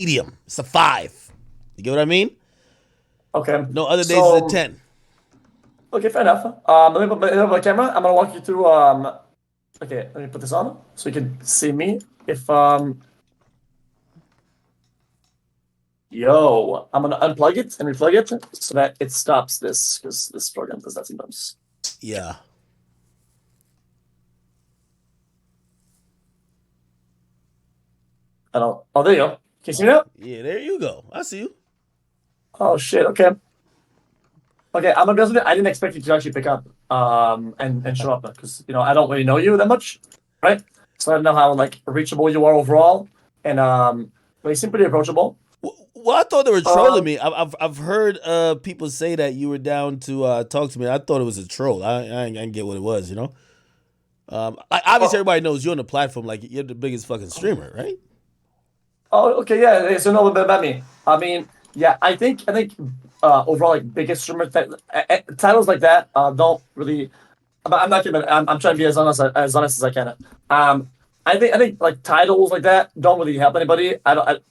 medium. It's a 5. You get what I mean? Okay. No other days is a So 10. okay, fair enough. Let me put my camera. I'm gonna walk you through. Okay, let me put this on so you can see me. If yo, I'm gonna unplug it and replug it so that it stops this because this program does that sometimes. Yeah. I don't. Oh, there you go. Can you see me now? Yeah, there you go. I see you. Oh shit. Okay. Okay. I'm gonna be honest with you. I didn't expect you to actually pick up and show up because I don't really know you that much, right? So I don't know how like reachable you are overall, and but you seem pretty approachable. Well, I thought they were trolling Um, me. I've heard people say that you were down to talk to me. I thought it was a troll. I didn't get what it was. Like obviously oh, everybody knows you're on the platform. Like you're the biggest fucking streamer, right? oh, okay, yeah. So know a little bit about me. I mean, yeah, I think overall like biggest streamer titles like that don't really. But I'm not kidding. I'm trying to be as honest as I can. Um, I think like titles like that don't really help anybody. I don't.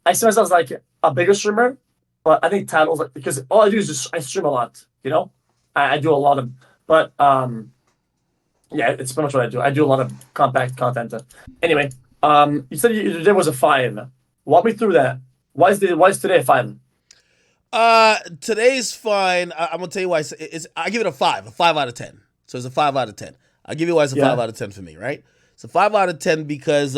I see myself as like a bigger streamer, but I think titles like because all I do is just I stream a lot. I do a lot of, but yeah, it's pretty much what I do. I do a lot of compact content. Anyway, you said there was a 5. Walk me through that. Why is today a 5? Today's fine. I'm gonna tell you why. I give it a 5 out of 10. So it's a 5 out of 10. I'll give you why it's a 5 Yeah. out of 10 for me, right? It's a 5 out of 10 because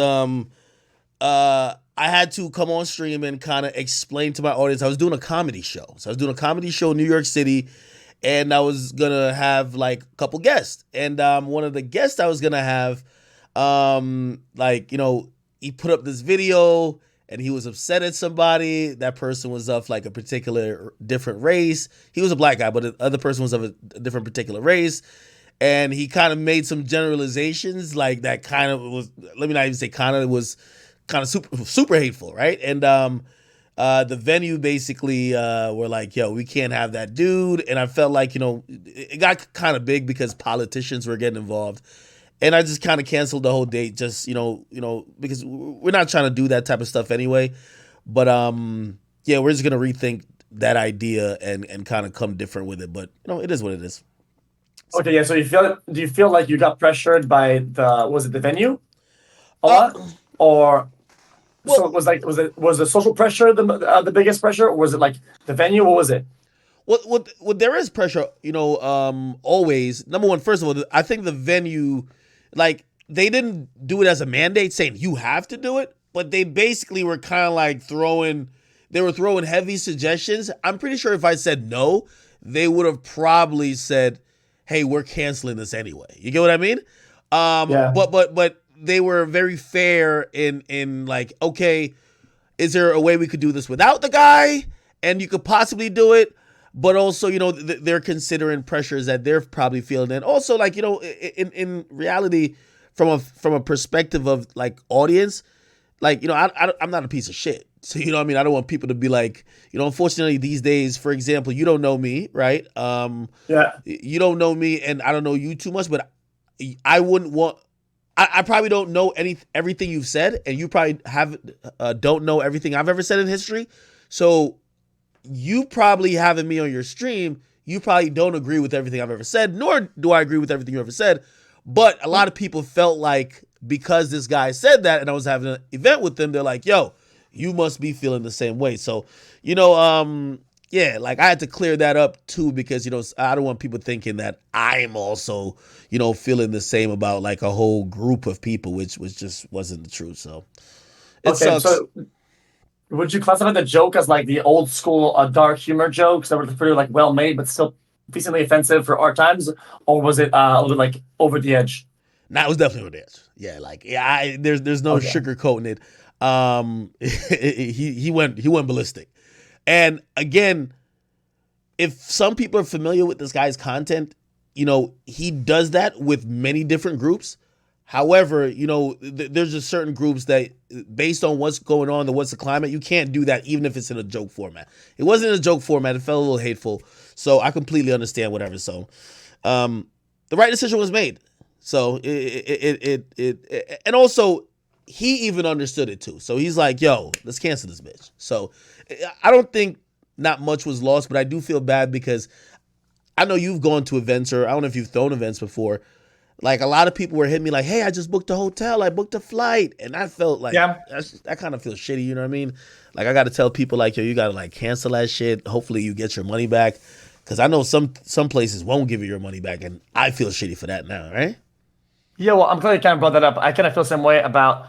I had to come on stream and kind of explain to my audience. I was doing a comedy show. So I was doing a comedy show in New York City, and I was gonna have like a couple guests. And one of the guests I was gonna have, like, he put up this video and he was upset at somebody. That person was of like a particular different race. He was a black guy, but the other person was of a different particular race. And he kind of made some generalizations like that kind of was, let me not even say kind of, it was kind of super hateful, right? And the venue basically were like, yo, we can't have that dude. And I felt like, it got kind of big because politicians were getting involved. And I just kind of canceled the whole date, just because we're not trying to do that type of stuff anyway. But yeah, we're just gonna rethink that idea and kind of come different with it. But it is what it is. Okay. Yeah. So do you feel like you got pressured by was it the venue a Uh, lot, or so well, it was the social pressure the biggest pressure, or was it like the venue? What was it? there is pressure, always. Number one, first of all, I think the venue, like, they didn't do it as a mandate saying you have to do it, but they basically were kind of like they were throwing heavy suggestions. I'm pretty sure if I said no, they would have probably said, hey, we're canceling this anyway. You get what I mean? Yeah. But they were very fair in like, okay, is there a way we could do this without the guy and you could possibly do it, but also they're considering pressures that they're probably feeling, and also like in reality, from a perspective of like audience, like I'm not a piece of shit, so what I mean, I don't want people to be like, unfortunately these days, for example, you don't know me, right? Yeah. You don't know me and I don't know you too much, but I wouldn't want, I probably don't know everything you've said, and you probably don't know everything I've ever said in history. So you probably having me on your stream, you probably don't agree with everything I've ever said, nor do I agree with everything you ever said. But a lot of people felt like because this guy said that, and I was having an event with them, they're like, "Yo, you must be feeling the same way." So, yeah, like I had to clear that up too because I don't want people thinking that I'm also feeling the same about like a whole group of people, which was just wasn't the truth. So it Okay. sucks. So would you classify the joke as like the old school dark humor jokes that were pretty like well made but still decently offensive for our times, or was it a little like over the edge? Nah, it was definitely what it is. Yeah, like there's no Okay. sugarcoating it. He went ballistic, and again, if some people are familiar with this guy's content, he does that with many different groups. However, there's just certain groups that, based on what's going on and what's the climate, you can't do that even if it's in a joke format. It wasn't in a joke format. It felt a little hateful. So I completely understand whatever. So the right decision was made. So and also he even understood it too. So he's like, yo, let's cancel this bitch. So I don't think not much was lost, but I do feel bad because I know you've gone to events, or I don't know if you've thrown events before. Like, a lot of people were hitting me like, hey, I just booked a hotel, I booked a flight. And I felt like, Yeah. that kind of feels shitty, you know what I mean? Like, I got to tell people like, yo, you got to like cancel that shit. Hopefully you get your money back. Because I know some places won't give you your money back, and I feel shitty for that now, right? Yeah, well, I'm glad you kind of brought that up. I kind of feel the same way about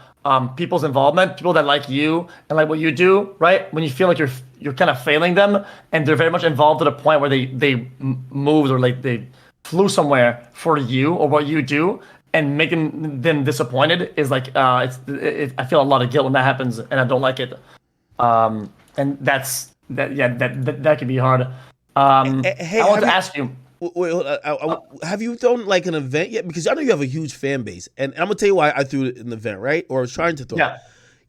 people's involvement, people that like you and like what you do, right? When you feel like you're kind of failing them, and they're very much involved to the point where they moved, or like they flew somewhere for you or what you do, and making them disappointed is like I feel a lot of guilt when that happens, and I don't like it. And that can be hard. Hey, I want to ask you. wait, hold on. Have you thrown like an event yet? Because I know you have a huge fan base, and I'm gonna tell you why I threw it in the event, right? Or I was trying to throw it. Yeah.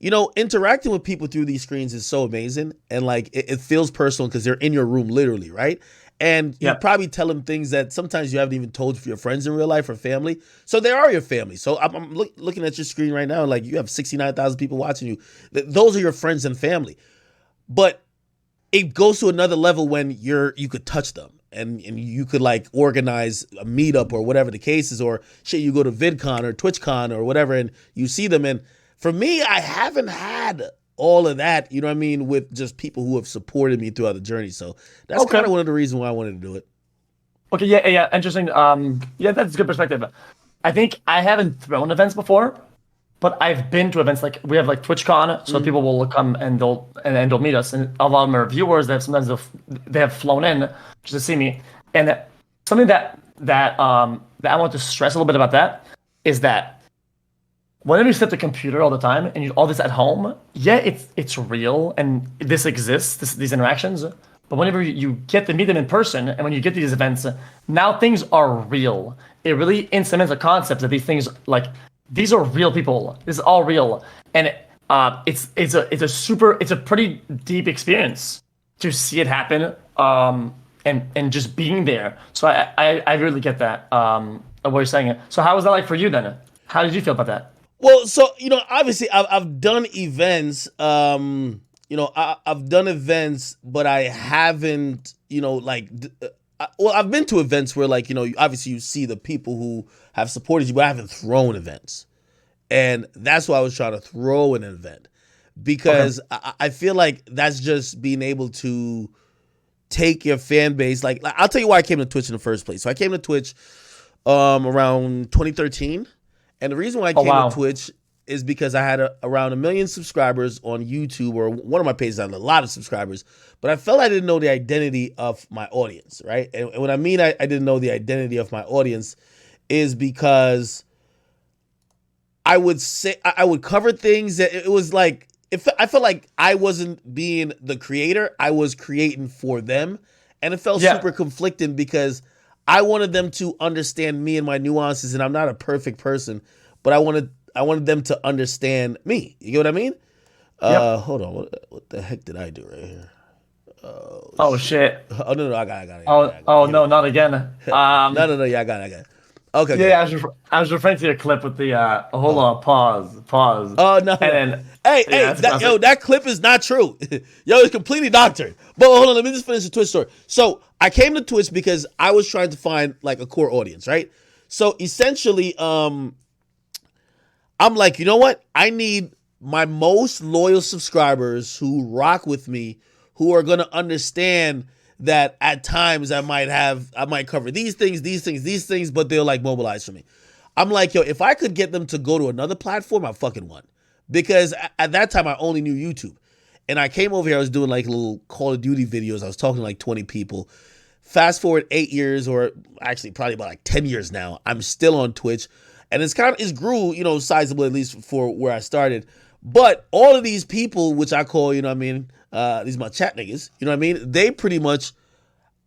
You know, interacting with people through these screens is so amazing, and like it feels personal because they're in your room, literally, right? And you Yeah. probably tell them things that sometimes you haven't even told your friends in real life or family. So they are your family. So I'm looking at your screen right now, and like you have 69,000 people watching you. Those are your friends and family. But it goes to another level when you could touch them, and you could like organize a meetup or whatever the case is, or shit, you go to VidCon or TwitchCon or whatever, and you see them. And for me, I haven't had all of that, you know what I mean, with just people who have supported me throughout the journey. So that's Okay. kind of one of the reasons why I wanted to do it. Okay, yeah, interesting. Yeah, that's a good perspective. I think I haven't thrown events before, but I've been to events like we have like TwitchCon, so people will come and they'll meet us, and a lot of them are viewers. They have flown in just to see me, and something that I want to stress a little bit about that is that whenever you sit at the computer all the time and you all this at home, yeah, it's real and this exists, these interactions. But whenever you get to meet them in person, and when you get to these events, now things are real. It really implements the concept that these things, like, these are real people. This is all real, and it's a pretty deep experience to see it happen. And just being there. So I really get that. What you're saying. So how was that like for you then? How did you feel about that? Well, so, you know, obviously I've done events, you know, I've done events, but I haven't, you know, like, well, I've been to events where, like, you know, obviously you see the people who have supported you, but I haven't thrown events. And that's why I was trying to throw an event, because I feel like that's just being able to take your fan base. Like, I'll tell you why I came to Twitch in the first place. So I came to Twitch around 2013. And the reason why I came to Twitch is because I had around 1 million subscribers on YouTube, or one of my pages had a lot of subscribers, but I felt I didn't know the identity of my audience, right? And when I mean I didn't know the identity of my audience is because I would cover things that it was like, if I felt like I wasn't being the creator, I was creating for them. And it felt super conflicting because I wanted them to understand me and my nuances, and I'm not a perfect person, but I wanted them to understand me. You get what I mean? Hold on. What the heck did I do right here? Oh shit. Oh no, I got it. No, not again. No, yeah, I got it. Okay. Yeah, I was referring to your clip with the hold on, pause. Oh no. And then, hey, yeah, that clip is not true. Yo, it's completely doctored. But hold on, let me just finish the Twitch story. So I came to Twitch because I was trying to find like a core audience, right? So essentially, I'm like, you know what? I need my most loyal subscribers who rock with me, who are gonna understand that at times I might cover these things, but they'll like mobilize for me. I'm like, yo, if I could get them to go to another platform, I fucking won. Because at that time I only knew YouTube. And I came over here, I was doing like little Call of Duty videos. I was talking to like 20 people. Fast forward 8 years, or actually probably about like 10 years now, I'm still on Twitch. And it's grew, you know, sizable, at least for where I started. But all of these people, which I call, you know what I mean, these my chat niggas, you know what I mean? They pretty much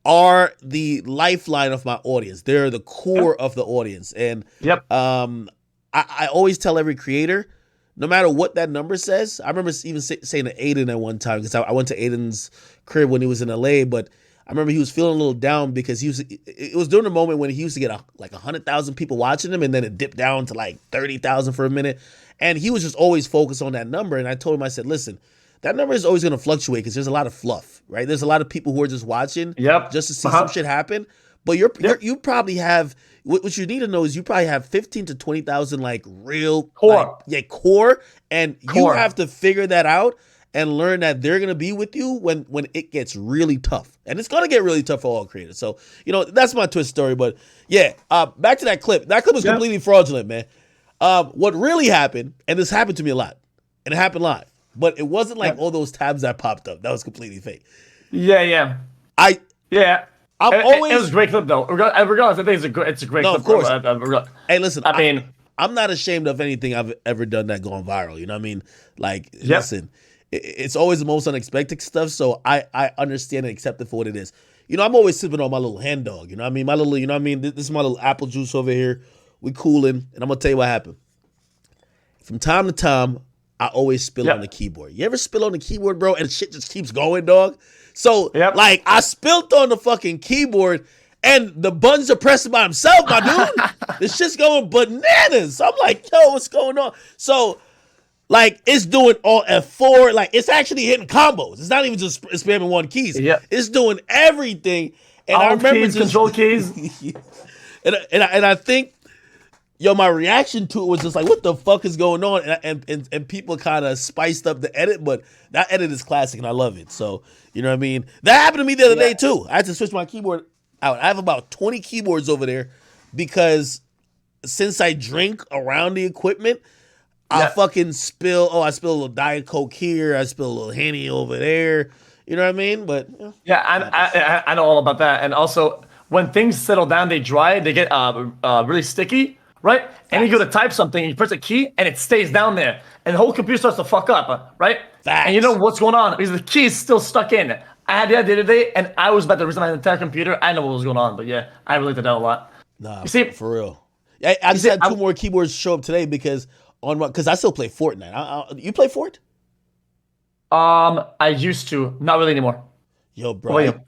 are the lifeline of my audience. They're the core of the audience. And I always tell every creator, no matter what that number says, I remember even saying to Aiden at one time, because I went to Aiden's crib when he was in LA, but I remember he was feeling a little down because it was during the moment when he used to get like 100,000 people watching him, and then it dipped down to like 30,000 for a minute. And he was just always focused on that number. And I told him, I said, listen, that number is always going to fluctuate because there's a lot of fluff, right? There's a lot of people who are just watching just to see some shit happen. But you probably have, what you need to know is you probably have 15 to 20,000 like real core. Core. And you have to figure that out and learn that they're going to be with you when it gets really tough. And it's going to get really tough for all creators. So, that's my twist story. But yeah, back to that clip. That clip was completely fraudulent, man. What really happened, and this happened to me a lot, and it happened live, but it wasn't like all those tabs that popped up. That was completely fake. Yeah. It was a great clip though. Regardless, I think it's a great clip. Of course. Hey, listen. I'm not ashamed of anything I've ever done that going viral. You know what I mean? Like, listen, it's always the most unexpected stuff. So I understand and accept it for what it is. I'm always sipping on my little hand dog. You know what I mean? My little, this is my little apple juice over here. We cooling, and I'm gonna tell you what happened. From time to time, I always spill on the keyboard. You ever spill on the keyboard, bro, and shit just keeps going, dog? So, like, I spilled on the fucking keyboard, and the buttons are pressing by themselves, my dude. This shit's going bananas. So I'm like, yo, what's going on? So, like, it's doing all F4. Like, it's actually hitting combos. It's not even just spamming one keys. It's doing everything. And I remember keys, control keys. and I think, my reaction to it was just like, what the fuck is going on? And people kind of spiced up the edit, but that edit is classic and I love it. So, you know what I mean? That happened to me the other day too. I had to switch my keyboard out. I have about 20 keyboards over there because since I drink around the equipment, I fucking spill. I spill a little Diet Coke here. I spill a little Henny over there. You know what I mean? But I know all about that. And also, when things settle down, they dry, they get really sticky. Right? And you go to type something, and you press a key, and it stays down there. And the whole computer starts to fuck up, right? And you know what's going on because the key is still stuck in. I had that the other day, and I was about to reset my entire computer. I know what was going on, but yeah, I relate to that a lot. Nah, you see, for real. I just had two more keyboards show up today because I still play Fortnite. You play Fort? I used to, not really anymore. Yo, bro.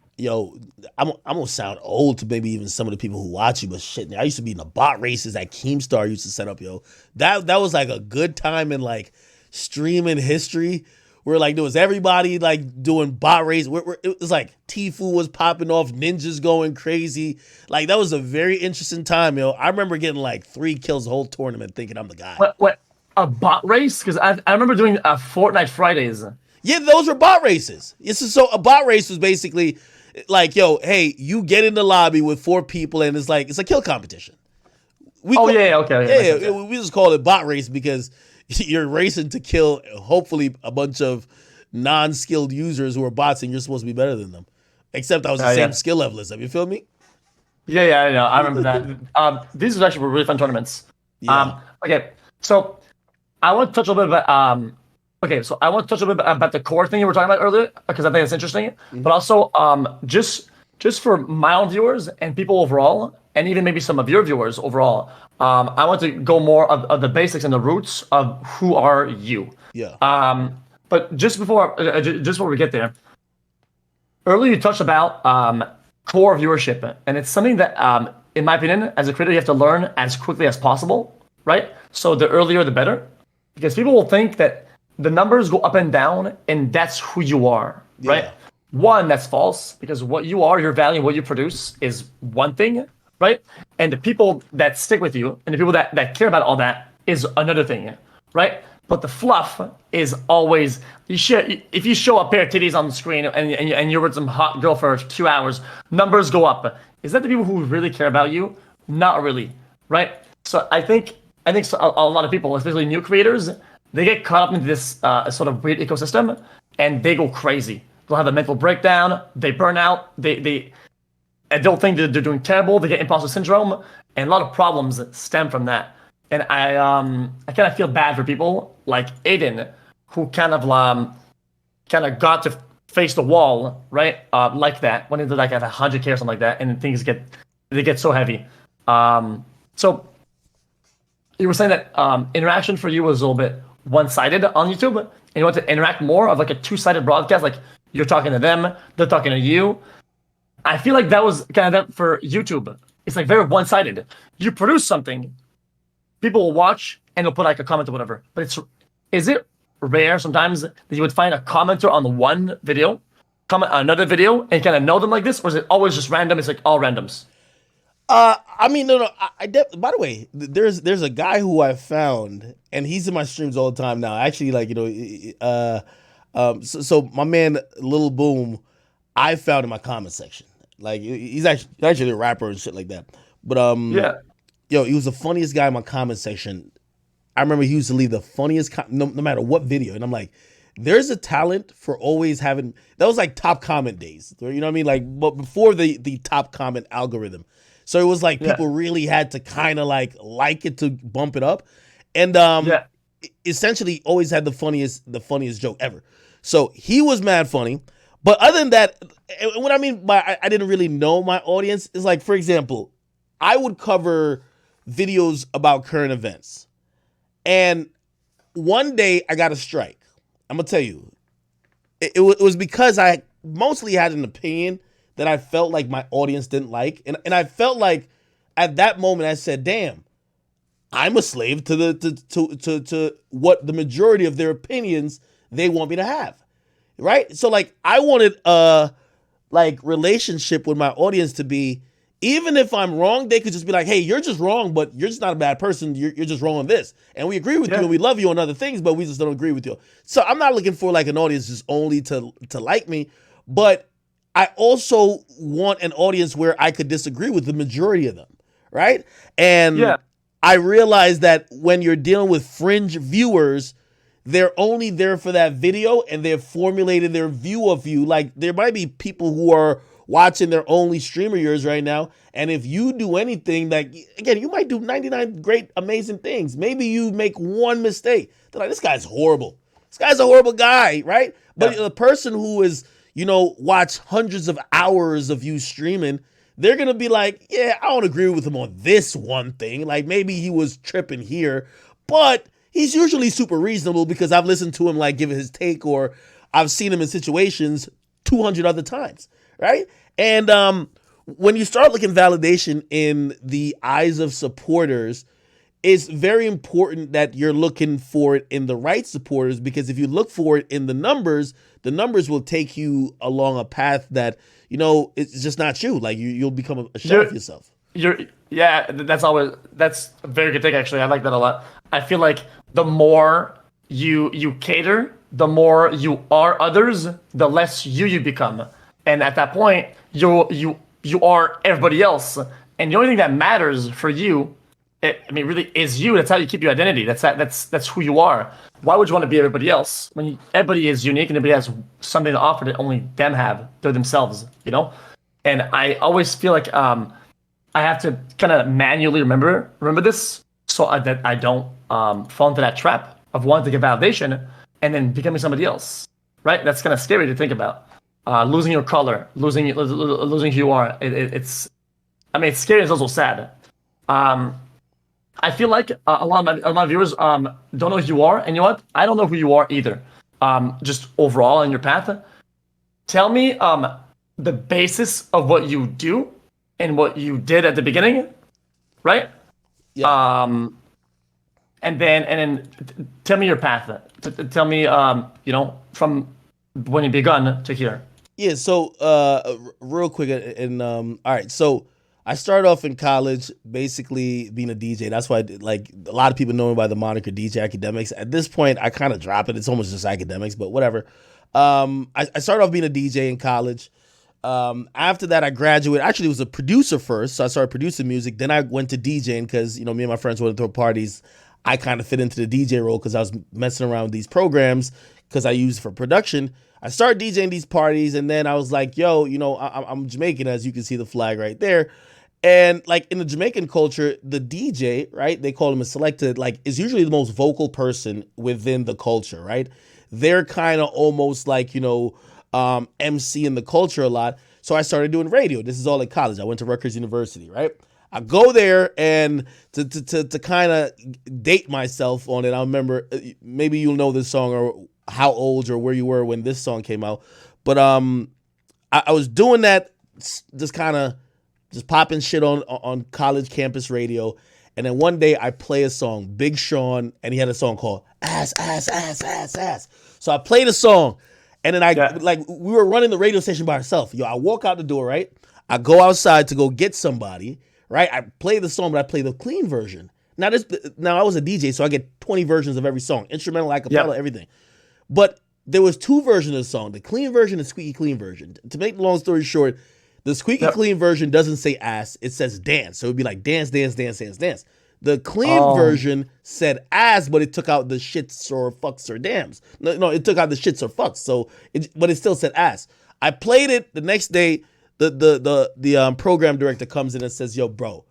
I'm gonna sound old to maybe even some of the people who watch you, but shit, I used to be in the bot races that Keemstar used to set up, yo. That was like a good time in like streaming history where like there was everybody like doing bot race. It was like Tfue was popping off, ninjas going crazy. Like that was a very interesting time, yo. I remember getting like 3 kills the whole tournament, thinking I'm the guy. What a bot race? Because I remember doing Fortnite Fridays. Yeah, those were bot races. So a bot race was basically like, yo, hey, you get in the lobby with 4 people, and it's a kill competition. We just call it bot race because you're racing to kill, hopefully, a bunch of non-skilled users who are bots, and you're supposed to be better than them. Except I was the same skill level as them. You feel me? Yeah, I know. I remember that. These actually were really fun tournaments. Yeah. Okay, so I want to touch a little bit about I want to touch a little bit about the core thing you were talking about earlier because I think it's interesting. Mm-hmm. But also, just for my own viewers and people overall, and even maybe some of your viewers overall, I want to go more of the basics and the roots of who are you. Yeah. But just before we get there, earlier you touched about core viewership, and it's something that, in my opinion, as a creator, you have to learn as quickly as possible, right? So the earlier, the better, because people will think that the numbers go up and down, and that's who you are, right? One, that's false, because what you are, your value, what you produce is one thing, right? And the people that stick with you and the people that care about all that is another thing, right? But the fluff is always, if you show a pair of titties on the screen and you're with some hot girl for 2 hours, numbers go up. Is that the people who really care about you? Not really, right? So I think a lot of people, especially new creators, they get caught up into this sort of weird ecosystem, and they go crazy. They'll have a mental breakdown. They burn out. They don't think that they're doing terrible. They get imposter syndrome, and a lot of problems stem from that. And I kind of feel bad for people like Aiden, who kind of got to face the wall, right? Like that when they like have 100K or something like that, and things get so heavy. So you were saying that interaction for you was a little bit one-sided on YouTube, and you want to interact more of like a two-sided broadcast, like you're talking to them, they're talking to you. I feel like that was kind of that for YouTube. It's like very one-sided. You produce something, people will watch and they'll put like a comment or whatever. But is it rare sometimes that you would find a commenter on one video, comment on another video, and kind of know them like this, or is it always just random? It's like all randoms. I mean, no. By the way, there's a guy who I found, and he's in my streams all the time now. Actually, like, so my man Lil Boom, I found in my comment section. Like, he's actually a rapper and shit like that. But Yeah. yo, he was the funniest guy in my comment section. I remember he used to leave the funniest no matter what video, and I'm like, there's a talent for always having. That was like top comment days. You know what I mean? Like, but before the top comment algorithm. So it was like people really had to kind of like it to bump it up, and essentially always had the funniest joke ever. So he was mad funny. But other than that, what I mean by I didn't really know my audience is like, for example, I would cover videos about current events, and one day I got a strike. I'm gonna tell you, it was because I mostly had an opinion that I felt like my audience didn't like. And I felt like at that moment I said, damn, I'm a slave to what the majority of their opinions they want me to have. Right? So like I wanted a like relationship with my audience to be, even if I'm wrong, they could just be like, hey, you're just wrong, but you're just not a bad person. You're just wrong on this. And we agree with you and we love you on other things, but we just don't agree with you. So I'm not looking for like an audience just only to like me, but I also want an audience where I could disagree with the majority of them, right? And I realized that when you're dealing with fringe viewers, they're only there for that video and they've formulated their view of you. Like there might be people who are watching their only stream of yours right now, and if you do anything, like again, you might do 99 great, amazing things. Maybe you make one mistake. They're like, this guy's horrible. This guy's a horrible guy, right? But the person who is watch hundreds of hours of you streaming, they're going to be like, yeah, I don't agree with him on this one thing. Like maybe he was tripping here, but he's usually super reasonable because I've listened to him like give his take, or I've seen him in situations 200 other times, right? And when you start looking validation in the eyes of supporters, it's very important that you're looking for it in the right supporters, because if you look for it in the numbers will take you along a path that, it's just not you. Like you'll become a shell of yourself. That's a very good thing, actually. I like that a lot. I feel like the more you cater, the more you are others, the less you become. And at that point, you are everybody else. And the only thing that matters for you, really is you. That's how you keep your identity. That's who you are. Why would you want to be everybody else when everybody is unique and everybody has something to offer that only them have? They're themselves, And I always feel like I have to kind of manually remember this, so that I don't fall into that trap of wanting to get validation and then becoming somebody else. Right? That's kind of scary to think about. Losing your color, losing who you are. It's scary. It's also sad. I feel like a lot of my viewers don't know who you are, and you know what? I don't know who you are either. Just overall in your path, tell me the basis of what you do and what you did at the beginning, right? Yeah. And then tell me your path. Tell me, from when you begun to here. Yeah. So, real quick, and all right. So I started off in college, basically being a DJ. That's why, like, a lot of people know me by the moniker DJ Academics. At this point, I kind of drop it. It's almost just academics, but whatever. I started off being a DJ in college. After that, I graduated. Actually, was a producer first, so I started producing music. Then I went to DJing because, me and my friends wanted to throw parties. I kind of fit into the DJ role because I was messing around with these programs because I used it for production. I started DJing these parties, and then I was like, yo, I'm Jamaican, as you can see the flag right there. And like in the Jamaican culture, the DJ, right, they call him a selected, like, is usually the most vocal person within the culture, right? They're kind of almost like, MC in the culture a lot. So I started doing radio. This is all in college. I went to Rutgers University, right? I go there, and to kind of date myself on it, I remember, maybe you'll know this song or how old or where you were when this song came out. But I was doing that, just kind of just popping shit on college campus radio. And then one day I play a song, Big Sean, and he had a song called Ass, Ass, Ass, Ass, Ass. So I played a song, and then we were running the radio station by ourselves. Yo, I walk out the door, right? I go outside to go get somebody, right? I play the song, but I play the clean version. Now I was a DJ, so I get 20 versions of every song, instrumental, acapella, everything. But there was 2 versions of the song, the clean version and squeaky clean version. To make the long story short, the squeaky clean version doesn't say ass, it says dance. So it'd be like dance, dance, dance, dance, dance. The clean version said ass, but it took out the shits or fucks or dams. No, it took out the shits or fucks. But it still said ass. I played it the next day. The program director comes in and says, "Yo, bro,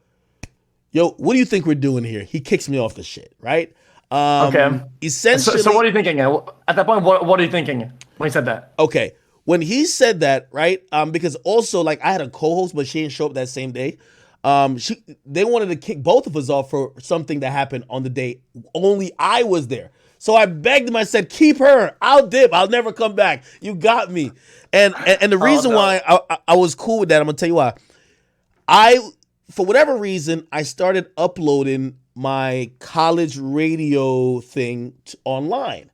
what do you think we're doing here?" He kicks me off the shit, right? Okay. Essentially, so what are you thinking? At that point, what are you thinking when he said that? Okay. When he said that, right? Because also, like, I had a co-host, but she didn't show up that same day. They wanted to kick both of us off for something that happened on the day only I was there. So I begged him. I said, "Keep her. I'll dip. I'll never come back. You got me." And the reason why I was cool with that, I'm gonna tell you why. For whatever reason, I started uploading my college radio thing online,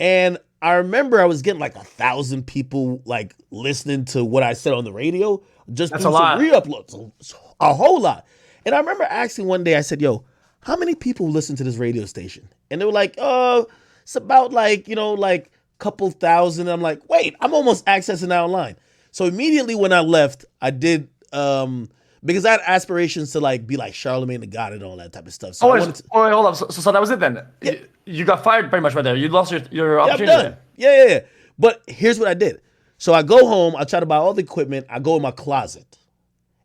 and I remember I was getting like 1,000 people like listening to what I said on the radio. Just That's a lot. Re-uploads, a whole lot. And I remember asking one day, I said, "Yo, how many people listen to this radio station?" And they were like, "Oh, it's about like, like a couple thousand." And I'm like, "Wait, I'm almost accessing that online." So immediately when I left, I did, because I had aspirations to like be like Charlemagne the God and all that type of stuff. So wait, hold up. So that was it then? Yeah. You got fired pretty much right there. You lost your opportunity. I'm done. Yeah. But here's what I did. So I go home, I try to buy all the equipment, I go in my closet,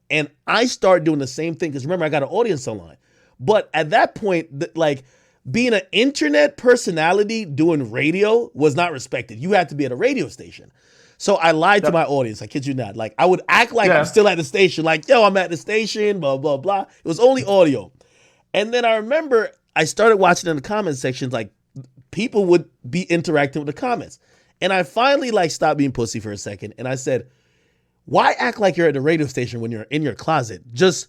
and I start doing the same thing, because remember, I got an audience online. But at that point, like, being an internet personality doing radio was not respected. You had to be at a radio station. So I lied to my audience. I kid you not. Like, I would act like I'm still at the station. Like, "Yo, I'm at the station, blah, blah, blah." It was only audio. And then I remember I started watching in the comment sections, like, people would be interacting with the comments. And I finally like stopped being pussy for a second. And I said, why act like you're at the radio station when you're in your closet? Just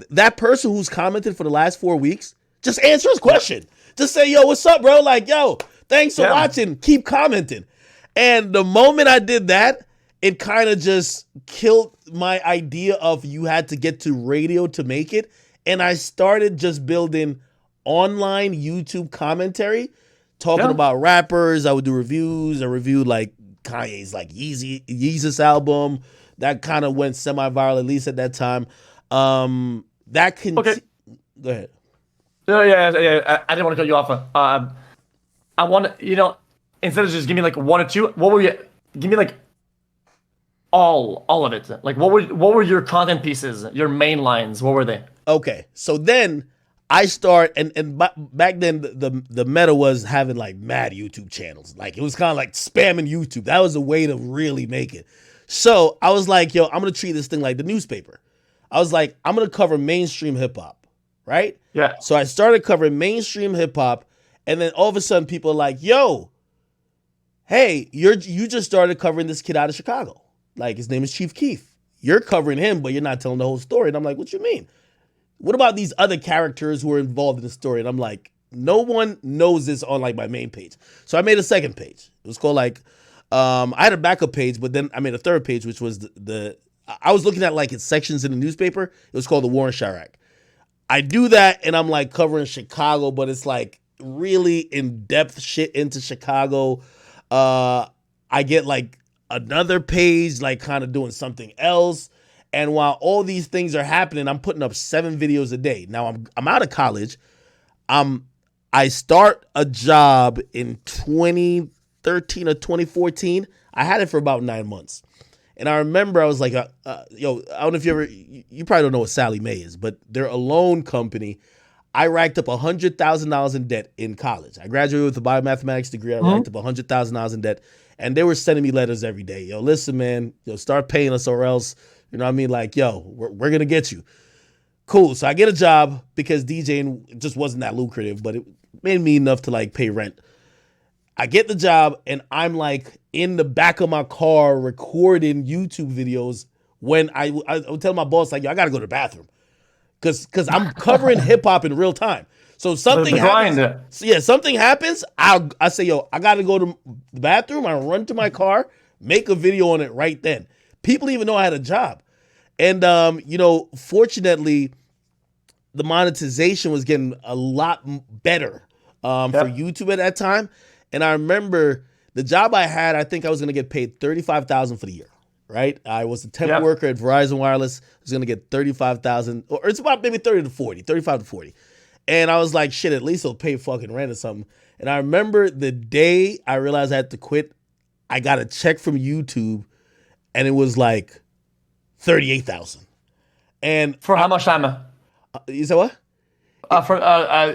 that person who's commented for the last 4 weeks, just answer his question. Just say, "Yo, what's up, bro?" Like, "Yo, thanks for watching. Keep commenting." And the moment I did that, it kind of just killed my idea of you had to get to radio to make it. And I started just building online YouTube commentary, talking about rappers. I would do reviews. I reviewed like Kanye's like Yeezus album. That kind of went semi-viral, at least at that time. That can go ahead. Yeah. I didn't want to cut you off. I want to, instead of just give me like 1 or 2, what were you? Give me like all of it. Like, what were your content pieces? Your main lines? What were they? Okay, so then I start, and back then the meta was having like mad YouTube channels. Like, it was kind of like spamming YouTube. That was a way to really make it. So I was like, "Yo, I'm gonna treat this thing like the newspaper." I was like, "I'm gonna cover mainstream hip hop," right? Yeah. So I started covering mainstream hip hop, and then all of a sudden people are like, "Yo, hey, you just started covering this kid out of Chicago. Like, his name is Chief Keef. You're covering him, but you're not telling the whole story." And I'm like, "What you mean? What about these other characters who are involved in the story?" And I'm like, no one knows this on like my main page. So I made a second page. It was called like, I had a backup page, but then I made a third page, which was I was looking at like its sections in the newspaper. It was called The War in Chiraq. I do that, and I'm like covering Chicago, but it's like really in-depth shit into Chicago. I get like another page, like kind of doing something else. And while all these things are happening, I'm putting up 7 videos a day. Now I'm out of college. I start a job in 2013 or 2014. I had it for about 9 months. And I remember I was like, yo, I don't know if you probably don't know what Sally Mae is, but they're a loan company. I racked up $100,000 in debt in college. I graduated with a biomathematics degree. I racked up $100,000 in debt. And they were sending me letters every day. "Yo, listen, man, start paying us or else," you know what I mean? Like, "Yo, we're going to get you." Cool. So I get a job because DJing just wasn't that lucrative, but it made me enough to like pay rent. I get the job, and I'm like in the back of my car recording YouTube videos when I would tell my boss, like, "Yo, I got to go to the bathroom." because I'm covering hip hop in real time. So something The happens. grind. So yeah, something happens. I say, yo, I got to go to the bathroom. I run to my car, make a video on it right then. People even know I had a job, and fortunately, the monetization was getting a lot better for YouTube at that time. And I remember the job I had. I think I was going to get paid $35,000 for the year. Right, I was a temp worker at Verizon Wireless. I was gonna get $35,000, or it's about maybe 35 to 40. And I was like, shit, at least it'll pay fucking rent or something. And I remember the day I realized I had to quit, I got a check from YouTube, and it was like $38,000. And For how much time? You said what? For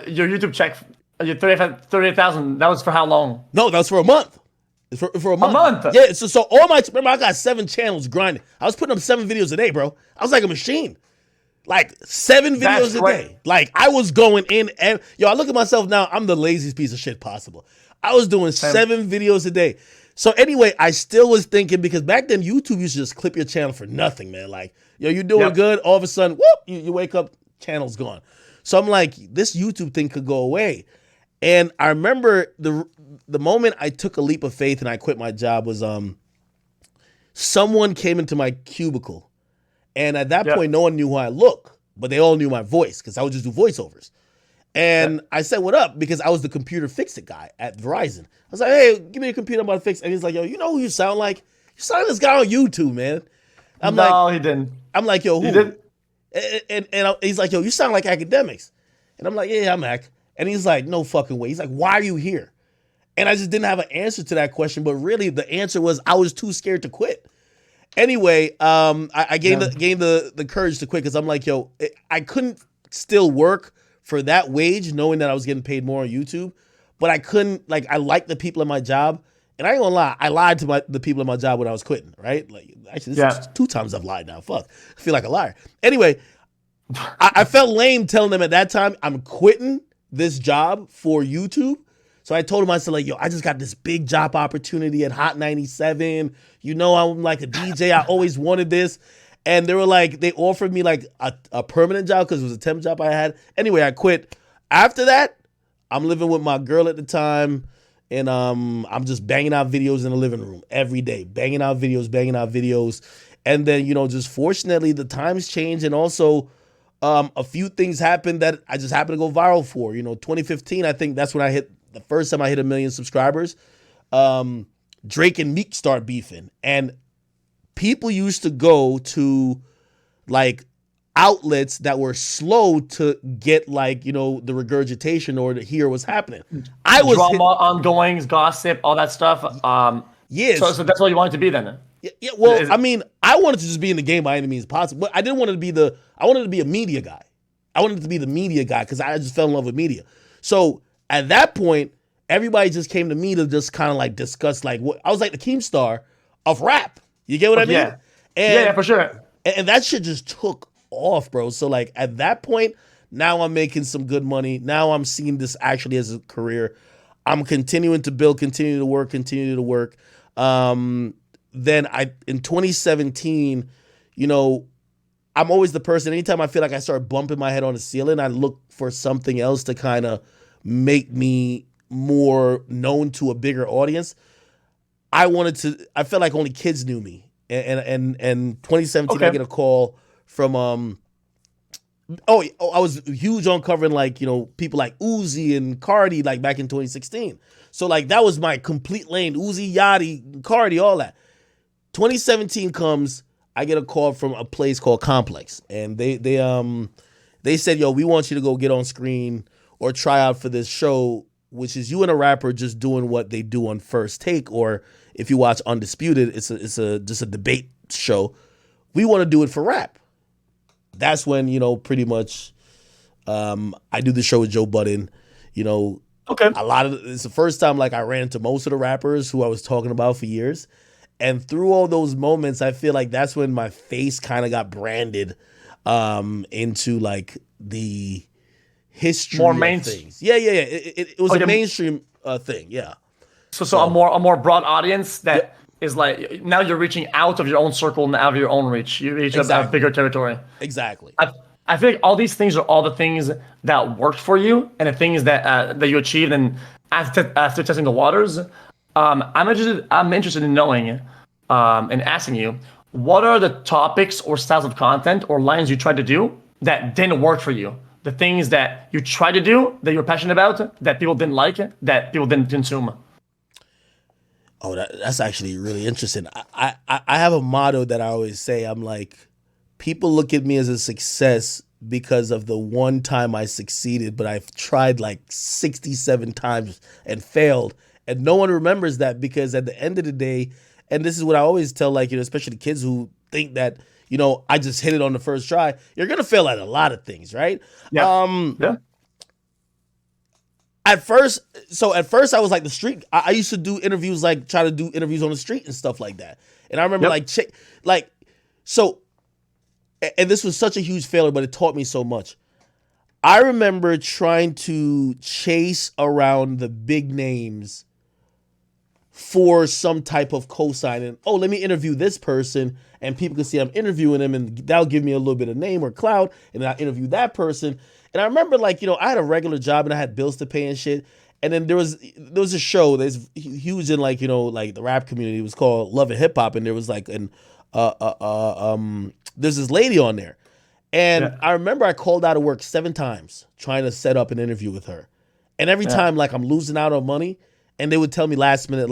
your YouTube check, your 38,000. That was for how long? No, that was for a month. For a month. A month? Yeah, so all my, remember I got 7 channels grinding. I was putting up 7 videos a day, bro. I was like a machine. Like 7 videos a day. Like I was going in and, I look at myself now, I'm the laziest piece of shit possible. I was doing 7 videos a day. So anyway, I still was thinking, because back then YouTube used to just clip your channel for nothing, man. Like, you're doing good, all of a sudden, whoop, you wake up, channel's gone. So I'm like, this YouTube thing could go away. And I remember the moment I took a leap of faith and I quit my job was someone came into my cubicle. And at that point, no one knew who I look, but they all knew my voice because I would just do voiceovers. And I said, what up? Because I was the computer fix-it guy at Verizon. I was like, hey, give me a computer, I'm about to fix it. And he's like, yo, you know who you sound like? You sound like this guy on YouTube, man. No, he didn't. I'm like, yo, who? He didn't. And he's like, yo, you sound like Akademiks. And I'm like, yeah, I'm Ak. And he's like, no fucking way. He's like, why are you here? And I just didn't have an answer to that question. But really, the answer was I was too scared to quit. Anyway, I gained the courage to quit because I'm like, yo, I couldn't still work for that wage knowing that I was getting paid more on YouTube. But I couldn't, like, I liked the people at my job. And I ain't gonna lie, I lied to the people at my job when I was quitting, right? Like, actually, this is 2 times I've lied now. Fuck. I feel like a liar. Anyway, I felt lame telling them at that time I'm quitting this job for YouTube. So I told him, I said, like, yo, I just got this big job opportunity at Hot 97. You know, I'm like a DJ. I always wanted this. And they were like, they offered me like a permanent job because it was a temp job I had. Anyway, I quit. After that, I'm living with my girl at the time. And I'm just banging out videos in the living room every day. Banging out videos. And then, just fortunately, the times change. And also, a few things happened that I just happened to go viral for. 2015, I think that's when the first time I hit 1 million subscribers. Drake and Meek start beefing. And people used to go to, like, outlets that were slow to get, like, the regurgitation or to hear what's happening. I was drama, ongoings, gossip, all that stuff. Yes. So that's what you wanted to be then. Yeah. Well, I mean, I wanted to just be in the game by any means possible, but I didn't want to be I wanted to be a media guy. I wanted to be the media guy because I just fell in love with media. So at that point, everybody just came to me to just kind of like discuss, like, what I was like the Keemstar of rap. You get what I mean? Yeah. And, yeah, for sure. And that shit just took off, bro. So like at that point, now I'm making some good money. Now I'm seeing this actually as a career. I'm continuing to build, continue to work. Then in 2017, I'm always the person, anytime I feel like I start bumping my head on the ceiling, I look for something else to kind of make me more known to a bigger audience. I felt like only kids knew me. And 2017, I get a call from, I was huge on covering, like, people like Uzi and Cardi, like back in 2016. So like, that was my complete lane, Uzi, Yachty, Cardi, all that. 2017 comes, I get a call from a place called Complex, and they said, yo, we want you to go get on screen or try out for this show, which is you and a rapper just doing what they do on First Take, or if you watch Undisputed, it's just a debate show. We want to do it for rap. That's when, pretty much I do the show with Joe Budden. It's the first time like I ran into most of the rappers who I was talking about for years. And through all those moments, I feel like that's when my face kind of got branded into like the history more of things. Yeah. It was a mainstream thing. Yeah. So a more broad audience that is like, now you're reaching out of your own circle and out of your own reach. You reach a bigger territory. Exactly. I feel like all these things are all the things that worked for you and the things that you achieved. And after testing the waters, I'm interested in knowing and asking you, what are the topics or styles of content or lines you tried to do that didn't work for you? The things that you tried to do that you're passionate about that people didn't like, that people didn't consume. Oh, that's actually really interesting. I have a motto that I always say. I'm like, people look at me as a success because of the one time I succeeded, but I've tried like 67 times and failed. And no one remembers that because at the end of the day, and this is what I always tell, like, especially the kids who think that, I just hit it on the first try. You're going to fail at a lot of things, right? Yeah. Yeah. At first I was like the street. I used to do interviews, like try to do interviews on the street and stuff like that. And I remember and this was such a huge failure, but it taught me so much. I remember trying to chase around the big names for some type of cosign. And, let me interview this person, and people can see I'm interviewing them, and that'll give me a little bit of name or clout, and then I interview that person. And I remember, I had a regular job, and I had bills to pay and shit. And then there was a show that's huge in, the rap community. It was called Love and Hip Hop, and there was, there's this lady on there. And I remember I called out of work 7 times trying to set up an interview with her. And every time, I'm losing out on money, and they would tell me last minute,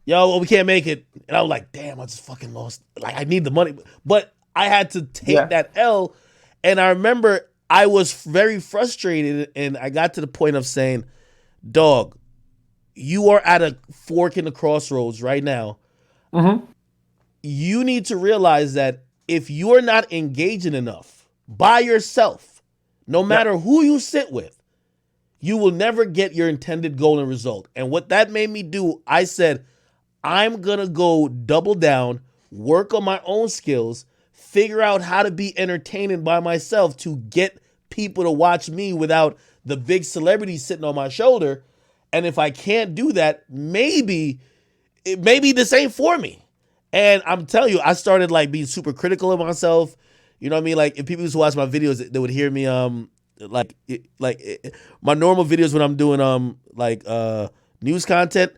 yo, we can't make it. And I was like, damn, I just fucking lost. I need the money. But I had to take that L. And I remember I was very frustrated, and I got to the point of saying, dog, you are at a fork in the crossroads right now. Mm-hmm. You need to realize that if you're not engaging enough by yourself, no matter who you sit with, you will never get your intended goal and result. And what that made me do, I said, I'm going to go double down, work on my own skills, figure out how to be entertaining by myself to get people to watch me without the big celebrity sitting on my shoulder. And if I can't do that, maybe this ain't for me. And I'm telling you, I started being super critical of myself. You know what I mean? If people used to watch my videos, they would hear me my normal videos when I'm doing news content,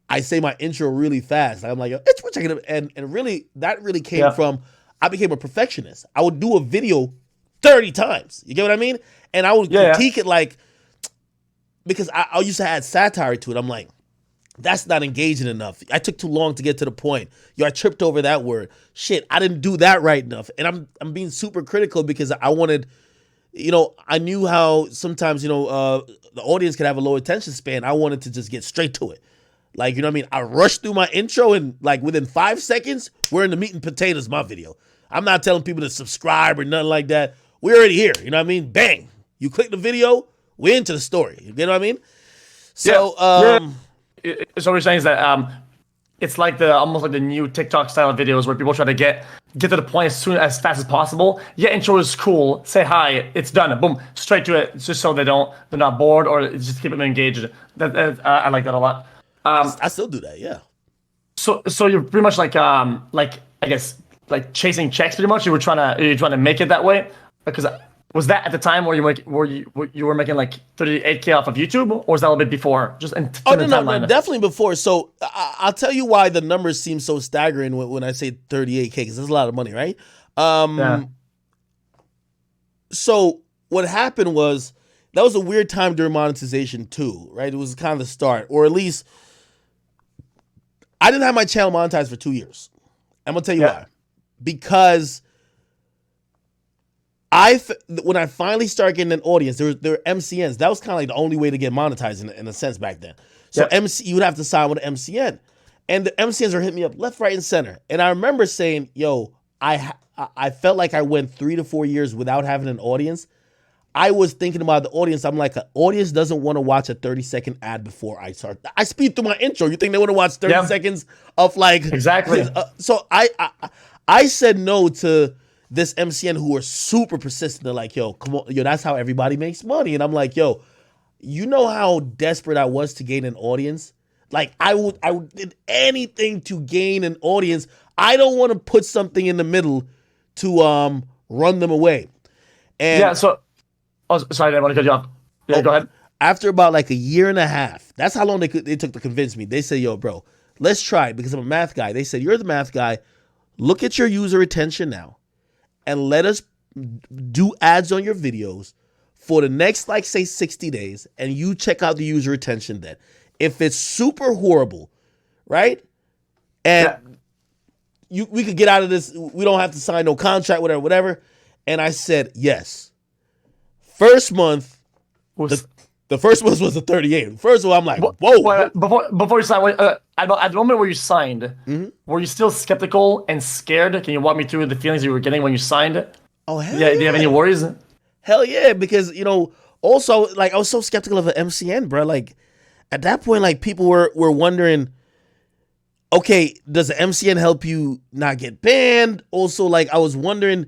I say my intro really fast. I'm like, it's what and really that really came from I became a perfectionist. I would do a video 30 times. You get what I mean? And I would critique it because I used to add satire to it. I'm like, that's not engaging enough. I took too long to get to the point. I tripped over that word. Shit, I didn't do that right enough. And I'm being super critical because I wanted, I knew how sometimes, the audience could have a low attention span. I wanted to just get straight to it. You know what I mean? I rushed through my intro and within 5 seconds, we're in the meat and potatoes of my video. I'm not telling people to subscribe or nothing like that. We're already here. You know what I mean? Bang. You click the video, we're into the story. You know what I mean? So, So what you're saying is that it's almost like the new TikTok style of videos where people try to get to the point as fast as possible. Yeah, intro is cool. Say hi, it's done. Boom, straight to it. Just so they're not bored or just keep them engaged. I like that a lot. I still do that. Yeah. So you're pretty much I guess chasing checks. Pretty much you're trying to make it that way because. Was that at the time where you were making 38K off of YouTube, or was that a little bit before? Just in no, definitely before. So I'll tell you why the numbers seem so staggering when I say 38K, because that's a lot of money, right? So what happened was that was a weird time during monetization too, right? It was kind of the start, or at least I didn't have my channel monetized for 2 years. I'm gonna tell you why, because when I finally started getting an audience, there were MCNs. That was kind of the only way to get monetized in a sense back then. So you would have to sign with an MCN. And the MCNs are hitting me up left, right, and center. And I remember saying, yo, I felt like I went 3 to 4 years without having an audience. I was thinking about the audience. I'm like, an audience doesn't want to watch a 30-second ad before I start. I speed through my intro. You think they want to watch 30 seconds of Exactly. So I said no to this MCN who were super persistent. They're like, yo, come on, yo, that's how everybody makes money. And I'm like, yo, you know how desperate I was to gain an audience? I would did anything to gain an audience. I don't want to put something in the middle to run them away. And Yeah. So, oh, sorry, I didn't want to cut you off. Yeah, oh, go ahead. after about like a year and a half, that's how long they took to convince me. They said, "Yo, bro, let's try it," because I'm a math guy. They said, "You're the math guy. Look at your user retention now, and let us do ads on your videos for the next, like, say 60 days, and you check out the user retention then. If it's super horrible, right? Yeah. And we could get out of this. We don't have to sign no contract, whatever. And I said, yes. First month, the first month was a 38. First of all, I'm like, whoa. Before you signed, at the moment where you signed, were you still skeptical and scared? Can you walk me through the feelings you were getting when you signed? Oh, hell Yeah. Do you have any worries? Hell yeah, because, also, like, I was so skeptical of an MCN, bro. Like, at that point, like, people were wondering, okay, does the MCN help you not get banned? Also, like, I was wondering,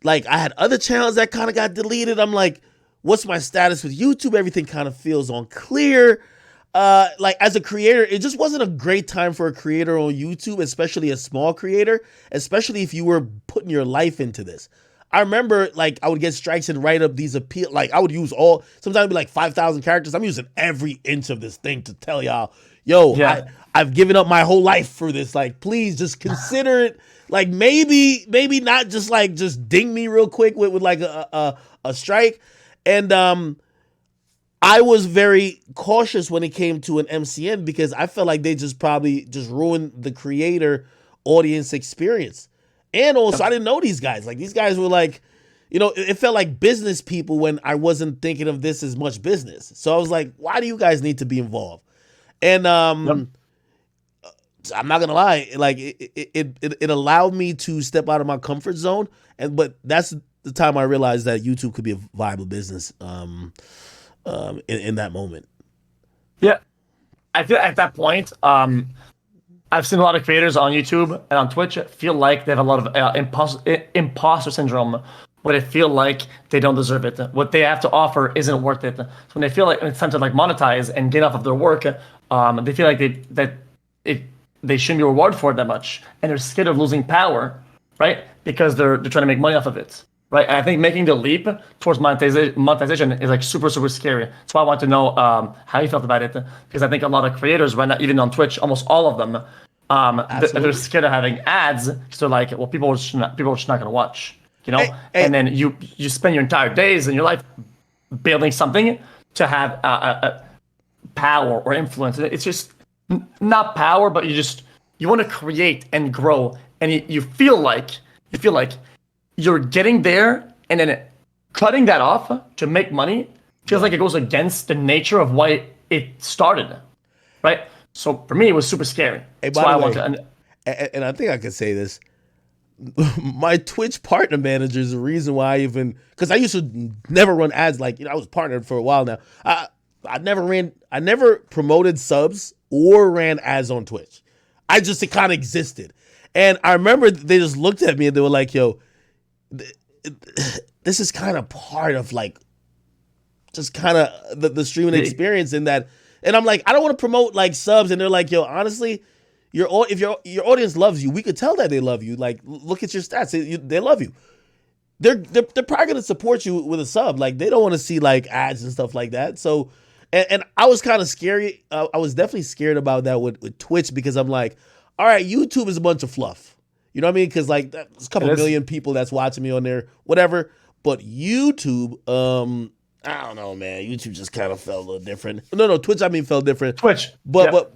like, I had other channels that kind of got deleted. I'm like, what's my status with YouTube? Everything kind of feels unclear. Like, as a creator, it just wasn't a great time for a creator on YouTube, especially a small creator, especially if you were putting your life into this. I remember, like, I would get strikes and write up these appeal. Like, I would use sometimes it'd be like 5,000 characters. I'm using every inch of this thing to tell y'all, yo, Yeah. I've given up my whole life for this. Like, please just consider it. Like, maybe not just ding me real quick with like a strike. And I was very cautious when it came to an MCN because I felt like they probably ruined the creator audience experience. And also, I didn't know these guys. Like, these guys were like, it felt like business people when I wasn't thinking of this as much business. So I was like, why do you guys need to be involved? And I'm not gonna lie, like, it allowed me to step out of my comfort zone. But that's the time I realized that YouTube could be a viable business. In that moment. Yeah. I feel at that point, I've seen a lot of creators on YouTube and on Twitch feel like they have a lot of imposter syndrome, where they feel like they don't deserve it. What they have to offer isn't worth it. So when they feel like it's time to like monetize and get off of their work, they feel like they shouldn't be rewarded for it that much, and they're scared of losing power, right? Because they're trying to make money off of it, right? And I think making the leap towards monetization is like super scary. That's why I want to know how you felt about it, because I think a lot of creators right now, even on Twitch, almost all of them, they're scared of having ads. So like, well, people are just not going to watch, Hey. And then you spend your entire days in your life building something to have a power or influence. It's just not power, but you want to create and grow, and you feel like you're getting there, and then cutting that off to make money feels like it goes against the nature of why it started, right? So for me, it was super scary. Hey, That's why I want way, to. and I think I could say this. My Twitch partner manager is the reason why because I used to never run ads. Like, I was partnered for a while now. I never promoted subs or ran ads on Twitch. It kind of existed. And I remember they just looked at me and they were like, yo, this is kind of part of like, just kind of the streaming experience in that. And I'm like, I don't want to promote like subs. And they're like, yo, honestly, if your audience loves you, we could tell that they love you. Like, look at your stats. They love you. They're probably going to support you with a sub. Like, they don't want to see like ads and stuff like that. So, and I was kind of scary. I was definitely scared about that with Twitch, because I'm like, all right, YouTube is a bunch of fluff. You know what I mean? Because like, there's a couple million people that's watching me on there, whatever. But YouTube, I don't know, man. YouTube just kind of felt a little different. No, Twitch, felt different. Twitch, but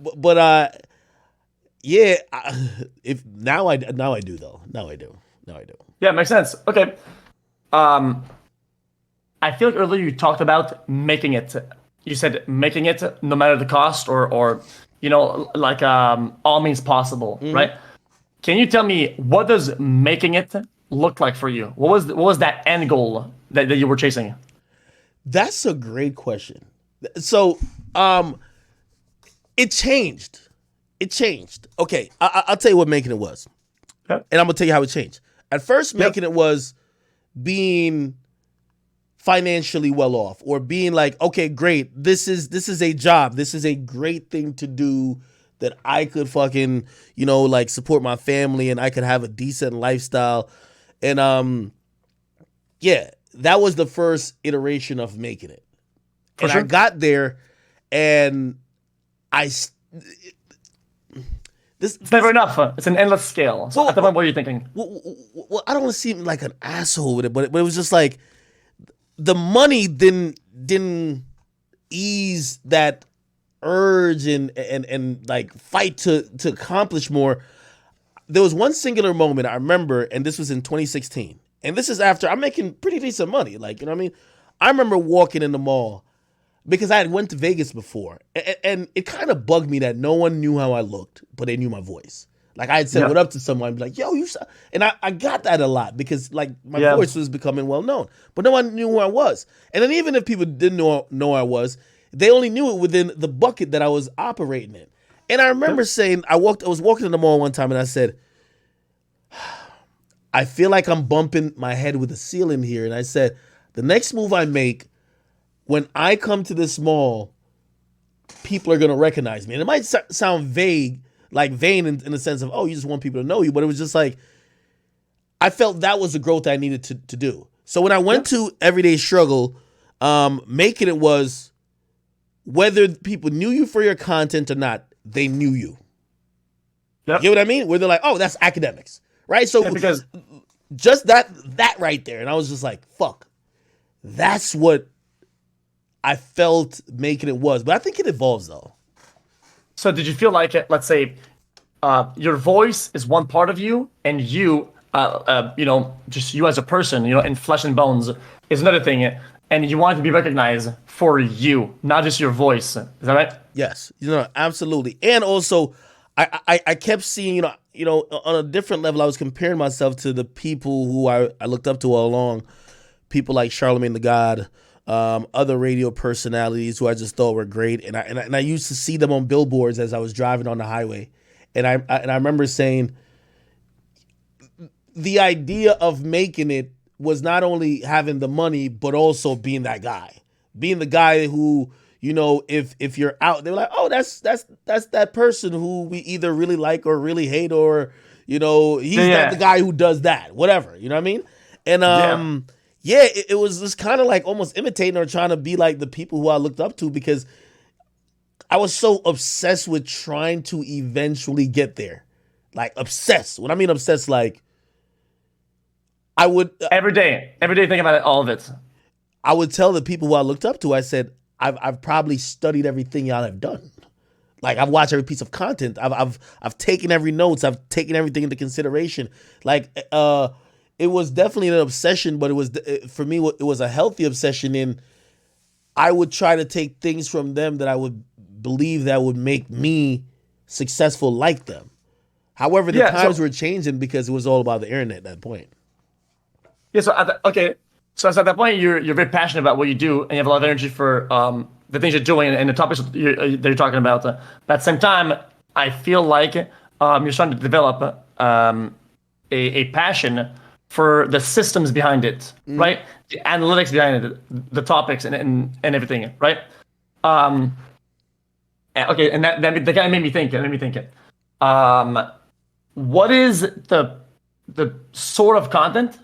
yeah. If now I do though. Now I do. Yeah, it makes sense. Okay. I feel like earlier you talked about making it. You said making it no matter the cost, or like all means possible, right? Can you tell me, what does making it look like for you? What was that end goal that you were chasing? That's a great question. So, it changed. Okay, I'll tell you what making it was. Okay. And I'm gonna tell you how it changed. At first, making it was being financially well off, or being like, okay, great, this is a job. This is a great thing to do that I could fucking, like, support my family, and I could have a decent lifestyle. And yeah, that was the first iteration of making it. For And sure. I got there, and It's never enough. It's an endless scale. So at the moment, what are you thinking? well, I don't want to seem like an asshole with it, but it was just like the money didn't ease that urge and like fight to accomplish more. There was one singular moment I remember, and this was in 2016. And this is after I'm making pretty decent money. Like, you know what I mean? I remember walking in the mall because I had went to Vegas before. And it kind of bugged me that no one knew how I looked, but they knew my voice. Like I had said what up to someone, I'd be like, yo, and I got that a lot because like my voice was becoming well known. But no one knew who I was. And then even if people didn't know who I was, they only knew it within the bucket that I was operating in. And I remember saying, I was walking in the mall one time and I said, I feel like I'm bumping my head with the ceiling here. And I said, the next move I make, when I come to this mall, people are going to recognize me. And it might sound vague, like vain in the sense of, oh, you just want people to know you. But it was just like, I felt that was the growth I needed to do. So when I went to Everyday Struggle, making it was, whether people knew you for your content or not, they knew you. Yep. You know what I mean? Where they're like, oh, that's Akademiks, right? So because just that right there. And I was just like, fuck. That's what I felt making it was. But I think it evolves, though. So did you feel like, let's say, your voice is one part of you, and you, just you as a person, in flesh and bones is another thing, and you want to be recognized for you, not just your voice. Is that right? Yes, absolutely. And also, I kept seeing, on a different level, I was comparing myself to the people who I looked up to all along, people like Charlemagne the God, other radio personalities who I just thought were great, and I used to see them on billboards as I was driving on the highway, and I remember saying, the idea of making it was not only having the money, but also being that guy, being the guy who, if you're out, they're like, oh, that's that person who we either really like or really hate, or he's the guy who does that, whatever, you know what I mean? And it was just kind of like almost imitating or trying to be like the people who I looked up to, because I was so obsessed with trying to eventually get there. Like obsessed. When I mean obsessed, like I would every day think about it, all of it. I would tell the people who I looked up to, I said, I've probably studied everything y'all have done. Like I've watched every piece of content. I've taken every notes. I've taken everything into consideration. Like it was definitely an obsession, but it was, for me, it was a healthy obsession. In I would try to take things from them that I would believe that would make me successful like them. However, the times were changing because it was all about the internet at that point. Yeah. So So at that point, you're very passionate about what you do, and you have a lot of energy for the things you're doing and the topics that you're talking about. But at the same time, I feel like you're starting to develop a passion for the systems behind it, right? The analytics behind it, the topics and everything, right? Okay, and that kind of made me think. What is the sort of content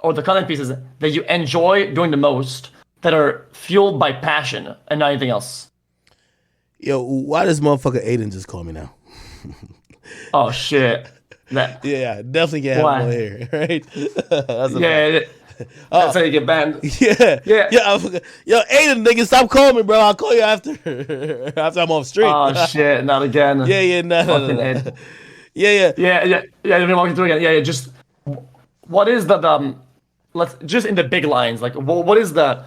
or the content pieces that you enjoy doing the most that are fueled by passion and not anything else? Yo, why does motherfucker Aiden just call me now? Oh shit! Yeah, definitely get him on here, right? That's how you get banned. Yeah. Yo, Aiden, nigga, stop calling me, bro. I'll call you after I'm off stream. Oh shit! Not again. No. Yeah. Let me walk you through again. Yeah. Just what is the let's just in the big lines, like what is the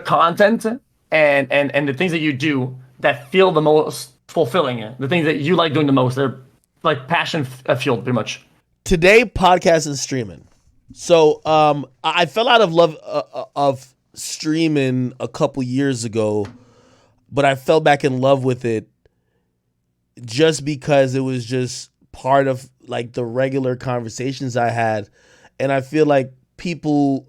content and the things that you do that feel the most fulfilling, the things that you like doing the most, they're like passion fueled pretty much. Today, podcast and streaming. So I fell out of love of streaming a couple years ago, but I fell back in love with it just because it was just part of like the regular conversations I had. And I feel like people,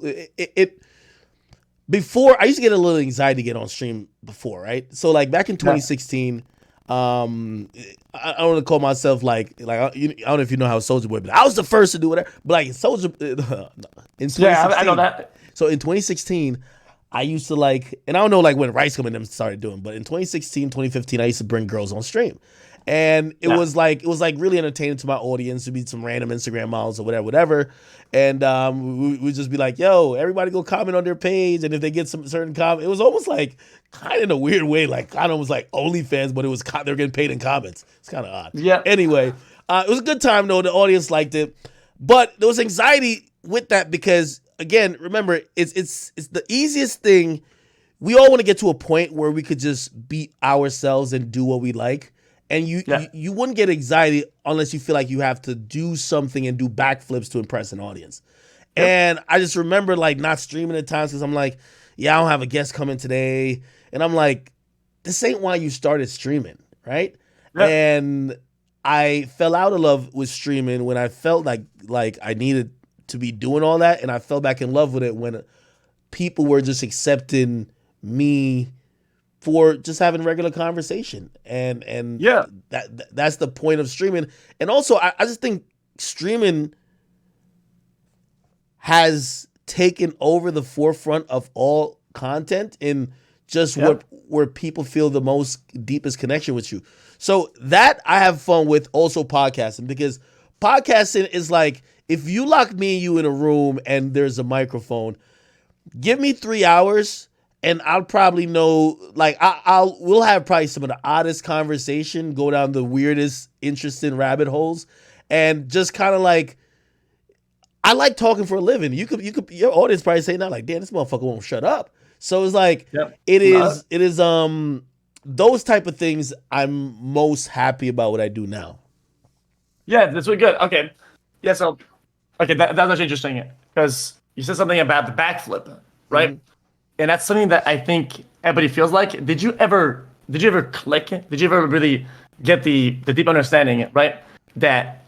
before, I used to get a little anxiety to get on stream before, right? So like back in 2016, I don't want to call myself like I don't know if you know how Soldier Boy, but I was the first to do whatever. But like Soldier in 2016, Yeah, I know that. so in 2016, I used to like, and I don't know like when Rice coming them started doing, but in 2016, 2015, I used to bring girls on stream. And Yeah. it was like really entertaining to my audience to be some random Instagram models or whatever. And we would just be like, yo, everybody go comment on their page. And if they get some certain comment, it was almost like kind of in a weird way, like kind of was like OnlyFans, but it was they're getting paid in comments. It's kind of odd. Yeah. Anyway, it was a good time though. The audience liked it, but there was anxiety with that because again, remember, it's the easiest thing. We all want to get to a point where we could just be ourselves and do what we like. And you wouldn't get anxiety unless you feel like you have to do something and do backflips to impress an audience. Yep. And I just remember like not streaming at times because I'm like, yeah, I don't have a guest coming today. And I'm like, this ain't why you started streaming, right? Yep. And I fell out of love with streaming when I felt like I needed to be doing all that. And I fell back in love with it when people were just accepting me for just having regular conversation. And yeah, that's the point of streaming. And also I just think streaming has taken over the forefront of all content in just where people feel the most deepest connection with you. So that I have fun with. Also podcasting, because podcasting is like, if you lock me and you in a room and there's a microphone, give me 3 hours and I'll probably know, like we'll have probably some of the oddest conversation, go down the weirdest, interesting rabbit holes, and just kind of like, I like talking for a living. You could your audience probably say now like, damn, this motherfucker won't shut up. So it's like, it is those type of things I'm most happy about what I do now. Yeah, that's really good. Okay. Yeah, so that's actually interesting because you said something about the backflip, right? Mm-hmm. And that's something that I think everybody feels like. Did you ever click? Did you ever really get the deep understanding, right? That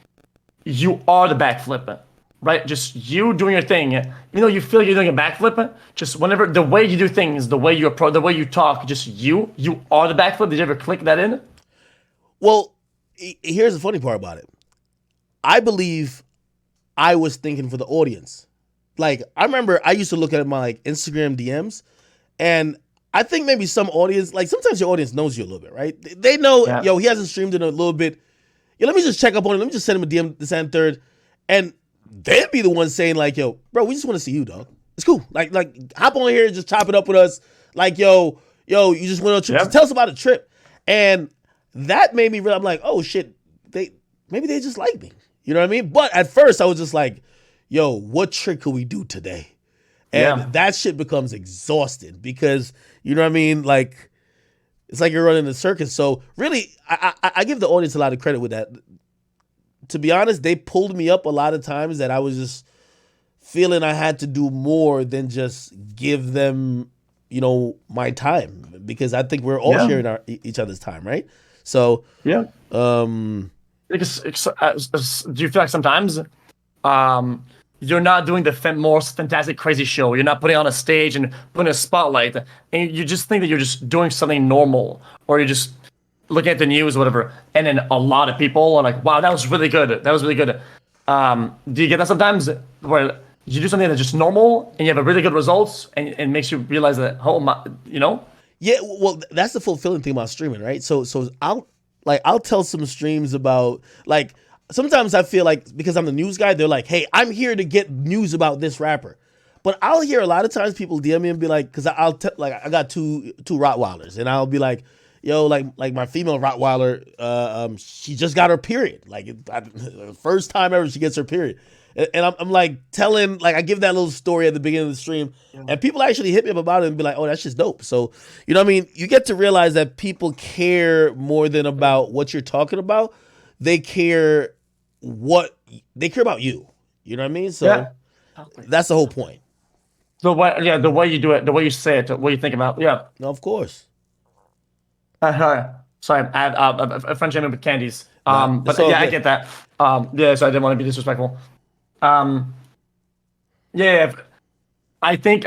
you are the backflip, right? Just you doing your thing. Even though you feel you're doing a backflip, just whenever the way you do things, the way you approach, the way you talk, just you are the backflip. Did you ever click that in? Well, here's the funny part about it. I believe I was thinking for the audience. Like, I remember I used to look at my like Instagram DMs, and I think maybe some audience, like sometimes your audience knows you a little bit, right? They know, yo, he hasn't streamed in a little bit. Yo, let me just check up on him. Let me just send him a DM this and third. And they'd be the ones saying like, yo, bro, we just want to see you, dog. It's cool. Like hop on here and just chop it up with us. Like, yo, you just went on a trip. Just tell us about a trip. And that made me realize, I'm like, oh shit, maybe they just like me. You know what I mean? But at first I was just like, yo, what trick could we do today? And that shit becomes exhausting because, you know what I mean? Like, it's like you're running a circus. So really, I give the audience a lot of credit with that. To be honest, they pulled me up a lot of times that I was just feeling I had to do more than just give them, you know, my time, because I think we're all sharing each other's time, right? So, do you feel like sometimes you're not doing the most fantastic, crazy show? You're not putting on a stage and putting a spotlight, and you just think that you're just doing something normal, or you're just looking at the news or whatever, and then a lot of people are like, wow, that was really good. That was really good. Do you get that sometimes where you do something that's just normal and you have a really good results and it makes you realize that, oh my, you know? Yeah, well, that's the fulfilling thing about streaming, right? So I'll tell some streams about, like, sometimes I feel like because I'm the news guy, they're like, hey, I'm here to get news about this rapper. But I'll hear a lot of times people DM me and be like, because I got two Rottweilers, and I'll be like, yo, like my female Rottweiler, she just got her period. Like, first time ever she gets her period. And I'm like telling, like, I give that little story at the beginning of the stream, and people actually hit me up about it and be like, oh, that's just dope. So, you know what I mean? You get to realize that people care more than about what you're talking about. They care about you. You know what I mean? So that's the whole point. The way you do it, the way you say it, the way you think about it. Yeah. No, of course. Sorry, I had a friend came in with candies. But yeah, good. I get that. So I didn't want to be disrespectful. I think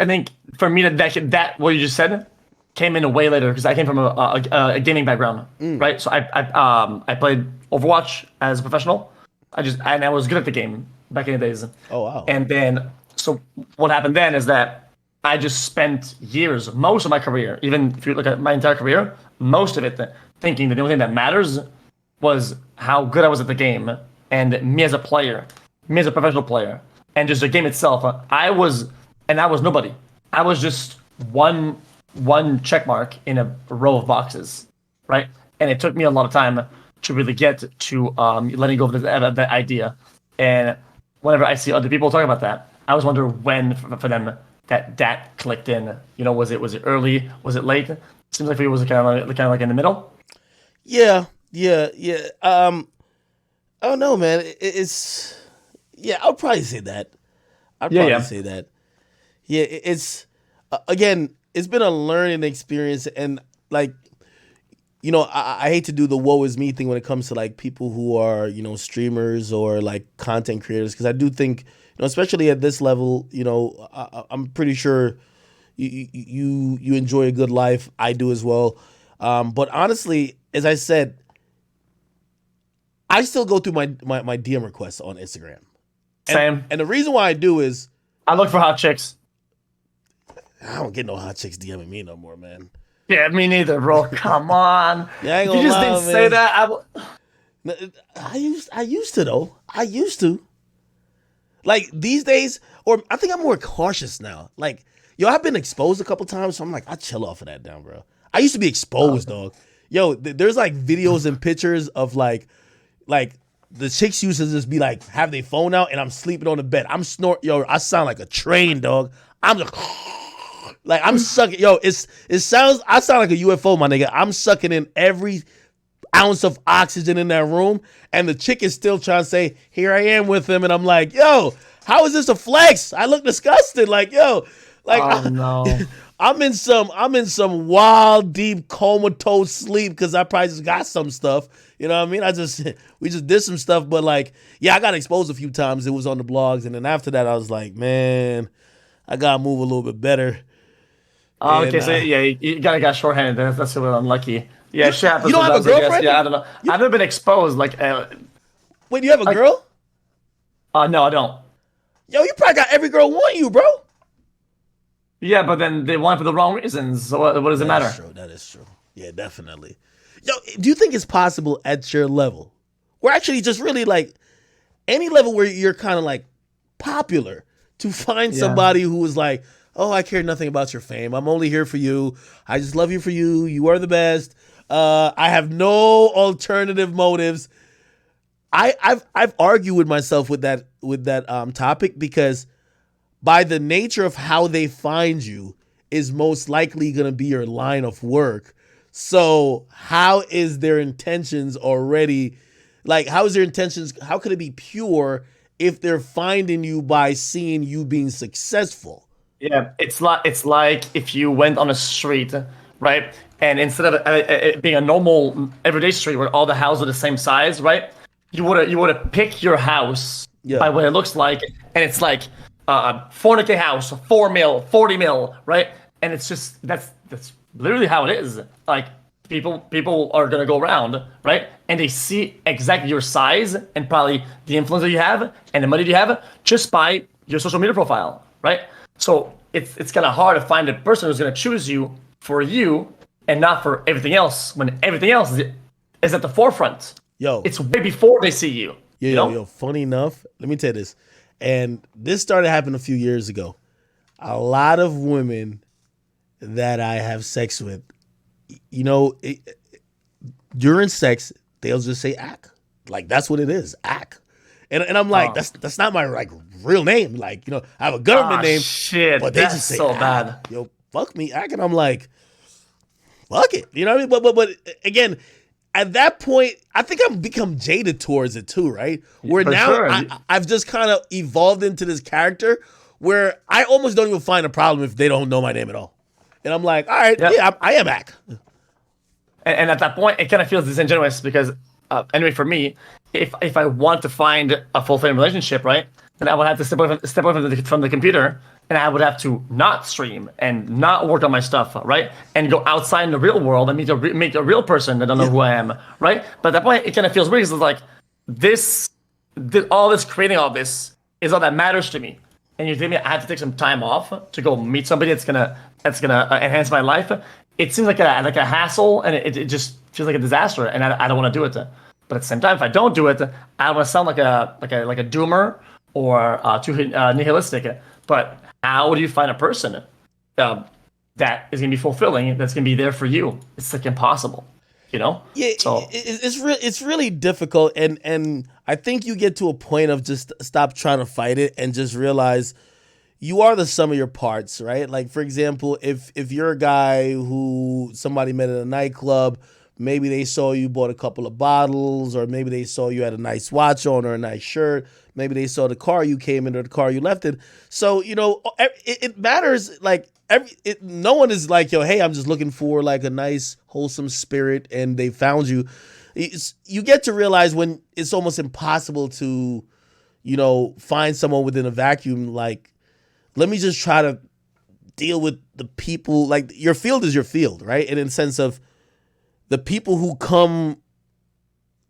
for me that what you just said came in way later because I came from a gaming background, right? So I played Overwatch as a professional. I was good at the game back in the days. Oh wow. And then so what happened then is that I just spent years, most of my career, even if you look at my entire career, most of it thinking that the only thing that matters was how good I was at the game and me as a player, me as a professional player, and just the game itself. I was nobody. I was just one check mark in a row of boxes, right? And it took me a lot of time to really get to letting go of that idea. And whenever I see other people talking about that, I always wonder when for them that clicked in. You know, was it early? Was it late? Seems like it was kind of like in the middle. Yeah. I don't know, man. It's I'll probably say that. Say that. Yeah, it's again, it's been a learning experience, and like, you know, I hate to do the woe is me thing when it comes to like people who are, you know, streamers or like content creators, because I do think, you know, especially at this level, you know, I'm pretty sure you enjoy a good life. I do as well. But honestly, as I said, I still go through my DM requests on Instagram. Same. And the reason why I do is I look for hot chicks. I don't get no hot chicks DMing me no more, man. Yeah, me neither, bro. Come on. Yeah, I ain't you gonna just lie, didn't man. say that. I used to though. I used to. Like these days, or I think I'm more cautious now. Like, yo, I've been exposed a couple times, so I'm like, I chill off of that down, bro. I used to be exposed, dog. Yo, there's like videos and pictures of like the chicks used to just be like, have their phone out and I'm sleeping on the bed. I'm snort, yo, I sound like a train, dog. I'm just like I'm sucking, yo, I sound like a UFO, my nigga. I'm sucking in every ounce of oxygen in that room, and the chick is still trying to say, here I am with him, and I'm like, yo, how is this a flex? I look disgusted. Like, yo, like no. I'm in some wild, deep comatose sleep because I probably just got some stuff. You know what I mean? We just did some stuff, but like, yeah, I got exposed a few times. It was on the blogs, and then after that, I was like, man, I gotta move a little bit better. Oh, okay, so yeah, you got shorthanded. That's a little unlucky. Yeah, shit happens. You don't have a girlfriend? Yeah, I don't know. I've never been exposed. Like, wait, do you have a girl? No, I don't. Yo, you probably got every girl want you, bro. Yeah, but then they want it for the wrong reasons. So what does it matter? That is true. Yeah, definitely. Yo, do you think it's possible at your level, or actually just really like any level where you're kind of like popular, to find somebody who is like, oh, I care nothing about your fame. I'm only here for you. I just love you for you. You are the best. I have no alternative motives. I've argued with myself with that topic, because by the nature of how they find you is most likely going to be your line of work. So how is their intentions already, like, how could it be pure if they're finding you by seeing you being successful? Yeah, it's like if you went on a street, right? And instead of it being a normal everyday street where all the houses are the same size, right? You would pick your house by what it looks like, and it's like 400K house, 4 mil, 40 mil, right? And it's just that's literally how it is. Like people are gonna go around, right? And they see exactly your size and probably the influence that you have and the money that you have just by your social media profile, right? So it's kind of hard to find a person who's gonna choose you for you and not for everything else, when everything else is at the forefront. Yo, it's way before they see you. Yo, funny enough, let me tell you this. And this started happening a few years ago. A lot of women that I have sex with, you know, during sex, they'll just say "ack." Like, that's what it is, "ack." And I'm like, that's not my like real name. Like, you know, I have a government name. Shit, but they just say so "ack." bad. Yo, fuck me, "ack," and I'm like, fuck it. You know what I mean? But again, at that point, I think I've become jaded towards it too, right? Where now I've just kind of evolved into this character where I almost don't even find a problem if they don't know my name at all. And I'm like, all right, I am "ack." And at that point, it kind of feels disingenuous because, anyway, for me, if I want to find a fulfilling relationship, right, then I would have to step away from the computer, and I would have to not stream and not work on my stuff, right? And go outside in the real world and meet a real person that don't know who I am, right? But at that point, it kind of feels weird because it's like creating all this is all that matters to me. And you think me I have to take some time off to go meet somebody that's gonna enhance my life. It seems like a hassle, and it just feels like a disaster, and I don't want to do it. But at the same time, if I don't do it, I don't want to sound like a doomer or too nihilistic. But how do you find a person that is gonna be fulfilling, that's gonna be there for you? It's like impossible, you know? Yeah, so it's really difficult, and I think you get to a point of just stop trying to fight it and just realize you are the sum of your parts, right? Like, for example, if you're a guy who somebody met at a nightclub, maybe they saw you bought a couple of bottles, or maybe they saw you had a nice watch on or a nice shirt. Maybe they saw the car you came in or the car you left in. So, it matters. Like, no one is like, yo, hey, I'm just looking for like a nice, wholesome spirit, and they found you. You get to realize when it's almost impossible to, find someone within a vacuum. Like, let me just try to deal with the people. Like, your field is your field, right? And in the sense of the people who come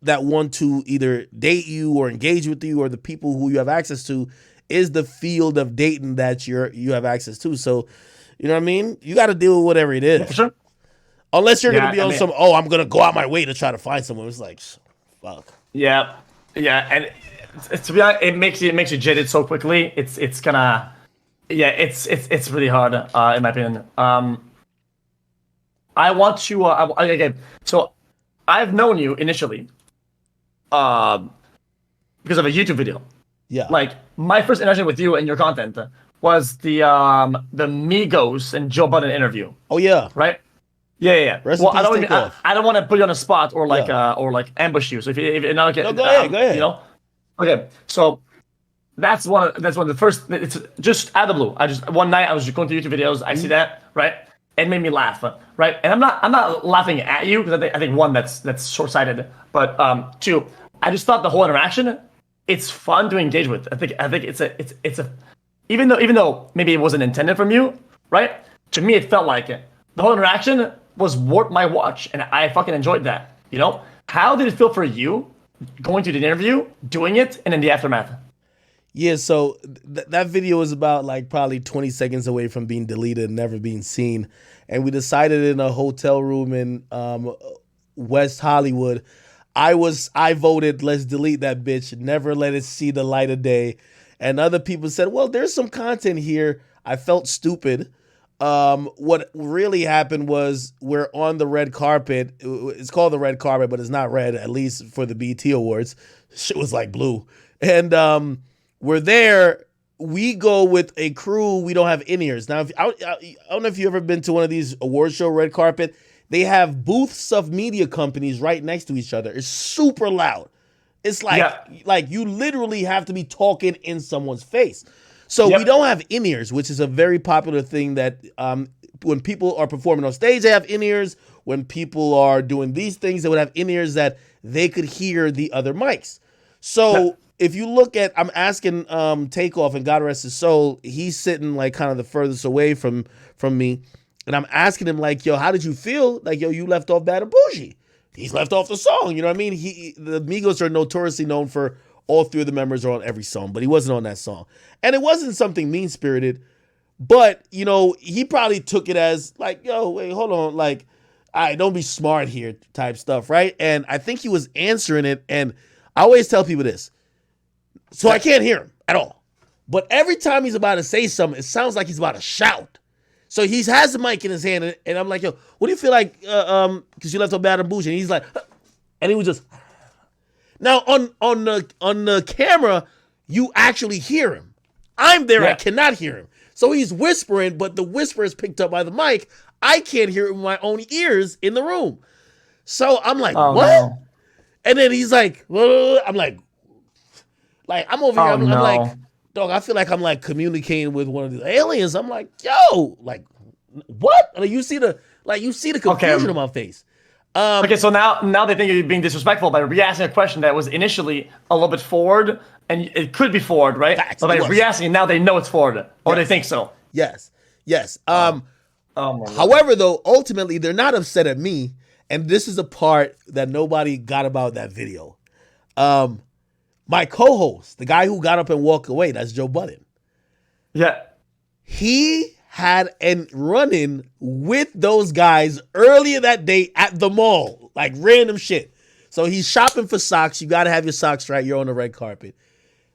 that want to either date you or engage with you, or the people who you have access to, is the field of dating that you have access to. So, you know what I mean? You got to deal with whatever it is. Yeah, for sure. Unless you're going to be on I'm going to go out my way to try to find someone. It's like, fuck. Yeah. Yeah. And to be honest, it makes you jaded so quickly. It's kind of, it's really hard, in my opinion. I want to, okay. So I've known you initially, because of a YouTube video. Yeah. Like, my first interaction with you and your content was the Migos and Joe Budden interview. Oh yeah. Right? Yeah. Well, I don't want to put you on a spot or ambush you. So if no, okay, go ahead. Okay. So that's one of the first. It's just out of the blue. One night I was just going through YouTube videos. I see that, right? It made me laugh, right? And I'm not laughing at you, because I think one, that's short-sighted, but two, I just thought the whole interaction, it's fun to engage with. I think it's a even though maybe it wasn't intended from you, right? To me, it felt like it. The whole interaction was worth my watch, and I fucking enjoyed that. How did it feel for you going to the interview, doing it, and in the aftermath? Yeah, so that video was about like probably 20 seconds away from being deleted and never being seen. And we decided in a hotel room in West Hollywood, I voted, let's delete that bitch, never let it see the light of day. And other people said, well, there's some content here. I felt stupid. What really happened was, we're on the red carpet. It's called the red carpet, but it's not red, at least for the BET Awards. Shit was like blue. And we're there. We go with a crew. We don't have in-ears. Now, I don't know if you've ever been to one of these award show red carpet. They have booths of media companies right next to each other. It's super loud. It's like you literally have to be talking in someone's face. So we don't have in-ears, which is a very popular thing that when people are performing on stage, they have in-ears. When people are doing these things, they would have in-ears that they could hear the other mics. So if you look at, I'm asking Takeoff, and God rest his soul, he's sitting like kind of the furthest away from me. And I'm asking him like, yo, how did you feel? Like, yo, you left off Bad and Bougie. He's left off the song. You know what I mean? The Migos are notoriously known for all three of the members are on every song, but he wasn't on that song. And it wasn't something mean-spirited, but, he probably took it as like, yo, wait, hold on. Like, all right, don't be smart here type stuff, right? And I think he was answering it. And I always tell people this. So I can't hear him at all. But every time he's about to say something, it sounds like he's about to shout. So he has the mic in his hand, and I'm like, yo, what do you feel like, because you left on Bad and Bougie? And he's like, and he was just, now on the camera, you actually hear him. I'm there, I cannot hear him. So he's whispering, but the whisper is picked up by the mic. I can't hear it with my own ears in the room. So I'm like, what? No. And then he's like, I'm like I'm over here. I'm like, dog, I feel like I'm like communicating with one of these aliens. I'm like, yo, like, what? Like, you see the confusion on my face. Okay, so now they think you're being disrespectful by re-asking a question that was initially a little bit forward and it could be Ford, right? Facts, But it by was. re-asking, now they know it's Ford, or they Yes. think so. Yes. Yes. Oh my God. However, though, ultimately they're not upset at me, and this is a part that nobody got about that video. My co-host, the guy who got up and walked away, that's Joe Budden. Yeah. He had a run-in with those guys earlier that day at the mall, like random shit. So he's shopping for socks. You got to have your socks right. You're on the red carpet.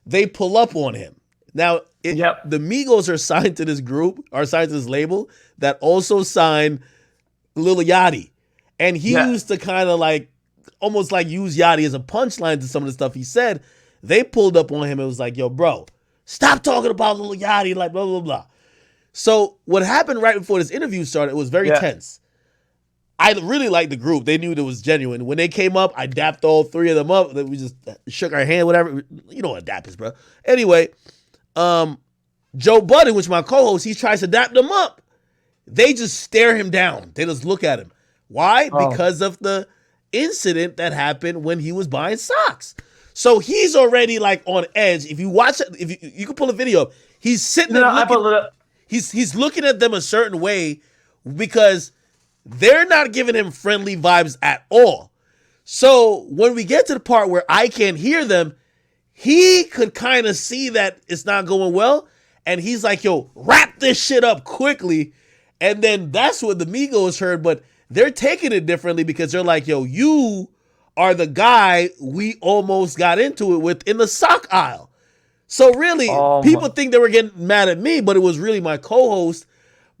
They pull up on him. Now, the Migos are signed to this group, are signed to this label that also signed Lil Yachty. And he used to kind of like, almost like use Yachty as a punchline to some of the stuff he said. They pulled up on him and was like, yo, bro, stop talking about Lil Yachty, like blah, blah, blah. So what happened right before this interview started, it was very tense. I really liked the group. They knew it was genuine. When they came up, I dapped all three of them up. We just shook our hand, whatever. You know what dap is, bro. Anyway, Joe Budden, which is my co-host, he tries to dap them up. They just stare him down. They just look at him. Why? Because of the incident that happened when he was buying socks. So he's already like on edge. If you watch it, if you can pull a video up, he's sitting there looking, he's looking at them a certain way because they're not giving him friendly vibes at all. So when we get to the part where I can't hear them, he could kind of see that it's not going well. And he's like, yo, wrap this shit up quickly. And then that's what the Migos heard. But they're taking it differently because they're like, yo, you are the guy we almost got into it with in the sock aisle. So really, people think they were getting mad at me, but it was really my co-host.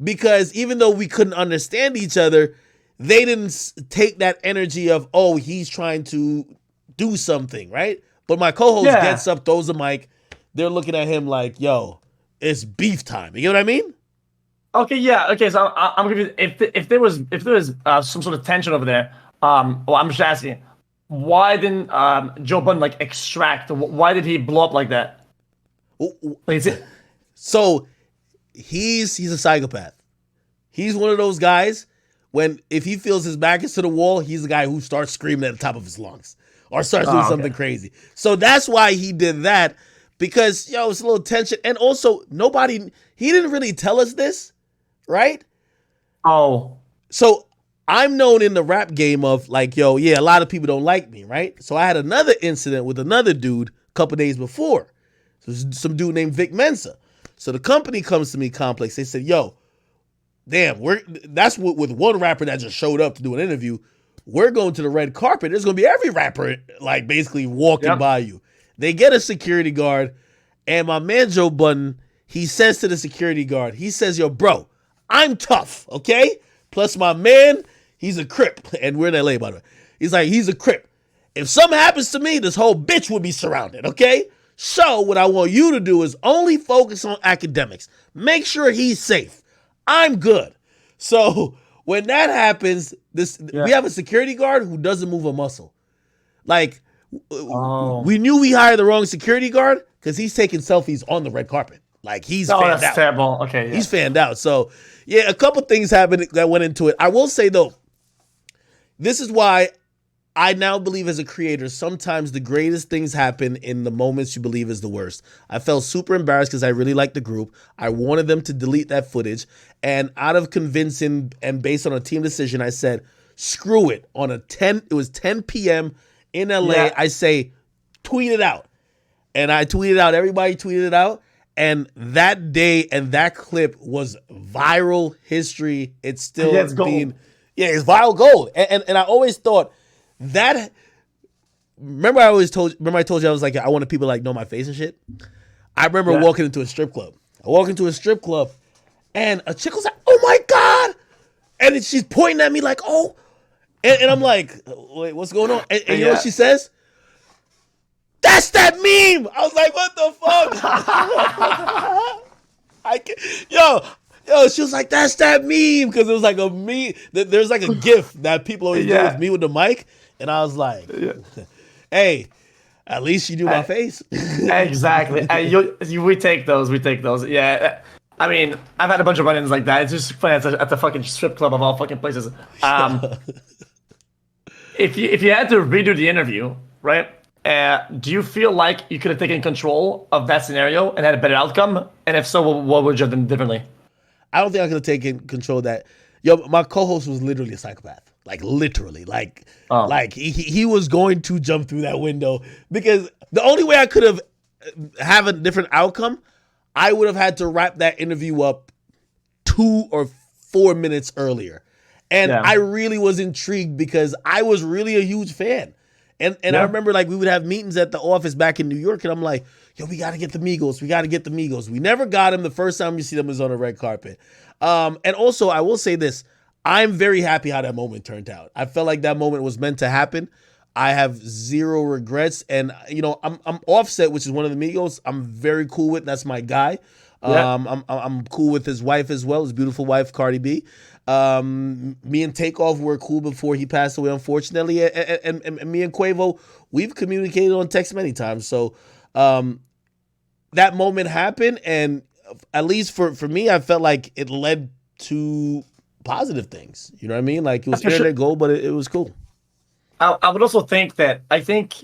Because even though we couldn't understand each other, they didn't take that energy of, oh, he's trying to do something, right? But my co-host gets up, throws the mic. They're looking at him like, yo, it's beef time. You know what I mean? Okay, yeah. Okay, so I'm confused. If there was some sort of tension over there, well, I'm just asking, why didn't Joe Budden like extract? Why did he blow up like that? So he's a psychopath. He's one of those guys if he feels his back is to the wall, he's the guy who starts screaming at the top of his lungs or starts doing something crazy. So that's why he did that, because it's a little tension. And also he didn't really tell us this, right? So I'm known in the rap game of like, a lot of people don't like me, right? So I had another incident with another dude a couple days before. So some dude named Vic Mensa. So the company comes to me, Complex. They said, yo, damn, that's with one rapper that just showed up to do an interview. We're going to the red carpet. There's going to be every rapper like basically walking by you. They get a security guard, and my man Joe Budden, he says to the security guard, he says, yo, bro, I'm tough, okay? Plus my man, he's a Crip. And we're in LA, by the way. He's like, he's a Crip. If something happens to me, this whole bitch would be surrounded, okay? So what I want you to do is only focus on academics. Make sure he's safe. I'm good. So when that happens, we have a security guard who doesn't move a muscle. Like, we knew we hired the wrong security guard because he's taking selfies on the red carpet. Like, he's fanned out. That's terrible. Okay, He's fanned out. So, a couple things happened that went into it. I will say, though, this is why I now believe as a creator, sometimes the greatest things happen in the moments you believe is the worst. I felt super embarrassed because I really liked the group. I wanted them to delete that footage. And out of convincing and based on a team decision, I said, screw it. It was 10 p.m. in LA. I say, tweet it out. And I tweeted out, everybody tweeted it out. And that day and that clip was viral history. It's still it's gold. It's viral gold. And I always thought, remember I told you I was like, I wanted people to like know my face and shit. I remember walking into a strip club. I walk into a strip club and a chick was like, oh my God. And then she's pointing at me like, oh. And I'm like, wait, what's going on? And you know what she says? That's that meme. I was like, what the fuck? She was like, that's that meme. Because it was like a meme. There's like a gif that people always do with me with the mic. And I was like, hey, at least you knew my face. Exactly. We take those. Yeah. I mean, I've had a bunch of run-ins like that. It's just funny at the fucking strip club of all fucking places. If you had to redo the interview, right? Do you feel like you could have taken control of that scenario and had a better outcome? And if so, what would you have done differently? I don't think I could have taken control of that. Yo, my co-host was literally a psychopath. Like literally, Oh, he was going to jump through that window because the only way I could have a different outcome, I would have had to wrap that interview up 2 or 4 minutes earlier. And yeah, I really was intrigued because I was really a huge fan. And I yeah. remember like we would have meetings at the office back in New York, and I'm like, yo, we gotta get the Migos. We gotta get the Migos. We never got them. The first time you see them was on a red carpet. And also I will say this. I'm very happy how that moment turned out. I felt like that moment was meant to happen. I have zero regrets. And I'm Offset, which is one of the Migos. I'm very cool with. That's my guy. Yeah. I'm cool with his wife as well, his beautiful wife, Cardi B. Me and Takeoff were cool before he passed away, unfortunately. And me and Quavo, we've communicated on text many times. So that moment happened, and at least for me, I felt like it led to positive things. You know what I mean? Like it was For sure. internet gold, but it was cool. I would also think that I think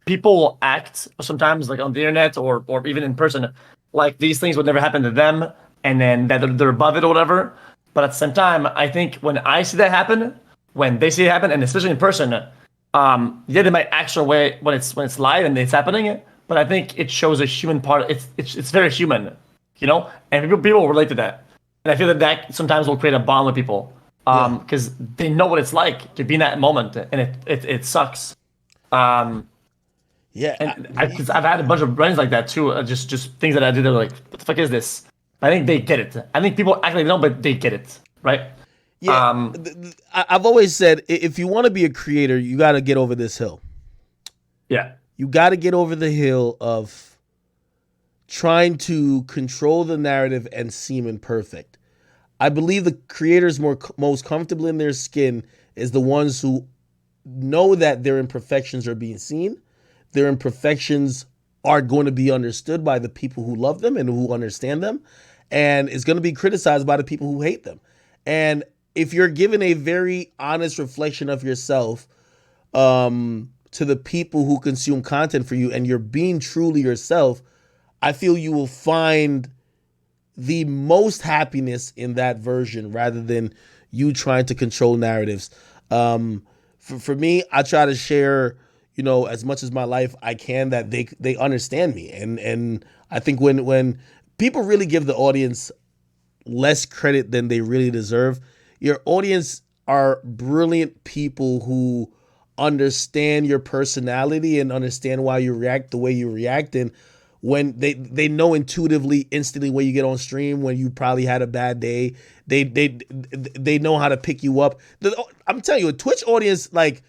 people will act sometimes like on the internet or even in person, like these things would never happen to them, and then that they're above it or whatever. But at the same time, I think when I see that happen, when they see it happen, and especially in person, yeah, they might act your way when it's live and it's happening. But I think it shows a human part. It's very human, and people relate to that. And I feel that sometimes will create a bond with people, Yeah. because they know what it's like to be in that moment, and it sucks. Um, Yeah. and cause I've had a bunch of friends like that too. Just things that I did. They're like, "What the fuck is this?" I think they get it. I think people act like they don't, but they get it, right? Yeah. Um, I've always said if you want to be a creator, you got to get over this hill. yeah, You got to get over the hill of trying to control the narrative and seem imperfect. I believe the creators most comfortable in their skin is the ones who know that their imperfections are being seen. Their imperfections are going to be understood by the people who love them and who understand them, and it's going to be criticized by the people who hate them. And if you're given a very honest reflection of yourself to the people who consume content for you, and you're being truly yourself, I feel you will find the most happiness in that version rather than you trying to control narratives. For me, I try to share, as much as my life I can that they understand me, and I think when people really give the audience less credit than they really deserve, your audience are brilliant people who understand your personality and understand why you react the way you react, and when they know intuitively, instantly when you get on stream, when you probably had a bad day, they know how to pick you up. I'm telling you, a Twitch audience, like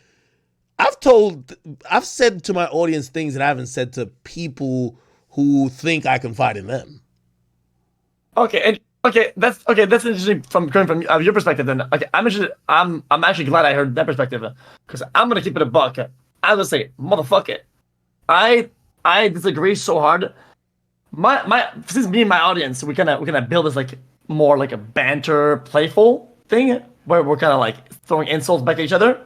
I've said to my audience things that I haven't said to people who think I confide in them. okay, and okay, that's okay. That's interesting from coming from your perspective. Then, okay, I'm actually glad I heard that perspective, because I'm gonna keep it a buck. I was gonna say, motherfuck it. I I disagree so hard. My since me and my audience, we kind of build this like more like a banter, playful thing where we're kind of like throwing insults back at each other.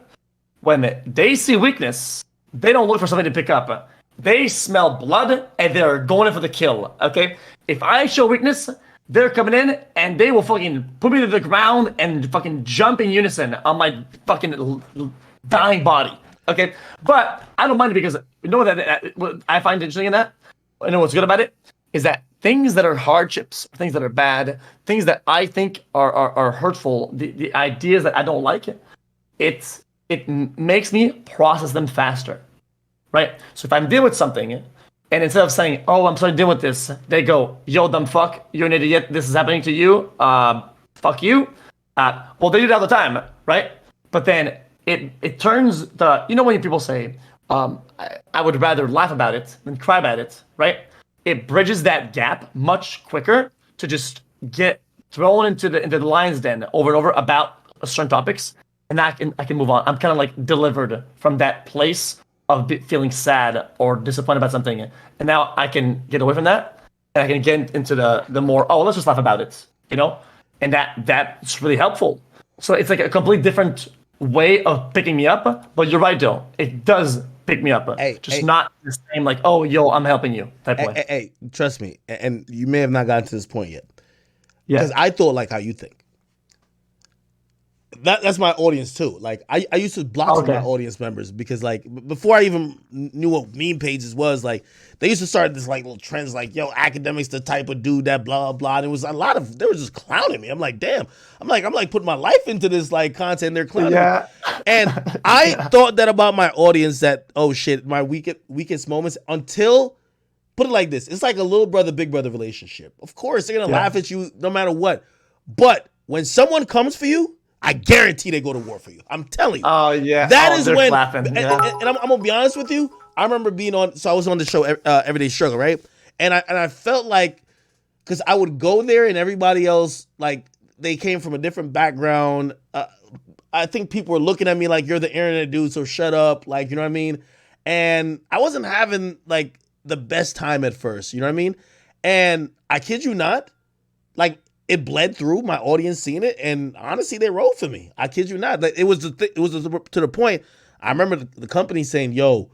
When they see weakness, they don't look for something to pick up. They smell blood and they're going in for the kill. Okay, if I show weakness, they're coming in and they will fucking put me to the ground and fucking jump in unison on my fucking dying body. Okay, but I don't mind it because you know what I find interesting in that. I know what's good about it is that things that are hardships, things that are bad, things that I think are hurtful, the ideas that I don't like, it makes me process them faster, right? So if I'm dealing with something, and instead of saying, "Oh, I'm sorry to deal with this," they go, "Yo, dumb fuck, you're an idiot. This is happening to you. Fuck you." Well, they do it all the time, right? But then it turns when people say, I would rather laugh about it than cry about it, right? It bridges that gap much quicker to just get thrown into the lion's den over and over about certain topics, and I can move on. I'm kind of like delivered from that place of feeling sad or disappointed about something, and now I can get away from that, and I can get into the more, oh, let's just laugh about it, and that's really helpful. So it's like a completely different way of picking me up. But you're right, though. It does pick me up. Hey, Just hey, not the same like, oh, yo, I'm helping you type way. hey, trust me, and you may have not gotten to this point yet, because Yeah. I thought like how you think. That's my audience too. Like I used to block some of my Okay. audience members because like before I even knew what meme pages was, like they used to start this like little trends like, yo, academics the type of dude that blah blah. And it was a lot of they were just clowning me. I'm like, damn. I'm like putting my life into this like content. They're clowning me. Yeah. And I Yeah. thought that about my audience that, oh shit, my weakest moments until put it like this. It's like a little brother, big brother relationship. Of course, they're gonna Yeah. laugh at you no matter what. But when someone comes for you, I guarantee they go to war for you. I'm telling you. Oh yeah. That Oh, is they're when, clapping. Yeah. and I'm gonna be honest with you. I remember being on, so I was on the show Everyday Struggle, right? And I felt like, because I would go there and everybody else, like they came from a different background. I think people were looking at me like, you're the internet dude, so shut up, like, you know what I mean? And I wasn't having like the best time at first, you know what I mean? And I kid you not, like it bled through my audience seeing it, and honestly, they wrote for me. I kid you not. Like, it was to the point. I remember the company saying, "Yo,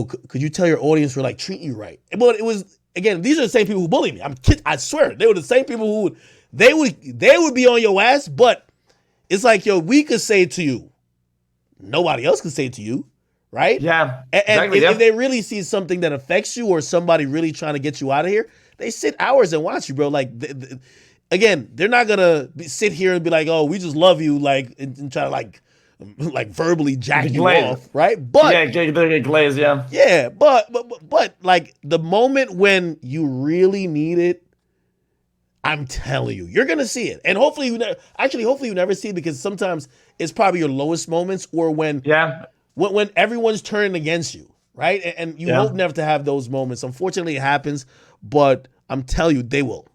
could you tell your audience we're like treating you right?" But it was again, these are the same people who bully me. I swear, they were the same people who they would be on your ass. But it's like, yo, we could say it to you, nobody else could say it to you, right? Yeah. And Exactly. if they really see something that affects you or somebody really trying to get you out of here, they sit hours and watch you, bro. Like, again, they're not gonna sit here and be like, "Oh, we just love you," like, and try to like verbally jack you off, right? But Yeah, they're get glazed. Yeah. yeah, but like the moment when you really need it, I'm telling you, you're gonna see it, and hopefully hopefully you never see it, because sometimes it's probably your lowest moments or when Yeah. everyone's turning against you, right? And you Yeah. hope never to have those moments. Unfortunately, it happens, but I'm telling you, they will.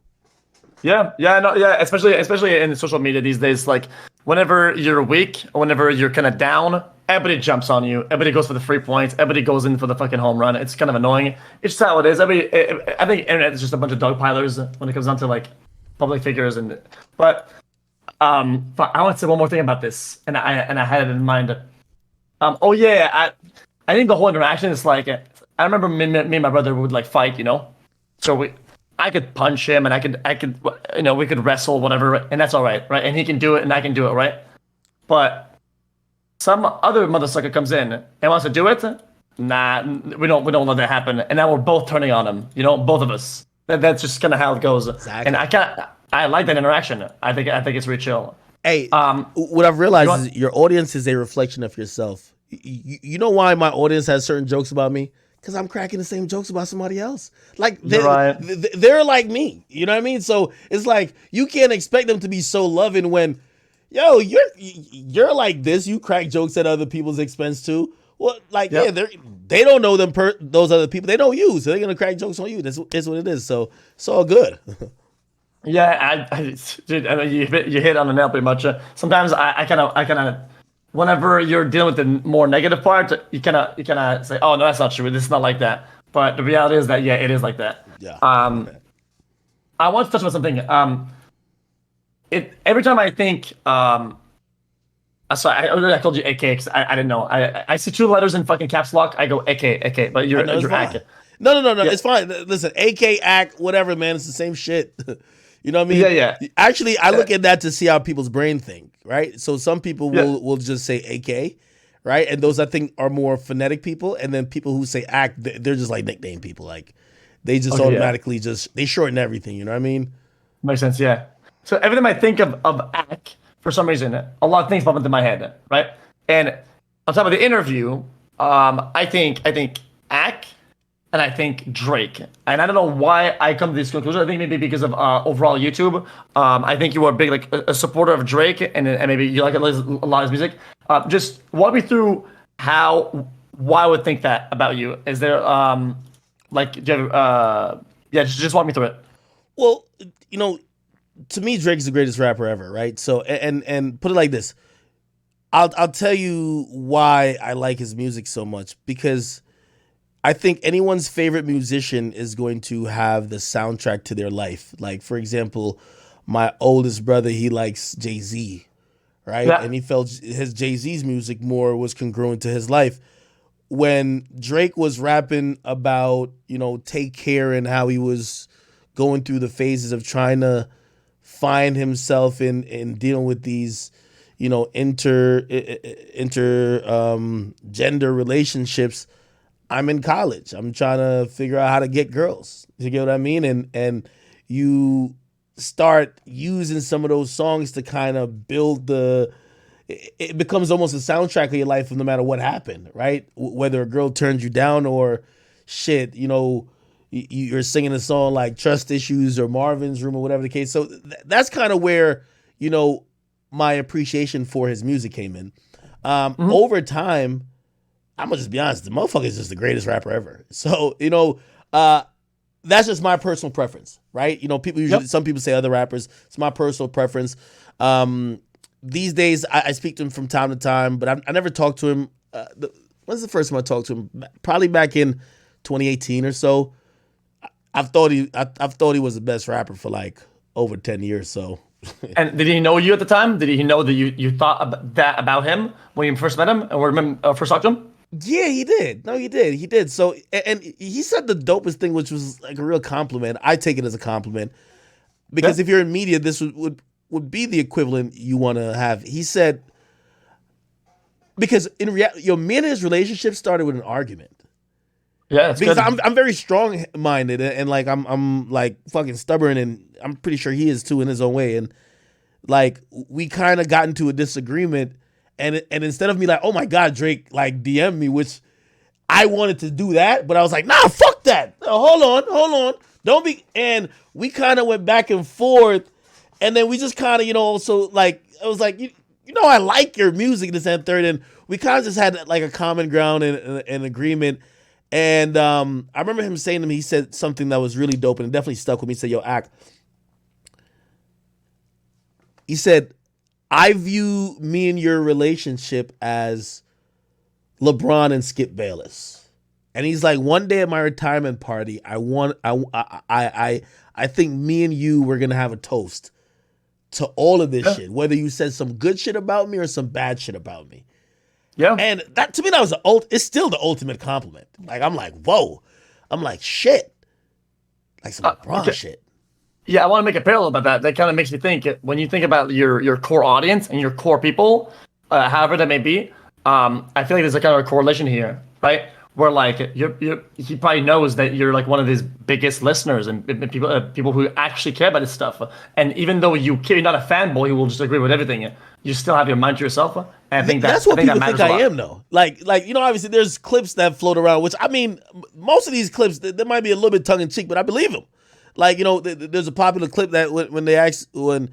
Yeah, yeah, no, yeah. Especially in social media these days, like whenever you're weak, or whenever you're kind of down, everybody jumps on you. Everybody goes for the 3 points. Everybody goes in for the fucking home run. It's kind of annoying. It's just how it is. I think internet is just a bunch of dogpilers when it comes down to like public figures but I want to say one more thing about this, and I had it in mind. Oh yeah, I think the whole interaction is like I remember me and my brother would like fight, so I could punch him and I could we could wrestle whatever, and that's all right, and he can do it and I can do it, right? But some other motherfucker comes in and wants to do it. Nah, we don't let that happen, and now we're both turning on him, both of us. That's just kind of how it goes. Exactly. And I like that interaction. I think it's really chill. Hey, Um, what I've realized you want- is your audience is a reflection of yourself. You know why my audience has certain jokes about me? Because I'm cracking the same jokes about somebody else. Like You're right. they're like me. You know what I mean? So it's like you can't expect them to be so loving when, yo, you're like this. You crack jokes at other people's expense too. Well, like Yep. yeah, they don't know those other people. They know you, so they're gonna crack jokes on you. That's what it is. So it's all good. Yeah, dude, I mean, you hit on the nail pretty much. Sometimes I kind of, whenever you're dealing with the more negative part, you kind of say, oh no, that's not true. This is not like that. But the reality is that yeah, it is like that. Yeah. I want to touch on something. Every time I think, sorry, I told you AK because I didn't know. I see two letters in fucking caps lock. I go AK, but you're No, it's fine. AK. No. Yeah. It's fine. Listen, AK, act, whatever, man. It's the same shit. You know what I mean? Yeah. Actually, I look at that to see how people's brain think, right? So some people Yeah. will just say AK, right? And those I think are more phonetic people. And then people who say act, they're just like nickname people. Like they just Okay, yeah. automatically they shorten everything. You know what I mean? Makes sense, yeah. So every time I think of Ak, for some reason, a lot of things pop into my head, right? And on top of the interview, I think Ak, and I think Drake. And I don't know why I come to this conclusion. I think maybe because of overall YouTube. I think you are big, like a supporter of Drake, and maybe you like a lot of his music. Just walk me through why I would think that about you. Is there like, do you have, just walk me through it. Well, to me, Drake's the greatest rapper ever, right? So, and put it like this, I'll tell you why I like his music so much, because I think anyone's favorite musician is going to have the soundtrack to their life. Like, for example, my oldest brother, he likes Jay-Z, right? Yeah. And he felt his Jay-Z's music more was congruent to his life. when Drake was rapping about, Take Care and how he was going through the phases of trying to find himself in dealing with these, gender relationships. I'm in college. I'm trying to figure out how to get girls. You get what I mean? And you start using some of those songs to kind of build it becomes almost a soundtrack of your life no matter what happened, right? Whether a girl turns you down or shit, you're singing a song like Trust Issues or Marvin's Room or whatever the case. So that's kind of where, my appreciation for his music came in. Over time, I'm gonna just be honest, the motherfucker is just the greatest rapper ever. So, that's just my personal preference, right? People usually, some people say other rappers. It's my personal preference. These days, I speak to him from time to time, but I never talked to him. When's the first time I talked to him? Probably back in 2018 or so. I've thought he was the best rapper for like over 10 years. So. And did he know you at the time? Did he know that you thought about him when you first met him and first talked to him? Yeah, he did. No, he did. He did. So, and he said the dopest thing, which was like a real compliment. I take it as a compliment because if you're in media, this would be the equivalent you want to have. He said, because in reality, me and his relationship started with an argument. Yeah, it's because good. I'm very strong minded and like I'm like fucking stubborn, and I'm pretty sure he is too in his own way. And like we kind of got into a disagreement, and instead of me like, oh my God, Drake like DM me, which I wanted to do that, but I was like, nah, fuck that. Hold on, don't be. And we kind of went back and forth, and then we just kind of also like I was like, I like your music, this and third, and we kind of just had like a common ground and an agreement. And I remember him saying to me, he said something that was really dope and it definitely stuck with me. He said, yo, Ak, he said, I view me and your relationship as LeBron and Skip Bayless. And he's like, one day at my retirement party, I think me and you were going to have a toast to all of this shit, whether you said some good shit about me or some bad shit about me. Yeah. And that, to me, that was it's still the ultimate compliment. Like, I'm like, whoa. I'm like, shit. Like some LeBron shit. Yeah, I want to make a parallel about that. That kind of makes me think, when you think about your core audience and your core people, however that may be, I feel like there's a kind of a correlation here, right? Where like he probably knows that you're like one of his biggest listeners and people who actually care about this stuff. And even though you're not a fanboy who will just agree with everything, you still have your mind to yourself. And I think that's what people think I am, though. Like obviously there's clips that float around, which I mean, most of these clips there might be a little bit tongue in cheek, but I believe them. Like there's a popular clip that when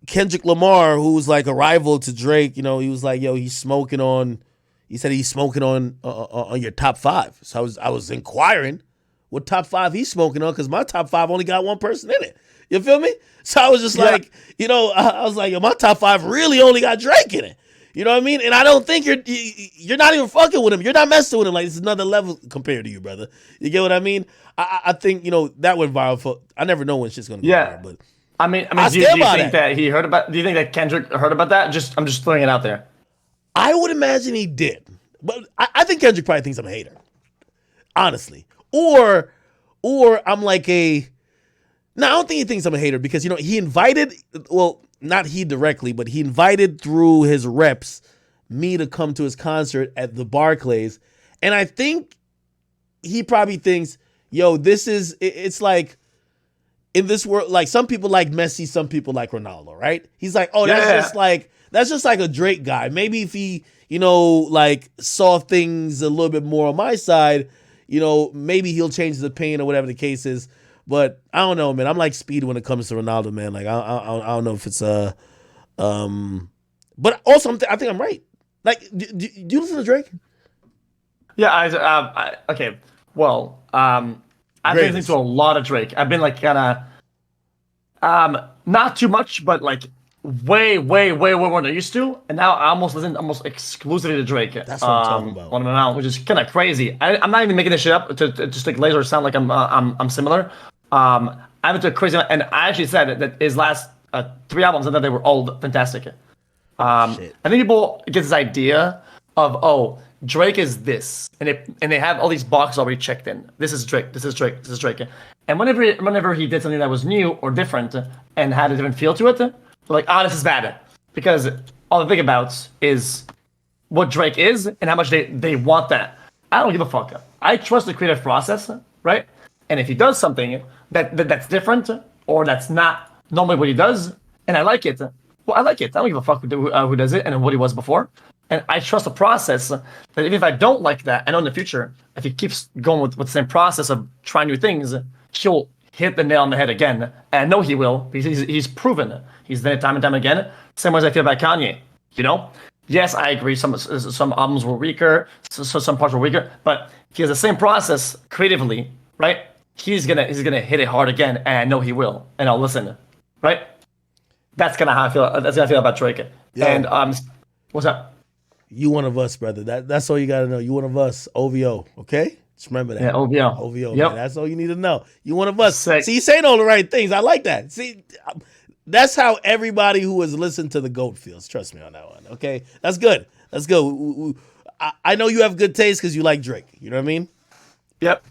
Kendrick Lamar, who's like a rival to Drake, he was like, yo, he said he's smoking on your top 5. So I was inquiring what top 5 he's smoking on, because my top 5 only got one person in it. You feel me? So I was just like, I was like, yo, my top 5 really only got Drake in it. You know what I mean? And I don't think you're not even fucking with him. You're not messing with him. Like, it's another level compared to you, brother. You get what I mean? I think that went viral. I never know when shit's gonna go viral, but I mean, do you think that he heard about? Do you think that Kendrick heard about that? I'm just throwing it out there. I would imagine he did, but I think Kendrick probably thinks I'm a hater, honestly. Or I'm like I don't think he thinks I'm a hater, because he invited, well, not he directly, but he invited through his reps me to come to his concert at the Barclays, and I think he probably thinks, yo, it's like in this world, like some people like Messi, some people like Ronaldo, right? He's like, oh, that's just like a Drake guy. Maybe if he, like saw things a little bit more on my side, maybe he'll change his opinion or whatever the case is. But I don't know, man. I'm like Speed when it comes to Ronaldo, man. Like I don't know if it's but also I think I'm right. Like, do you listen to Drake? Yeah, okay. Well, I've been listening to a lot of Drake. I've been like kind of not too much, but like way more than I used to. And now I almost listen exclusively to Drake. That's what I'm talking about. On and on, which is kind of crazy. I'm not even making this shit up to just like laser sound like I'm similar. I'm into a crazy, and I actually said that his last 3 albums, and that they were all fantastic. I think people get this idea of Drake is this, and they have all these boxes already checked in. This is Drake. This is Drake. This is Drake. And whenever he did something that was new or different and had a different feel to it, they're like, this is bad, because all they think about is what Drake is and how much they want that. I don't give a fuck. I trust the creative process, right? And if he does something that's different or that's not normally what he does, and I like it, well, I like it. I don't give a fuck who does it and what he was before. And I trust the process that even if I don't like that, I know in the future, if he keeps going with the same process of trying new things, he'll hit the nail on the head again. And I know he will, because he's proven it. He's done it time and time again. Same way as I feel about Kanye, you know? Yes, I agree. Some albums were weaker, so some parts were weaker. But if he has the same process creatively, right? He's gonna hit it hard again, and I know he will. And I'll listen, right? That's kind of how I feel. That's how I feel about Drake. Yeah. And what's up? You one of us, brother. That's all you gotta know. You one of us. OVO. Okay. Just remember that. Yeah, OVO. OVO. Yep. Man. That's all you need to know. You one of us. Sick. See, you saying all the right things. I like that. See. That's how everybody who has listened to the GOAT feels. Trust me on that one. Okay, that's good. That's good. I know you have good taste because you like Drake. You know what I mean? Yep.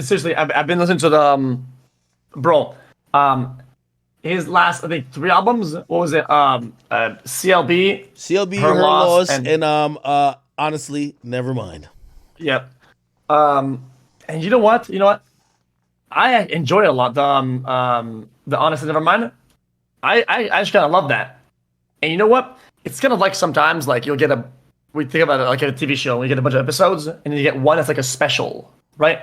Seriously, I've been listening to the his last, I think, 3 albums. What was it? CLB, Her Loss, and honestly, never mind. Yep. And you know what? I enjoy it a lot. The Honestly Nevermind. I just kind of love that. And you know what? It's kind of like sometimes, like, we think about it like a TV show, we get a bunch of episodes, and then you get one that's like a special, right?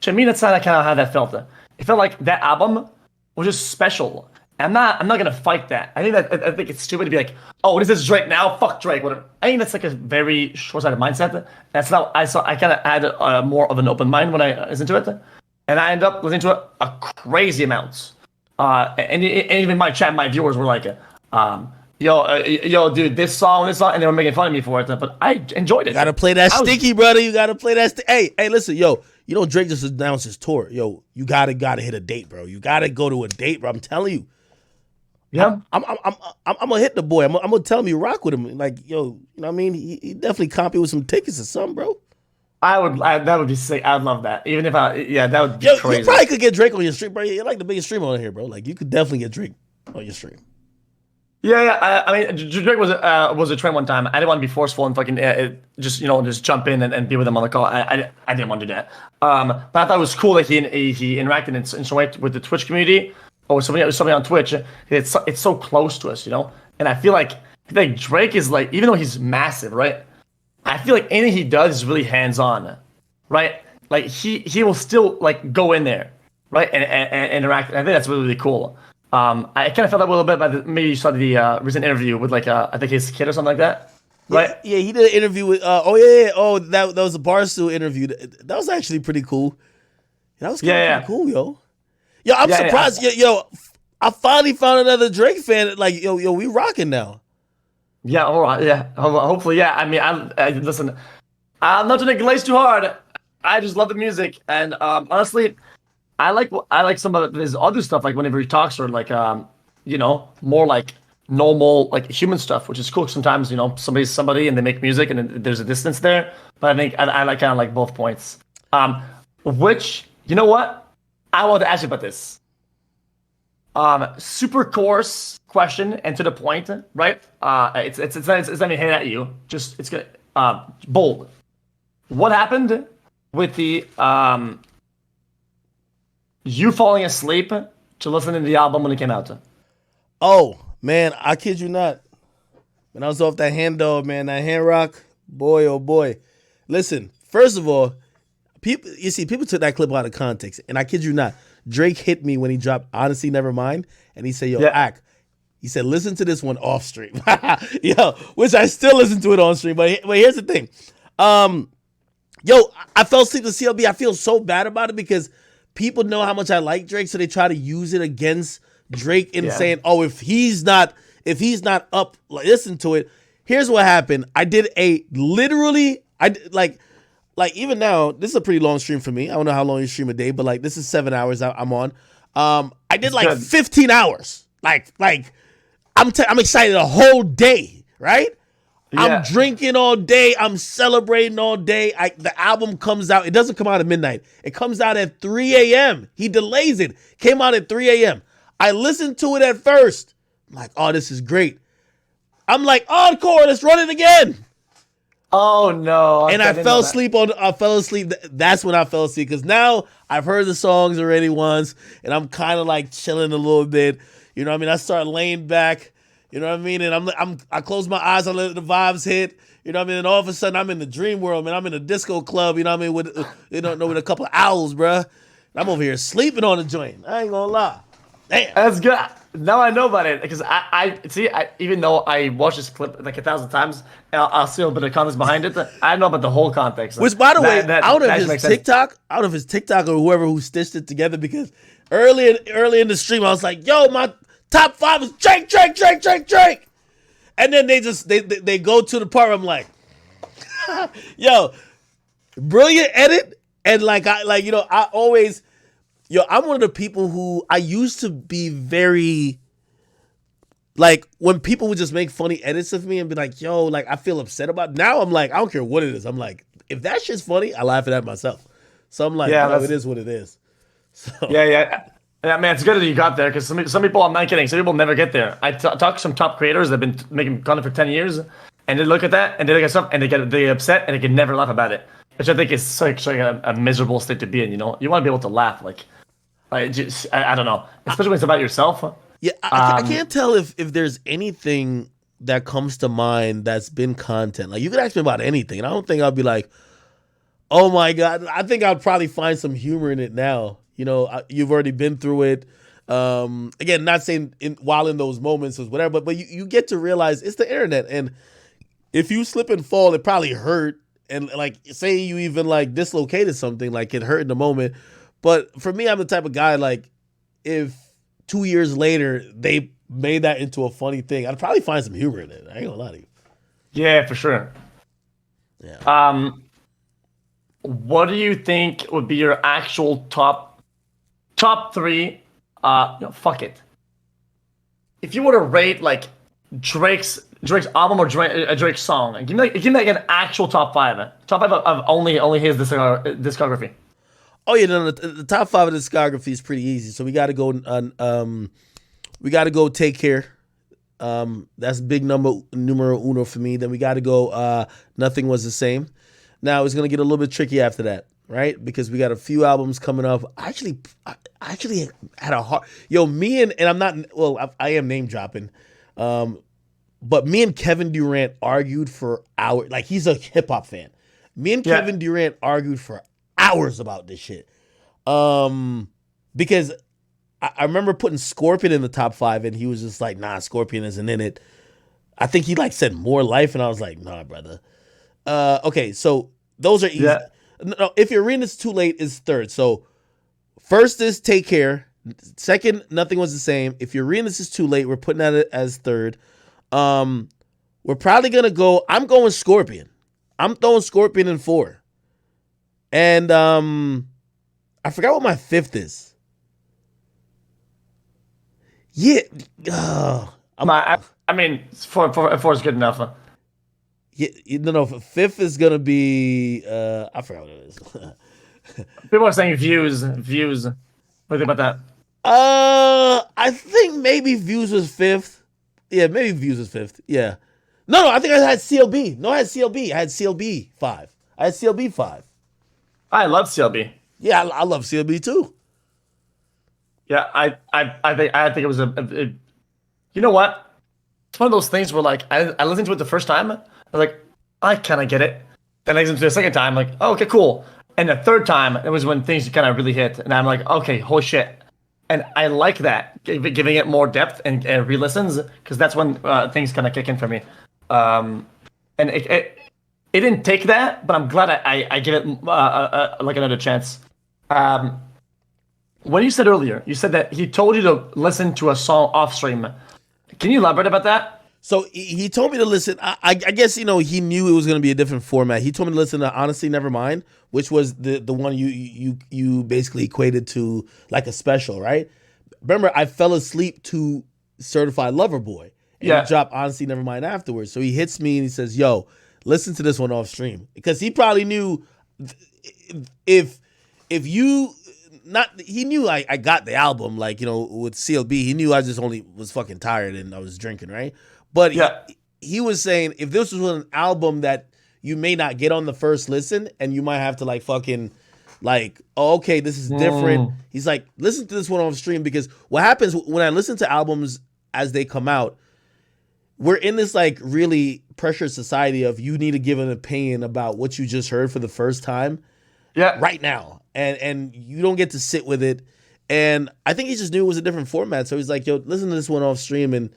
To me, that's not kind of how that felt. It felt like that album was just special. I'm not gonna fight that. I think it's stupid to be like, oh, this is Drake now, fuck Drake, whatever. I think that's like a very short-sighted mindset. That's not. I kind of had more of an open mind when I listened to it, and I ended up listening to it a crazy amounts. And even my chat, my viewers were like, yo, dude, this song, and they were making fun of me for it, but I enjoyed it. You gotta play that sticky, brother. You gotta play that. Hey, listen, yo, Drake just announced his tour. Yo, you gotta hit a date, bro. You gotta go to a date, bro. I'm telling you. Yeah, I'm gonna hit the boy. I'm gonna tell him you rock with him. Like, yo, you know what I mean? He definitely comp you with some tickets or something, bro. That would be sick. I'd love that. Even if that would be crazy. You probably could get Drake on your stream, bro. You're like the biggest streamer on here, bro. Like, you could definitely get Drake on your stream. Yeah. I mean, Drake was a trend one time. I didn't want to be forceful and fucking just jump in and be with him on the call. I didn't want to do that. But I thought it was cool that he interacted in some way with the Twitch community or somebody on Twitch. It's so close to us, And I feel like Drake is like, even though he's massive, right? I feel like anything he does is really hands on, right? Like he will still like go in there, right, and interact. And I think that's really, really cool. I kind of felt that a little bit, but maybe you saw the recent interview with like I think his kid or something like that, right? Yeah, he did an interview with. That was a Barstool interview. That was actually pretty cool. That was pretty cool, yo. Yo, I'm surprised. Yo, I finally found another Drake fan. Like, yo, we rocking now. Yeah, all right. Yeah, hopefully, yeah. I mean, I listen. I'm not trying to glaze too hard. I just love the music, and honestly, I like some of his other stuff. Like whenever he talks, or like more like normal, like human stuff, which is cool. Sometimes somebody's somebody, and they make music, and there's a distance there. But I think I like kind of like both points. Which you know what? I want to ask you about this. Super coarse question and to the point, right? It's not even hit at you. Just it's good. Bold. What happened with the you falling asleep to listening to the album when it came out? Oh man, I kid you not. When I was off that hand dog, man, that hand rock, boy, oh boy. Listen, first of all, people took that clip out of context, and I kid you not. Drake hit me when he dropped Honestly Nevermind, and he said, Ak, he said, listen to this one off stream. Which I still listen to it on stream, but here's the thing. I fell asleep to CLB. I feel so bad about it because people know how much I like Drake, so they try to use it against Drake in saying, oh, if he's not up, listen to it. Here's what happened. I did like even now, this is a pretty long stream for me. I don't know how long you stream a day, but like this is 7 hours I'm on. I did like 15 hours. Like I'm excited a whole day, right? I'm Yeah. drinking all day. I'm celebrating all day. The album comes out. It doesn't come out at midnight. It comes out at 3 a.m. He delays it. Came out at 3 a.m. I listened to it at first. I'm like, oh, this is great. I'm like, encore, let's run it again. Oh no! And I didn't fell know that. asleep I fell asleep. That's when I fell asleep because now I've heard the songs already once, and I'm kind of like chilling a little bit. You know what I mean? I start laying back. You know what I mean? And I close my eyes, I let the vibes hit. You know what I mean? And all of a sudden I'm in the dream world, man. I'm in a disco club. You know what I mean? With with a couple of owls, bruh. I'm over here sleeping on the joint. I ain't gonna lie. Damn. That's good. Now I know about it because I see. Even though I watched this clip like 1,000 times, I'll see a bit of context behind it. I don't know about the whole context. Which, by the way, out of actually his TikTok, or whoever who stitched it together, because early in the stream, I was like, "Yo, my top 5 is Drake." And then they go to the part where I'm like, "Yo, brilliant edit." And I always, I'm one of the people who I used to be very, like, when people would just make funny edits of me and be like, yo, like, I feel upset about it. Now I'm like, I don't care what it is. I'm like, if that shit's funny, I laugh at that myself. So I'm like, Yeah, bro, it is what it is. So yeah. Man, it's good that you got there because some people, I'm not kidding, some people never get there. I talk to some top creators that have been making content for 10 years, and they look at that and they look at stuff and they upset and they can never laugh about it, which I think is such a miserable state to be in. You know, you want to be able to laugh, I don't know, especially when it's about yourself. yeah, I can't tell if there's anything that comes to mind that's been content. Like, you could ask me about anything, and I don't think I'll be like, oh my God. I think I'll probably find some humor in it now. You know, you've already been through it. Again, not saying while in those moments or whatever, but you get to realize it's the internet. And if you slip and fall, it probably hurt. And like, say you even like dislocated something, like it hurt in the moment. But for me, I'm the type of guy, like, if 2 years later they made that into a funny thing, I'd probably find some humor in it. I ain't gonna lie to you. Yeah, for sure. Yeah. What do you think would be your actual top 3? Fuck it. If you were to rate like Drake's album or Drake's song, give me like an actual top 5. Top 5 of only his discography. Oh yeah, no, the top 5 of the discography is pretty easy. So we got to go. We got to go. Take Care. That's big numero uno for me. Then we got to go. Nothing Was the Same. Now it's gonna get a little bit tricky after that, right? Because we got a few albums coming up. I actually had a hard. Me and I'm not. Well, I am name dropping. But me and Kevin Durant argued for hours. Like, he's a hip hop fan. Me and Kevin Durant argued for hours about this shit. Because I remember putting Scorpion in the top 5, and he was just like, nah, Scorpion isn't in it. I think he like said More Life, and I was like, nah, brother. Okay, so those are easy. Yeah. No, If Your Arena's Too Late is third. So first is Take Care. Second, Nothing Was the Same. If Your Arena's is Too Late, we're putting that as third. We're probably gonna go. I'm going Scorpion. I'm throwing Scorpion in 4. And I forgot what my 5th is. Yeah. I mean, 4 is good enough. Yeah, no. 5th is gonna be. I forgot what it is. People are saying views. What do you think about that? I think maybe Views was 5th. Yeah, maybe Views was 5th. Yeah. No, I think I had CLB. No, I had CLB. I had CLB 5. I had CLB 5. I love CLB. Yeah, I love CLB too. Yeah, I think it was you know what? It's one of those things where like I listened to it the first time, I was like, I kind of get it. Then I listened to it the second time, like, oh, okay, cool. And the third time, it was when things kind of really hit, and I'm like, okay, holy shit. And I like that, giving it more depth and re-listens, because that's when things kind of kick in for me. And it didn't take that, but I'm glad I give it like another chance. When you said earlier, you said that he told you to listen to a song off stream. Can you elaborate about that? So he told me to listen. I guess, he knew it was going to be a different format. He told me to listen to Honestly Nevermind, which was the one you basically equated to like a special, right? Remember, I fell asleep to Certified Lover Boy. and he Yeah. dropped Honestly Nevermind afterwards. So he hits me and he says, "Yo, listen to this one off stream," because he probably knew if you not he knew I got the album, like, you know, with CLB. He knew I just only was fucking tired and I was drinking, right? But Yeah. he was saying if this was an album that you may not get on the first listen and you might have to like fucking like, oh, okay, this is different. He's like, listen to this one on stream, because what happens when I listen to albums as they come out, we're in this like really pressured society of you need to give an opinion about what you just heard for the first time right now. And you don't get to sit with it. And I think he just knew it was a different format. So he's like, yo, listen to this one off stream, and,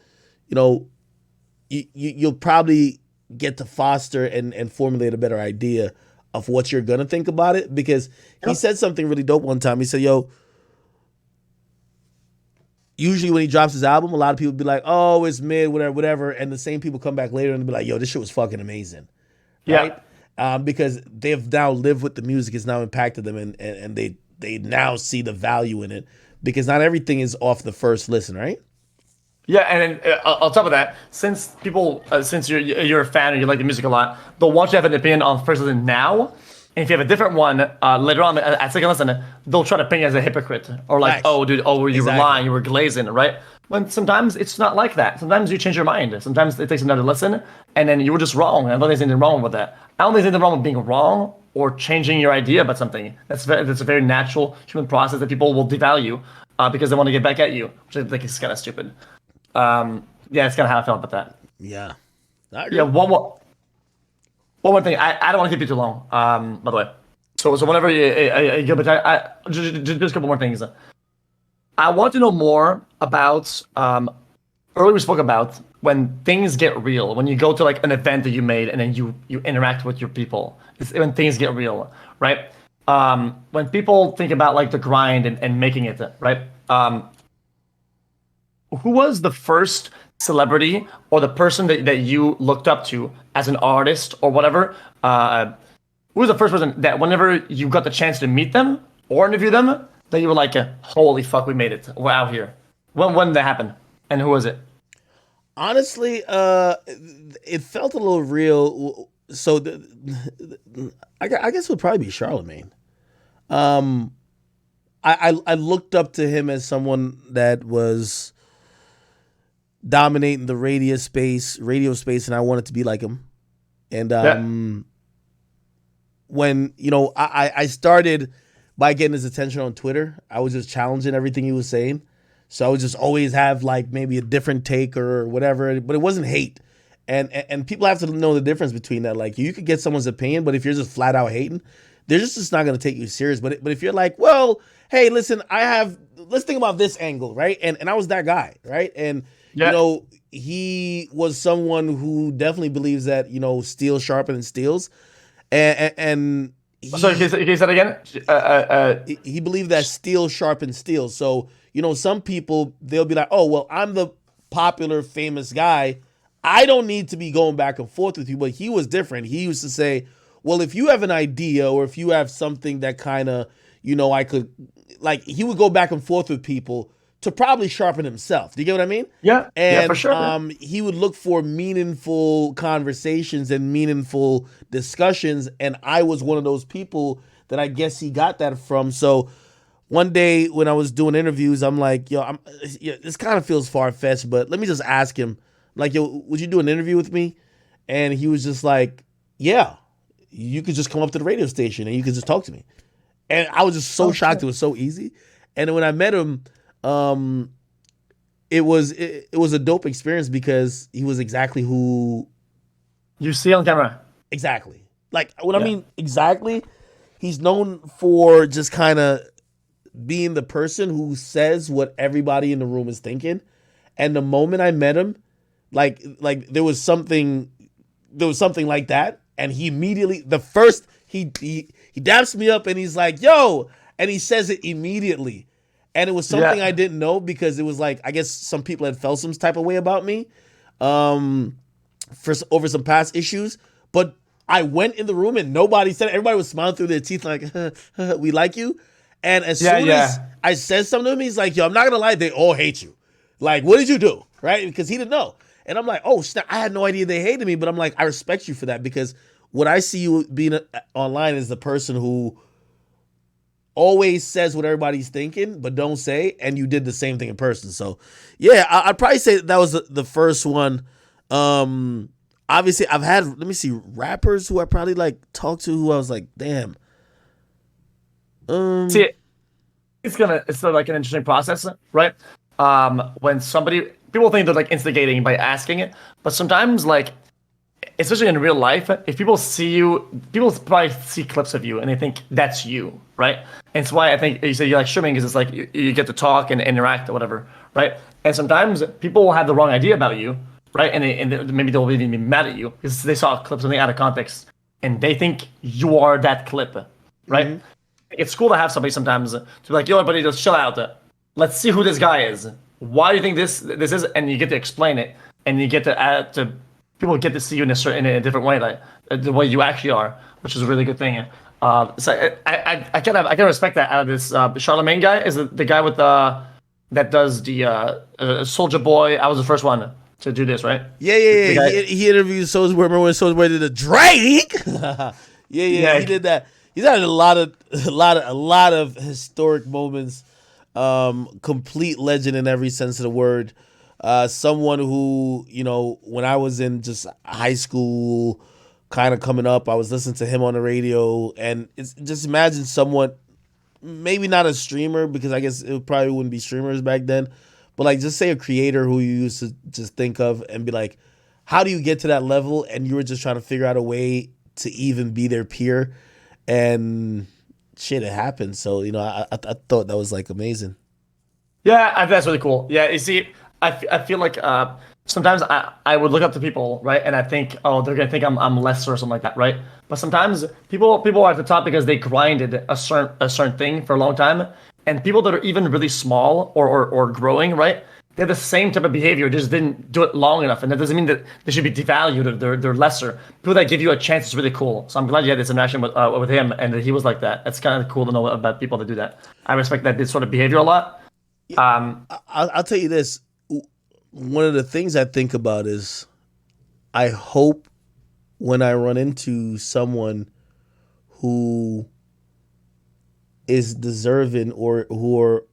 you know, you'll probably get to foster and formulate a better idea of what you're going to think about it. Because he said something really dope one time. He said, yo, usually when he drops his album, a lot of people be like, oh, it's mid, whatever, whatever. And the same people come back later and be like, yo, this shit was fucking amazing. Right? Because they've now lived with the music. It's now impacted them, and they now see the value in it, because not everything is off the first listen, right? Yeah, and then on top of that, since you're a fan and you like the music a lot, they'll want you to have an opinion on first listen now. And if you have a different one later on at second listen, they'll try to paint you as a hypocrite, or like, oh, dude, oh, you were lying, you were glazing, right? When sometimes it's not like that. Sometimes you change your mind. Sometimes it takes another listen, and then you were just wrong. I don't think there's anything wrong with that. I don't think there's anything wrong with being wrong or changing your idea about something. That's a very natural human process that people will devalue because they want to get back at you, which I think is kind of stupid. Yeah, it's kind of how I felt about that. Yeah. Yeah, one more thing. I don't want to keep you too long. By the way, so whenever you go, but I just a couple more things. I want to know more about. Earlier we spoke about when things get real. When you go to like an event that you made and then you interact with your people. It's when things get real, right? When people think about like the grind and making it, right? Who was the first celebrity or the person that you looked up to as an artist or whatever? Who was the first person that whenever you got the chance to meet them or interview them, that you were like, holy fuck, we made it. We're out here. When did that happen? And who was it? Honestly, it felt a little real. So I guess it would probably be Charlemagne. I looked up to him as someone that was dominating the radio space, and I wanted to be like him. And when, you know, I started by getting his attention on Twitter, I was just challenging everything he was saying. So I would just always have like maybe a different take or whatever, but it wasn't hate. And people have to know the difference between that. Like, you could get someone's opinion, but if you're just flat out hating, they're just not going to take you serious. But if you're like, well, hey, listen, let's think about this angle, right? And I was that guy, right? And you know, he was someone who definitely believes that, you know, steel sharpens steels, and sorry, can you say that again? He believed that steel sharpens steel. So, you know, some people, they'll be like, oh, well, I'm the popular, famous guy. I don't need to be going back and forth with you. But he was different. He used to say, well, if you have an idea or if you have something that kind of, you know, I could, like, he would go back and forth with people to probably sharpen himself. Do you get what I mean? Yeah, and, yeah, for sure. He would look for meaningful conversations and meaningful discussions, and I was one of those people that I guess he got that from. So one day when I was doing interviews, I'm like, yo, this kind of feels far-fetched, but let me just ask him, like, yo, would you do an interview with me? And he was just like, yeah, you could just come up to the radio station and you could just talk to me. And I was just so shocked. It was so easy. And when I met him, it was a dope experience because he was exactly who you see on camera. Exactly. Like, what I mean exactly, he's known for just kind of being the person who says what everybody in the room is thinking. And the moment I met him, like there was something like that, and he immediately, he daps me up and he's like, yo, and he says it immediately. And it was something I didn't know, because it was like, I guess some people had felt some type of way about me over some past issues. But I went in the room and nobody said it. Everybody was smiling through their teeth like, we like you. And as soon as I said something to him, he's like, yo, I'm not going to lie, they all hate you. Like, what did you do? Right? Because he didn't know. And I'm like, oh snap, I had no idea they hated me, but I'm like, I respect you for that, because what I see you being online is the person who always says what everybody's thinking but don't say, and you did the same thing in person. So yeah, I'd probably say that was the first one. Obviously I've had, let me see, rappers who I probably like talked to who I was like, damn. See, it's like an interesting process, right? When people think they're like instigating by asking it, but sometimes like, especially in real life, if people see you, people probably see clips of you and they think that's you, right? And it's why I think you say you like streaming, because it's like you get to talk and interact or whatever, right? And sometimes people will have the wrong idea about you, right? And maybe they'll even be mad at you because they saw clips something out of context and they think you are that clip, right? Mm-hmm. It's cool to have somebody sometimes to be like, yo, buddy, just chill out. Let's see who this guy is. Why do you think this is? And you get to explain it, and you get to add to people get to see you in a different way, like the way you actually are, which is a really good thing. So I can respect that out of this. Charlemagne guy is the guy with that does the Soldier Boy. I was the first one to do this, right? Yeah. He interviewed Soulja Boy. Remember when Soulja Boy did the Drake? yeah. He did that. He's had a lot of historic moments. Complete legend in every sense of the word. Someone who, you know, when I was in just high school, kind of coming up, I was listening to him on the radio, and it's just imagine someone, maybe not a streamer, because I guess it probably wouldn't be streamers back then, but like just say a creator who you used to just think of and be like, how do you get to that level? And you were just trying to figure out a way to even be their peer, and shit, it happened. So, you know, I thought that was like amazing. Yeah, that's really cool. Yeah, you see, I feel like sometimes I would look up to people, right, and I think, oh, they're gonna think I'm lesser or something like that, right? But sometimes people are at the top because they grinded a certain thing for a long time, and people that are even really small or growing, right? They have the same type of behavior, just didn't do it long enough, and that doesn't mean that they should be devalued or they're lesser. People that give you a chance is really cool. So I'm glad you had this interaction with him, and that he was like that. It's kind of cool to know about people that do that. I respect this sort of behavior a lot. I'll tell you this. One of the things I think about is, I hope when I run into someone who is deserving or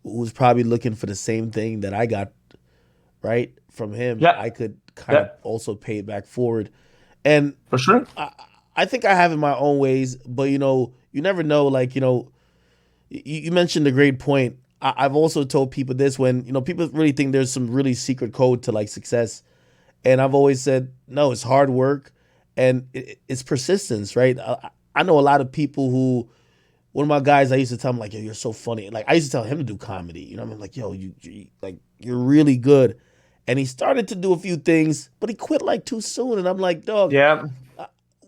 who's probably looking for the same thing that I got, right, from him, I could kind of also pay it back forward. And for sure, I think I have in my own ways, but you know, you never know. Like, you know, you mentioned a great point. I've also told people this, when, you know, people really think there's some really secret code to like success. And I've always said, no, it's hard work and it's persistence, right? I know a lot of people who, one of my guys, I used to tell him like, yo, you're so funny. Like I used to tell him to do comedy, you know what I mean? Like, yo, you like, you're really good. And he started to do a few things, but he quit like too soon. And I'm like, dog, yeah.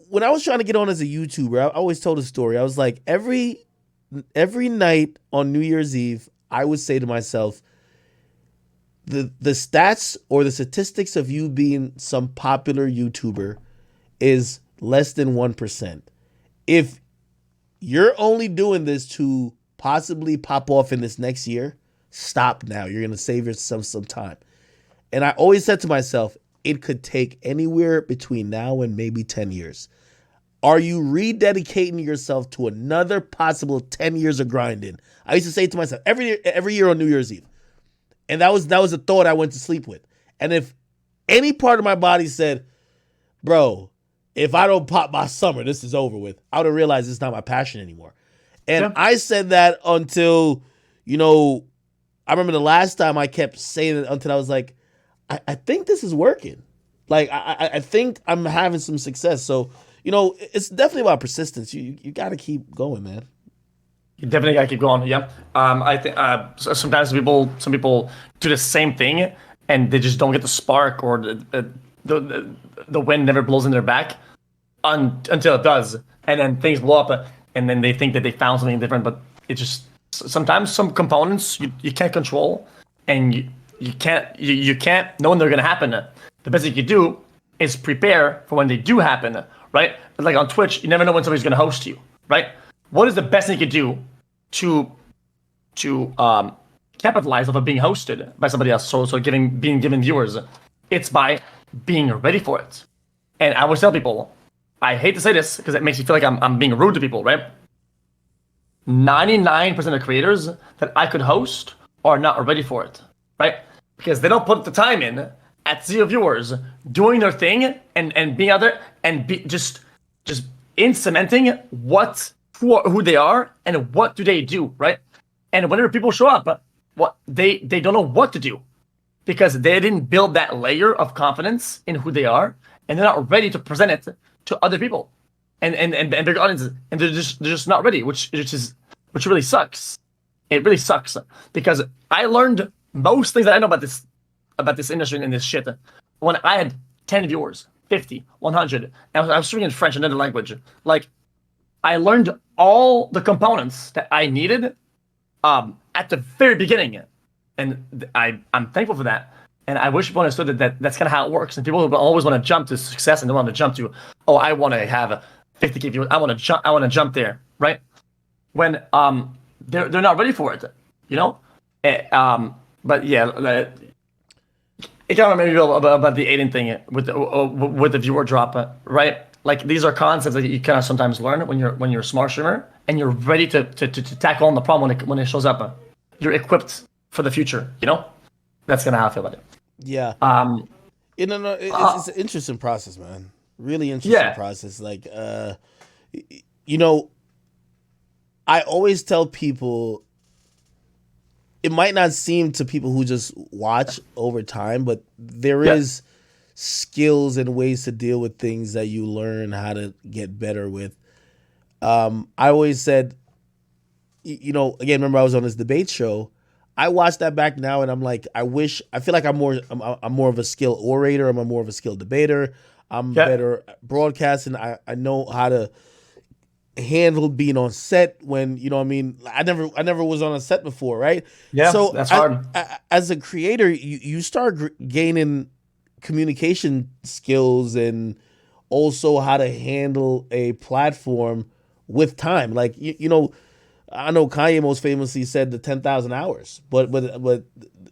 When I was trying to get on as a YouTuber, I always told a story. I was like, every night on New Year's Eve, I would say to myself, the stats or the statistics of you being some popular YouTuber is less than 1%. If you're only doing this to possibly pop off in this next year, stop now. You're going to save yourself some time. And I always said to myself, it could take anywhere between now and maybe 10 years. Are you rededicating yourself to another possible 10 years of grinding? I used to say it to myself every year on New Year's Eve. And that was a thought I went to sleep with. And if any part of my body said, bro, if I don't pop by summer, this is over with, I would have realized it's not my passion anymore. And I said that until, you know, I remember the last time I kept saying it until I was like, I think this is working. Like, I think I'm having some success. So, you know, it's definitely about persistence. You got to keep going, man. You definitely got to keep going. Yeah. I think sometimes some people do the same thing and they just don't get the spark, or the wind never blows in their back until it does, and then things blow up, and then they think that they found something different. But it just, sometimes some components you can't control, and you can't know when they're gonna happen. The best thing you can do is prepare for when they do happen. Right? Like on Twitch, you never know when somebody's going to host you, right? What is the best thing you could do to capitalize off of being hosted by somebody else? So being given viewers, it's by being ready for it. And I always tell people, I hate to say this because it makes me feel like I'm being rude to people, right? 99% of creators that I could host are not ready for it, right? Because they don't put the time in at 0 viewers, doing their thing and being out there and just in cementing who they are and what do they do, right? And whenever people show up, they don't know what to do because they didn't build that layer of confidence in who they are, and they're not ready to present it to other people and bigger audiences, and they're just not ready, which really sucks. It really sucks because I learned most things that I know about this industry and this shit when I had 10 viewers, 50, 100, and I was speaking in French, another language. Like, I learned all the components that I needed at the very beginning, and I'm thankful for that. And I wish people understood that that's kind of how it works. And people always want to jump to success, and they want to jump to, oh, I want to have 50K viewers. I want to jump there, right? When they're not ready for it, you know. But yeah, it kind of made me feel about the Aiden thing with the viewer drop, right? Like, these are concepts that you kind of sometimes learn when you're a smart streamer and you're ready to tackle on the problem when it shows up. You're equipped for the future, you know. That's kind of how I feel about it. Yeah. It's an interesting process, man. Really interesting process. Like, you know, I always tell people, it might not seem to people who just watch over time, but there is skills and ways to deal with things that you learn how to get better with. I always said, you know, again, remember I was on this debate show. I watch that back now and I'm like, I feel like I'm more of a skilled orator. I'm more of a skilled debater. I'm better at broadcasting. I know how to handle being on set when, you know what I mean? I never was on a set before, right? Yeah, so that's hard. As a creator, you start gaining communication skills and also how to handle a platform with time. Like, you know, I know Kanye most famously said the 10,000 hours, but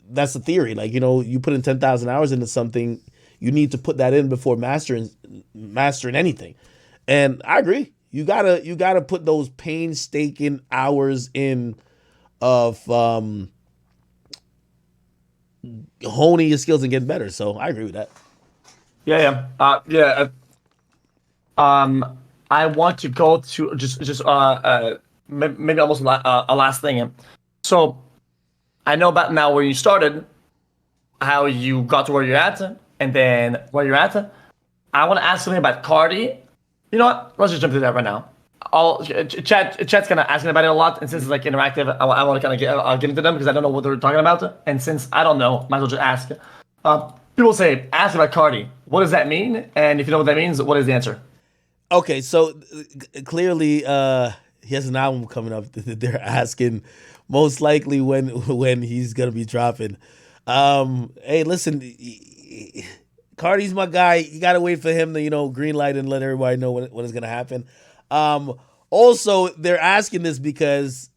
that's the theory. Like, you know, you put in 10,000 hours into something, you need to put that in before mastering anything. And I agree. You gotta put those painstaking hours in of honing your skills and getting better. So I agree with that. I want to go to just maybe almost a last thing. So I know about now where you started, how you got to where you're at, and then where you're at. I want to ask something about Cardi. You know what? Let's just jump into that right now. Chat's kind of asking about it a lot, and since it's like interactive, I want to kind of I'll get into them because I don't know what they're talking about, and since I don't know, might as well just ask. People say, ask about Cardi. What does that mean? And if you know what that means, what is the answer? Okay, so clearly, he has an album coming up that they're asking, most likely when he's gonna be dropping. Hey, listen, Cardi's my guy. You gotta wait for him to, you know, green light and let everybody know when it's gonna happen. Also, they're asking this because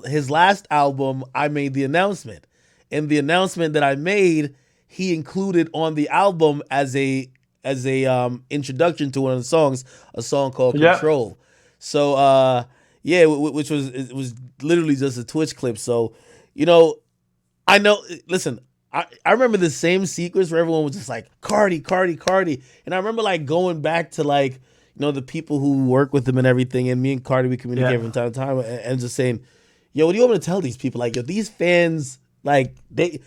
his last album, I made the announcement, and the announcement that I made, he included on the album as a introduction to one of the songs, a song called Control. So which was literally just a Twitch clip. So, you know, I know. Listen, I remember the same sequence where everyone was just like Cardi, and I remember like going back to like, you know, the people who work with him and everything, and me and Cardi, we communicate from time to time, and just saying, yo, what do you want me to tell these people? Like, yo, these fans, like they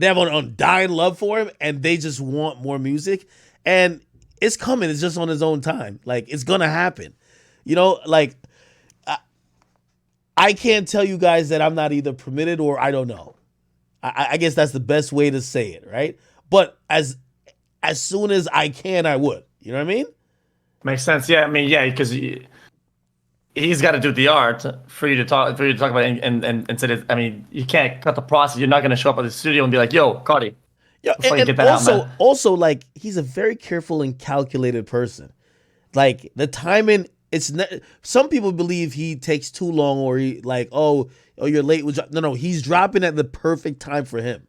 have an undying love for him, and they just want more music, and it's coming. It's just on his own time. Like, it's gonna happen. You know, like I can't tell you guys that I'm not either permitted or I don't know. I guess that's the best way to say it, right? But as soon as I can, I would. You know what I mean? Makes sense. Yeah, I mean, yeah, because he's got to do the art for you to talk about it and say that. I mean, you can't cut the process. You're not going to show up at the studio and be like, "Yo, Cardi." Yeah, and also, like, he's a very careful and calculated person. Like, the timing, some people believe he takes too long, or he like, oh, you're late. No, he's dropping at the perfect time for him,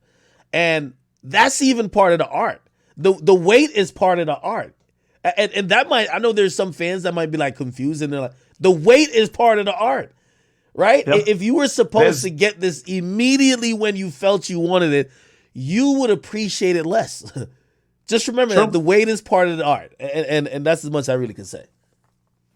and that's even part of the art. The weight is part of the art. And that might, I know there's some fans that might be like confused and they're like, the weight is part of the art, right? Yep. If you were supposed to get this immediately when you felt you wanted it, you would appreciate it less. Just remember that the weight is part of the art. And that's as much I really can say.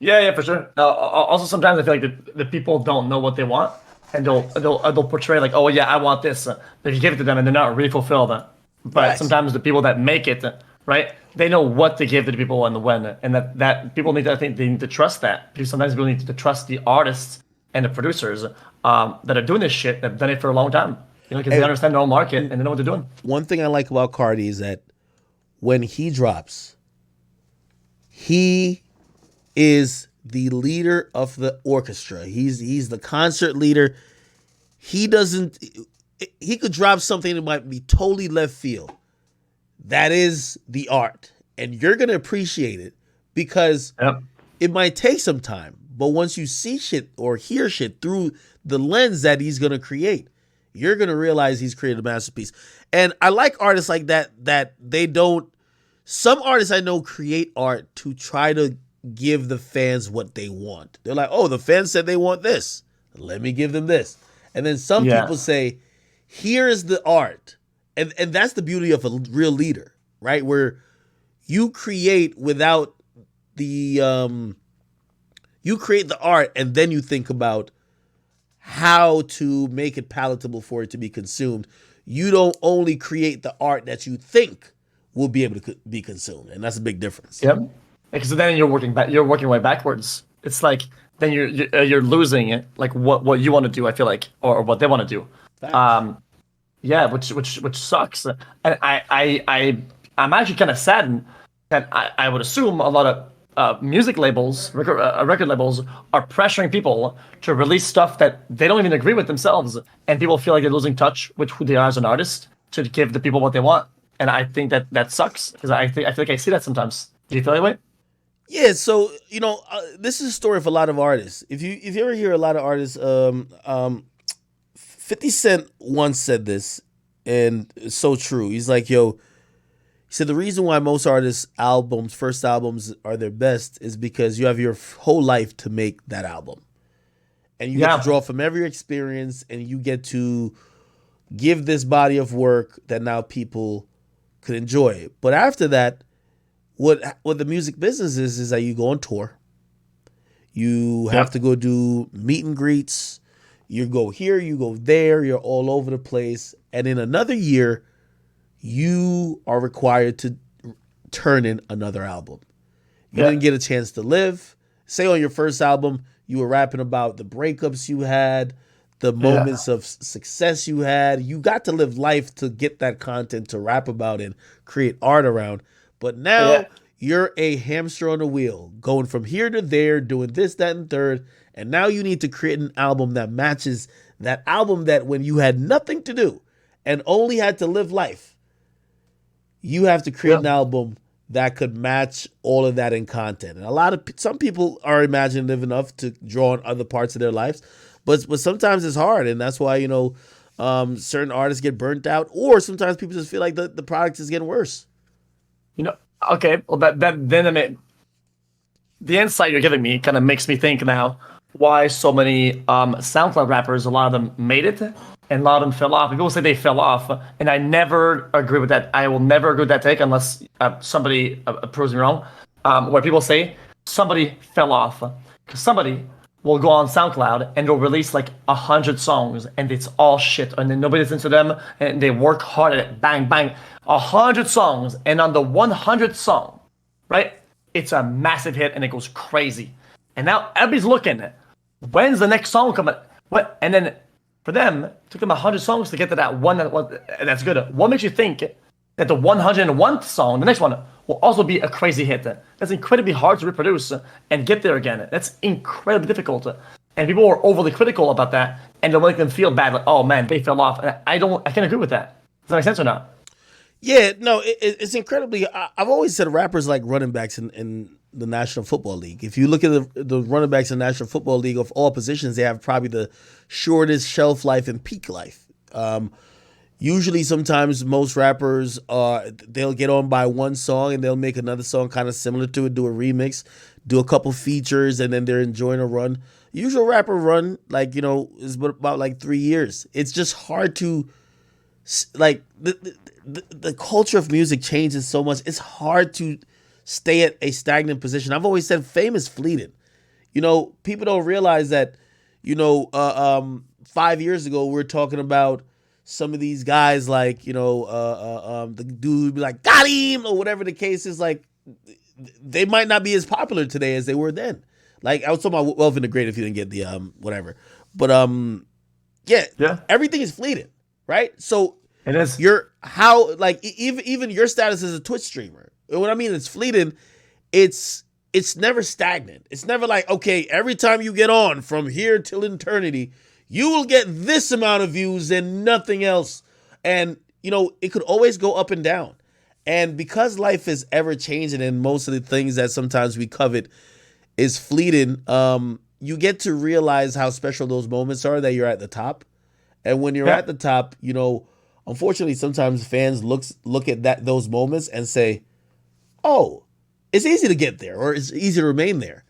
Yeah, for sure. Also, sometimes I feel like the people don't know what they want, and they'll portray like, oh yeah, I want this. If you give it to them, and they're not really fulfilled. But sometimes the people that make it, right, they know what to give to the people and the when, and that people need to, I think they need to trust that. Because sometimes people need to trust the artists and the producers that are doing this shit, that have done it for a long time. Because they understand their own market and they know what they're doing. One thing I like about Cardi is that when he drops, he is the leader of the orchestra. He's the concert leader. He could drop something that might be totally left field. That is the art. And you're going to appreciate it because it might take some time. But once you see shit or hear shit through the lens that he's going to create, you're going to realize he's created a masterpiece. And I like artists like that they don't. Some artists I know create art to try to give the fans what they want. They're like, oh, the fans said they want this. Let me give them this. And then some people say, here's the art. And that's the beauty of a real leader, right? Where you create without the you create the art and then you think about how to make it palatable for it to be consumed. You don't only create the art that you think will be able to be consumed, and that's a big difference. Yep. Because then you're working way backwards. It's like then you're losing it, like what you want to do. I feel like, or what they want to do. Yeah, which sucks. And I'm actually kind of saddened that I would assume a lot of music labels, record labels, are pressuring people to release stuff that they don't even agree with themselves, and people feel like they're losing touch with who they are as an artist to give the people what they want. And I think that sucks because I feel like I see that sometimes. Do you feel that way? Yeah. So this is a story of a lot of artists. If you ever hear a lot of artists, 50 Cent once said this, and it's so true. He's like, he said the reason why most artists' first albums are their best is because you have your whole life to make that album. And you get to draw from every experience and you get to give this body of work that now people could enjoy. But after that, what the music business is that you go on tour. You have to go do meet and greets. You go here, you go there, you're all over the place. And in another year, you are required to turn in another album. You didn't get a chance to live. Say on your first album, you were rapping about the breakups you had, the moments of success you had. You got to live life to get that content to rap about and create art around. But now you're a hamster on a wheel, going from here to there, doing this, that, and third. And now you need to create an album that matches that album that when you had nothing to do and only had to live life, you have to create an album that could match all of that in content. And some people are imaginative enough to draw on other parts of their lives, but sometimes it's hard. And that's why, certain artists get burnt out, or sometimes people just feel like the product is getting worse. Okay. Well, then the insight you're giving me kind of makes me think now why so many SoundCloud rappers, a lot of them made it and a lot of them fell off. People say they fell off, and I never agree with that. I will never agree with that take unless somebody proves me wrong. Where people say somebody fell off because somebody will go on SoundCloud and they'll release like 100 songs and it's all shit, and then nobody listens to them and they work hard at it, bang bang, 100 songs, and on the 100th song, right, it's a massive hit and it goes crazy, and now everybody's looking, when's the next song coming? What? And then for them, it took them 100 songs to get to that one that's good. What makes you think that the 101th song, the next one, will also be a crazy hit? That's incredibly hard to reproduce and get there again. That's incredibly difficult. And people are overly critical about that, and they'll make them feel bad, like, oh man, they fell off. And I can't agree with that. Does that make sense or not? Yeah, no, it's incredibly. I've always said rappers like running backs in the National Football League. If you look at the running backs in the National Football League of all positions, they have probably the shortest shelf life and peak life. Usually, sometimes most rappers they'll get on by one song and they'll make another song kind of similar to it, do a remix, do a couple features, and then they're enjoying a run. Usual rapper run, like, is about like 3 years. It's just hard to like the culture of music changes so much. It's hard to stay at a stagnant position. I've always said fame is fleeting. People don't realize that. 5 years ago we are talking about some of these guys, like, the dude would be like, got him, or whatever the case is. Like, they might not be as popular today as they were then. Like, I was talking about Wealth and the Great, if you didn't get the whatever. But yeah, Yeah, everything is fleeting, right? So it is. even your status as a Twitch streamer. What I mean, it's fleeting. It's never stagnant. It's never like, okay, every time you get on from here till eternity, you will get this amount of views and nothing else. And, it could always go up and down. And because life is ever changing and most of the things that sometimes we covet is fleeting, you get to realize how special those moments are that you're at the top. And when you're Yeah. at the top, unfortunately, sometimes fans look at those moments and say, oh, it's easy to get there, or it's easy to remain there.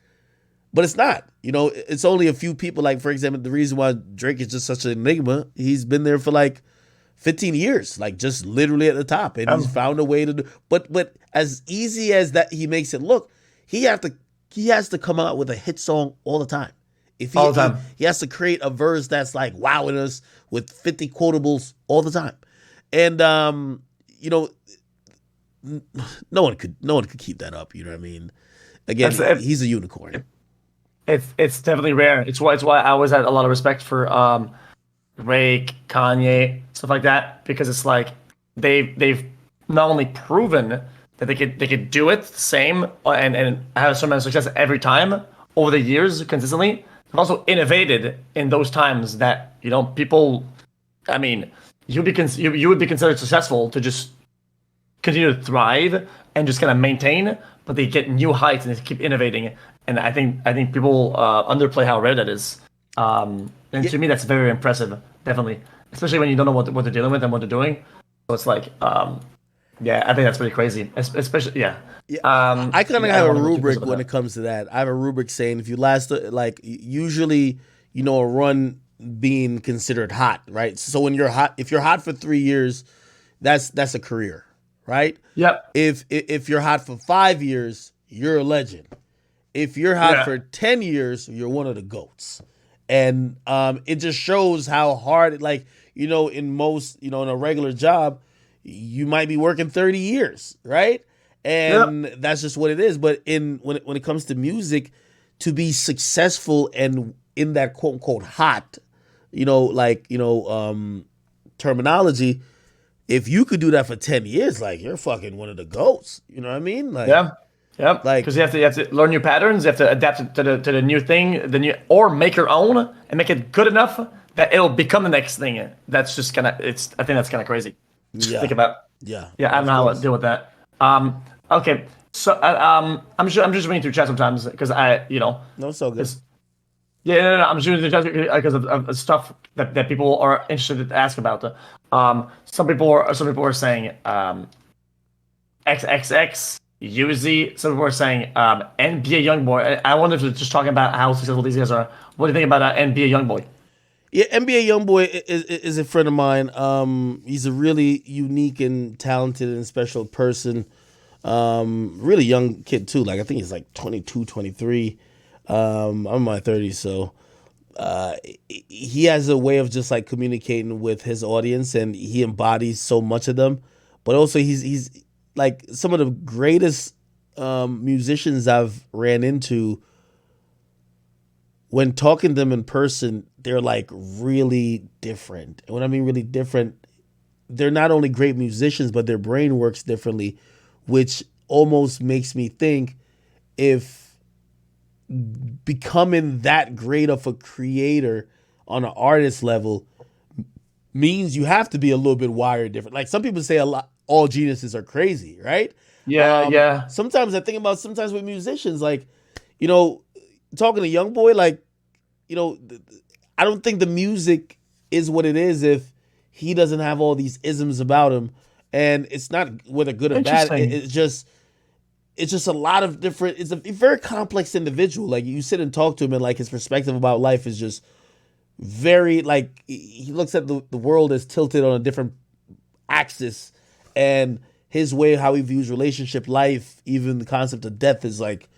But it's not. It's only a few people. Like, for example, the reason why Drake is just such an enigma, he's been there for like 15 years, like just literally at the top. And he's found a way to do, but as easy as that he makes it look, he has to come out with a hit song all the time. If he, All the time. he has to create a verse that's like wowing us with 50 quotables all the time. And no one could keep that up. You know what I mean? Again, he's a unicorn. It's definitely rare. It's why I always had a lot of respect for Drake, Kanye, stuff like that, because it's like they've not only proven that they could do it the same and have so much success every time over the years consistently. They've also innovated in those times that people. I mean, you would be considered successful to just continue to thrive and just kind of maintain, but they get new heights and they keep innovating. And I think people underplay how rare that is. And to me, that's very impressive, definitely, especially when you don't know what they're dealing with and what they're doing. So it's like, yeah, I think that's pretty crazy, especially, yeah. I kind of have a rubric when it comes to that. I have a rubric saying if you last, like, usually, a run being considered hot, right? So when you're hot, if you're hot for 3 years, that's a career, right? Yep. If you're hot for 5 years, you're a legend. If you're hot for 10 years, you're one of the GOATs. And it just shows how hard, like, in most, in a regular job, you might be working 30 years, right? And that's just what it is. But when it comes to music, to be successful and in that quote unquote hot, terminology, if you could do that for 10 years, like, you're fucking one of the GOATs. You know what I mean? Like, yeah. Yep. Like, because you have to learn new patterns. You have to adapt it to the new thing, or make your own and make it good enough that it'll become the next thing. That's just I think that's kind of crazy. Yeah. Think about. Yeah. Yeah, I don't know how to deal with that. Okay. So I'm just reading through chat sometimes because No, so good. Yeah, no, I'm just reading through chat because of stuff that people are interested to ask about. Some people are saying XXX. Uzi, some people are saying NBA YoungBoy. I wonder if they're just talking about how successful these guys are. What do you think about NBA YoungBoy? Yeah, NBA YoungBoy is a friend of mine. He's a really unique and talented and special person. Really young kid too. Like, I think he's like 22, 23. I'm in my 30s, so he has a way of just like communicating with his audience, and he embodies so much of them. But also, he's like some of the greatest musicians I've ran into. When talking to them in person, they're like really different. And when I mean really different, they're not only great musicians, but their brain works differently, which almost makes me think if becoming that great of a creator on an artist level means you have to be a little bit wired different. Like, some people say all geniuses are crazy, right? Yeah. Sometimes I think about with musicians, like, talking to YoungBoy, like, I don't think the music is what it is if he doesn't have all these isms about him, and it's not whether good or bad. Interesting. It's just a lot of different. It's a very complex individual. Like you sit and talk to him, and like his perspective about life is just very like he looks at the world as tilted on a different axis, and his way how he views relationship, life, even the concept of death is like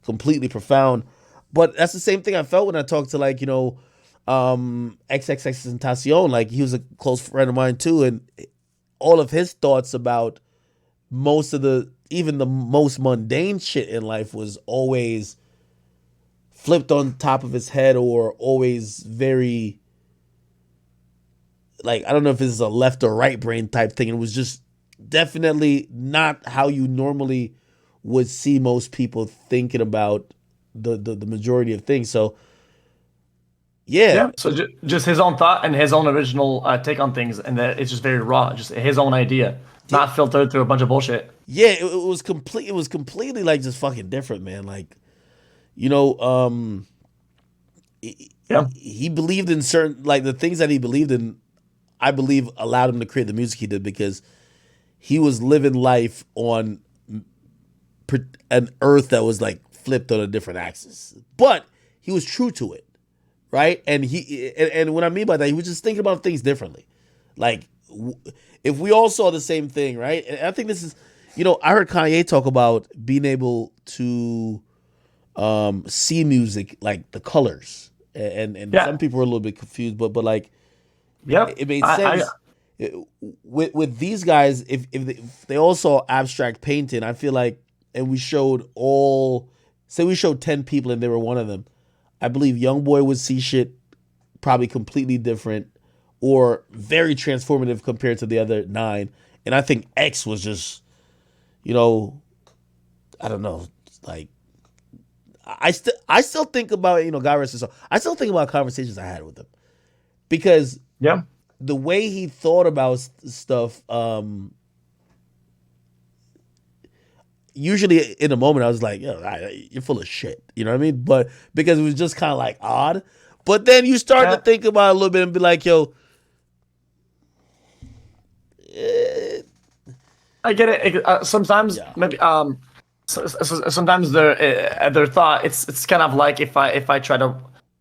completely profound. But that's the same thing I felt when I talked to like XXX Tentacion. Like he was a close friend of mine too, and all of his thoughts about most of the even the most mundane shit in life was always flipped on top of his head or always very like I don't know if it's a left or right brain type thing. It was just definitely not how you normally would see most people thinking about the majority of things. So yeah, Yeah. So just his own thought and his own original take on things, and that it's just very raw, just his own idea, not filtered through a bunch of bullshit. yeah, it was complete. It was completely like just fucking different, man. Like you know, Yeah. he believed in certain like the things that he believed in. I believe allowed him to create the music he did because he was living life on an earth that was like flipped on a different axis, but he was true to it, right? And what I mean by that, he was just thinking about things differently. Like if we all saw the same thing, right? And I think this is, I heard Kanye talk about being able to see music like the colors, and Yeah. some people were a little bit confused, but like Yep. it made I sense. With these guys, if they all saw abstract painting, I feel like, and we showed say we showed 10 people and they were one of them, I believe YoungBoy would see shit probably completely different or very transformative compared to the other 9. And I think X was just, I don't know, like I still think about God rest his soul. I still think about conversations I had with him because yeah. the way he thought about stuff, usually in a moment I was like, yo, you're full of shit. You know what I mean? But because it was just kind of like odd. But then you start to Yeah. think about it a little bit and be like, yo, eh, I get it. Sometimes yeah. maybe sometimes their thought it's kind of like if I try to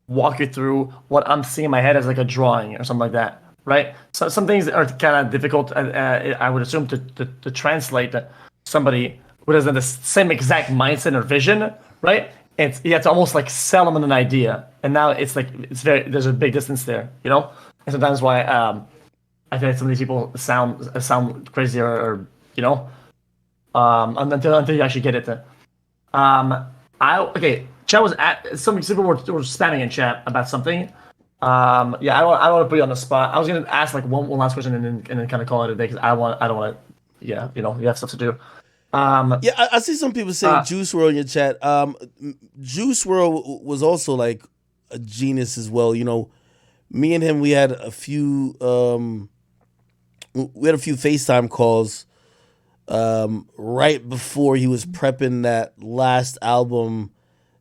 walk you through what I'm seeing in my head as like a drawing or something like that, right? So some things are kind of difficult. I would assume to translate that somebody who doesn't have the same exact mindset or vision, right? You have to almost like sell them an idea, and now it's like there's a big distance there, And sometimes why I feel like some of these people sound crazy or until you actually get it. Okay. Chat was at some people were spamming in chat about something. Yeah, I don't want to put you on the spot. I was gonna ask like one last question and then kind of call it a day because I don't want to. Yeah, you have stuff to do. Yeah, I see some people saying Juice WRLD in your chat. Juice WRLD was also like a genius as well. Me and him, we had a few FaceTime calls right before he was prepping that last album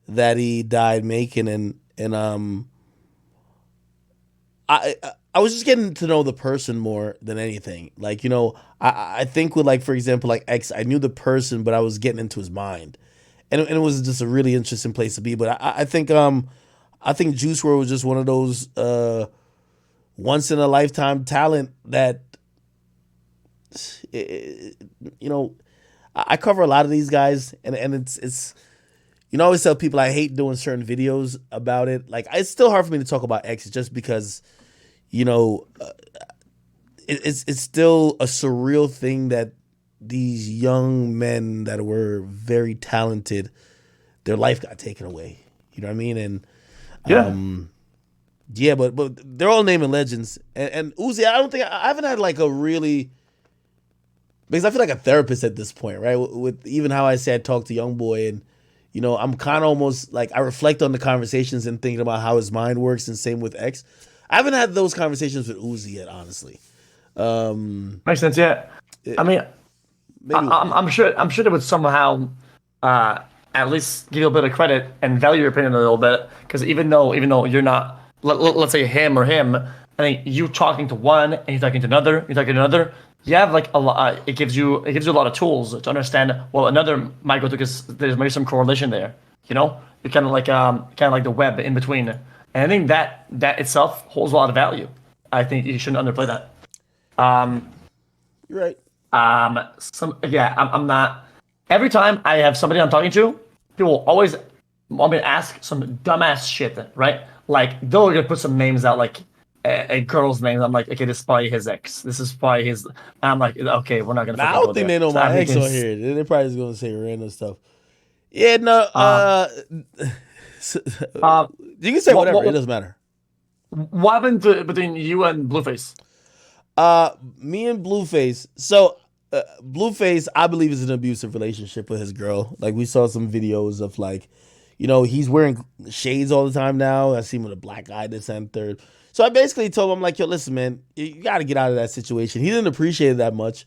that he died making, and I was just getting to know the person more than anything. Like, I think with like, for example, like X, I knew the person, but I was getting into his mind, and it was just a really interesting place to be. But I think Juice WRLD was just one of those once in a lifetime talent that I cover a lot of these guys, and it's I always tell people I hate doing certain videos about it. Like it's still hard for me to talk about X just because it's still a surreal thing that these young men that were very talented, their life got taken away. You know what I mean? And yeah, but they're all naming legends. And Uzi, I haven't had like a really, because I feel like a therapist at this point, right? With even how I say I talk to YoungBoy, and I'm kind of almost like I reflect on the conversations and thinking about how his mind works, and same with X. I haven't had those conversations with Uzi yet, honestly. Makes sense. Yeah. I mean, I'm sure they would somehow at least give you a bit of credit and value your opinion a little bit, because even though you're not, let's say him or him, I think you talking to one and you talking to another, you talking to another. You have like a lot. It gives you a lot of tools to understand. Well, another might go to because there's maybe some correlation there. You know, you're kind of like the web in between. And I think that itself holds a lot of value. I think you shouldn't underplay that. Um, You're right. I'm not. Every time I have somebody I'm talking to, people always want me to ask some dumbass shit, right? Like they're gonna put some names out, like a girl's name. I'm like, okay, this is probably his ex. This is probably his. I'm like, okay, we're not gonna Now, I fucking don't go think there. they know So my I'm ex thinking, on here. They're probably just gonna say random stuff. Yeah, no. uh, You can say what, whatever. what, It doesn't matter. what happened between you and Blueface? Me and Blueface. So, Blueface, I believe, is an abusive relationship with his girl. Like we saw some videos of like, he's wearing shades all the time now. I see him with a black eye, this and third. So I basically told him, I'm like, yo, listen, man, you got to get out of that situation. He didn't appreciate it that much.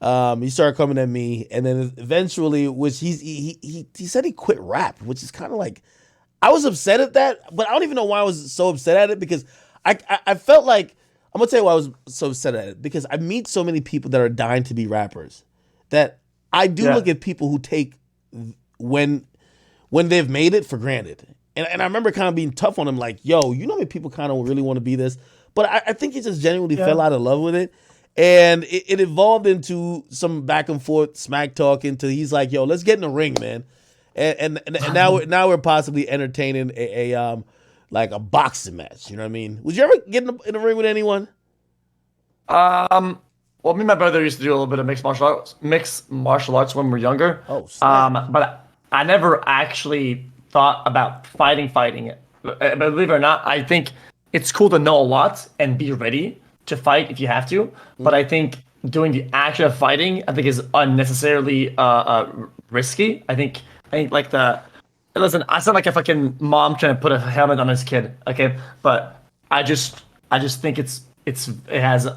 He started coming at me, and then eventually, which he said he quit rap, which is kind of like, I was upset at that, but I don't even know why I was so upset at it because I felt like, I'm gonna tell you why I was so upset at it, because I meet so many people that are dying to be rappers that I do Yeah. look at people who take when they've made it for granted. And I remember kind of being tough on him, like, yo, you know how many people kind of really want to be this? But I think he just genuinely Yeah. fell out of love with it. And it evolved into some back and forth smack talk into he's like, yo, let's get in the ring, man. And now we're possibly entertaining a like a boxing match. You know what I mean? Would you ever get in the ring with anyone? Well, me and my brother used to do a little bit of mixed martial arts when we were younger. Oh, snap. But I never actually thought about fighting. But believe it or not, I think it's cool to know a lot and be ready to fight if you have to. But I think doing the action of fighting, I think, is unnecessarily risky. I think like the listen, I sound like a fucking mom trying to put a helmet on his kid. Okay, but I just think it has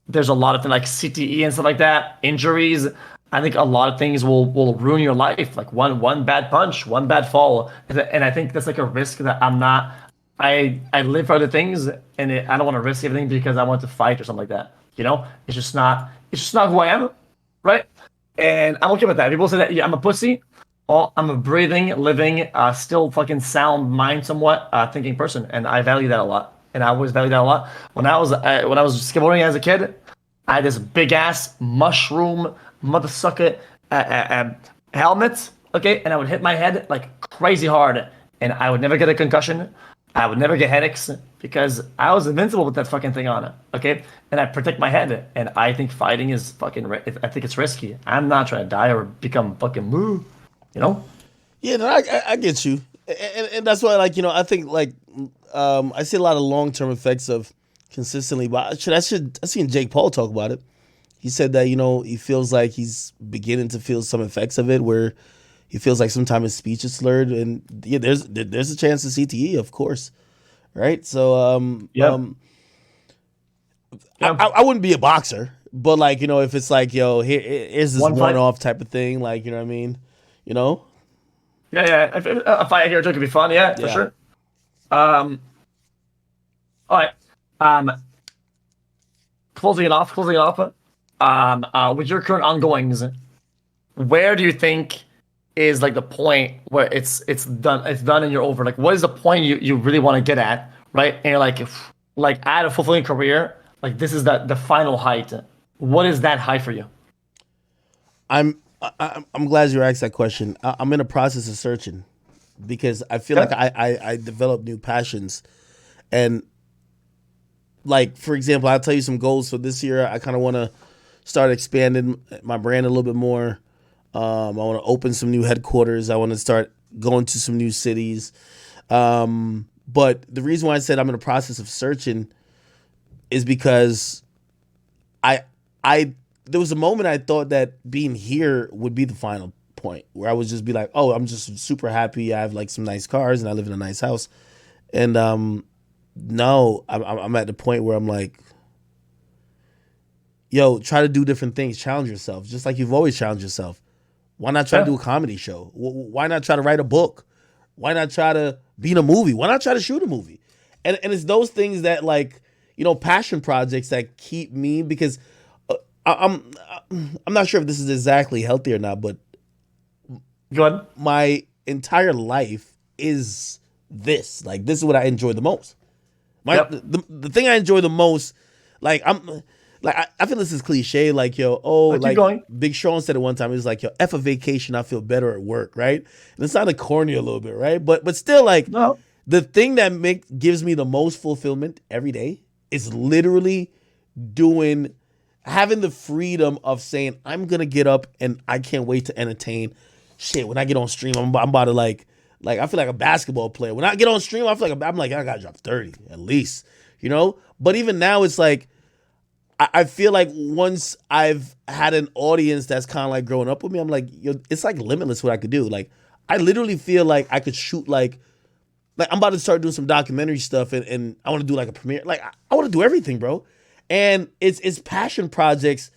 there's a lot of things like CTE and stuff like that, injuries. I think a lot of things will ruin your life. Like one bad punch, one bad fall, and I think that's like a risk that I'm not. I live for other things, and I don't want to risk everything because I want to fight or something like that. You know, it's just not who I am, right? And I'm okay with that. People say that I'm a pussy. Well, I'm a breathing, living, still fucking sound mind, somewhat thinking person, and I value that a lot. And I always value that a lot. When I was skateboarding as a kid, I had this big ass mushroom mother sucker helmet, okay, and I would hit my head like crazy hard, and I would never get a concussion. I would never get headaches because I was invincible with that fucking thing on it, okay? And I protect my head, and I think fighting is fucking. I think it's risky. I'm not trying to die or become fucking moo, you know? Yeah, no, I get you, and that's why, like, I think like I see a lot of long term effects of consistently. But I seen Jake Paul talk about it. He said that he feels like he's beginning to feel some effects of it, where he feels like sometimes his speech is slurred, and yeah, there's a chance of CTE, of course, right? So Yep. I, Yeah. I wouldn't be a boxer, but like if it's like here's this One one fight. off type of thing, like you know what I mean, you know. Yeah. If a fight here could be fun, yeah, for Yeah. sure. Um, all right. Um, closing it off. With your current ongoings, where do you think is like the point where it's done and you're over? Like, what is the point you really want to get at, right? And you're like I had a fulfilling career. Like, this is the final height. What is that height for you? I'm glad you asked that question. I'm in a process of searching because I feel like Okay. I develop new passions, and like for example, I'll tell you some goals for this year. I kind of want to start expanding my brand a little bit more. I want to open some new headquarters. I want to start going to some new cities. But the reason why I said I'm in the process of searching is because I I there was a moment I thought that being here would be the final point where I would just be like, oh, I'm just super happy. I have like some nice cars and I live in a nice house. And no, I'm at the point where I'm like, yo, try to do different things, challenge yourself, just like you've always challenged yourself. Why not try to Yeah. do a comedy show? Why not try to write a book? Why not try to be in a movie? Why not try to shoot a movie? And it's those things that like, passion projects that keep me, because I'm not sure if this is exactly healthy or not, but Go ahead. my entire life is this. Like, this is what I enjoy the most. Yep. The thing I enjoy the most, like, I feel this is cliche, like, Keep going. Big Sean said it one time. He was like, F a vacation, I feel better at work, right? And it's sounded corny a little bit, right? But still, like, No. the thing that gives me the most fulfillment every day is literally having the freedom of saying, I'm gonna get up and I can't wait to entertain. Shit, when I get on stream, I'm about to like I feel like a basketball player. When I get on stream, I feel like I'm like, I gotta drop 30 at least, But even now, it's like I feel like once I've had an audience that's kind of like growing up with me, I'm like, it's like limitless what I could do. Like, I literally feel like I could shoot like I'm about to start doing some documentary stuff, and I want to do like a premiere. Like, I want to do everything, bro. And it's passion projects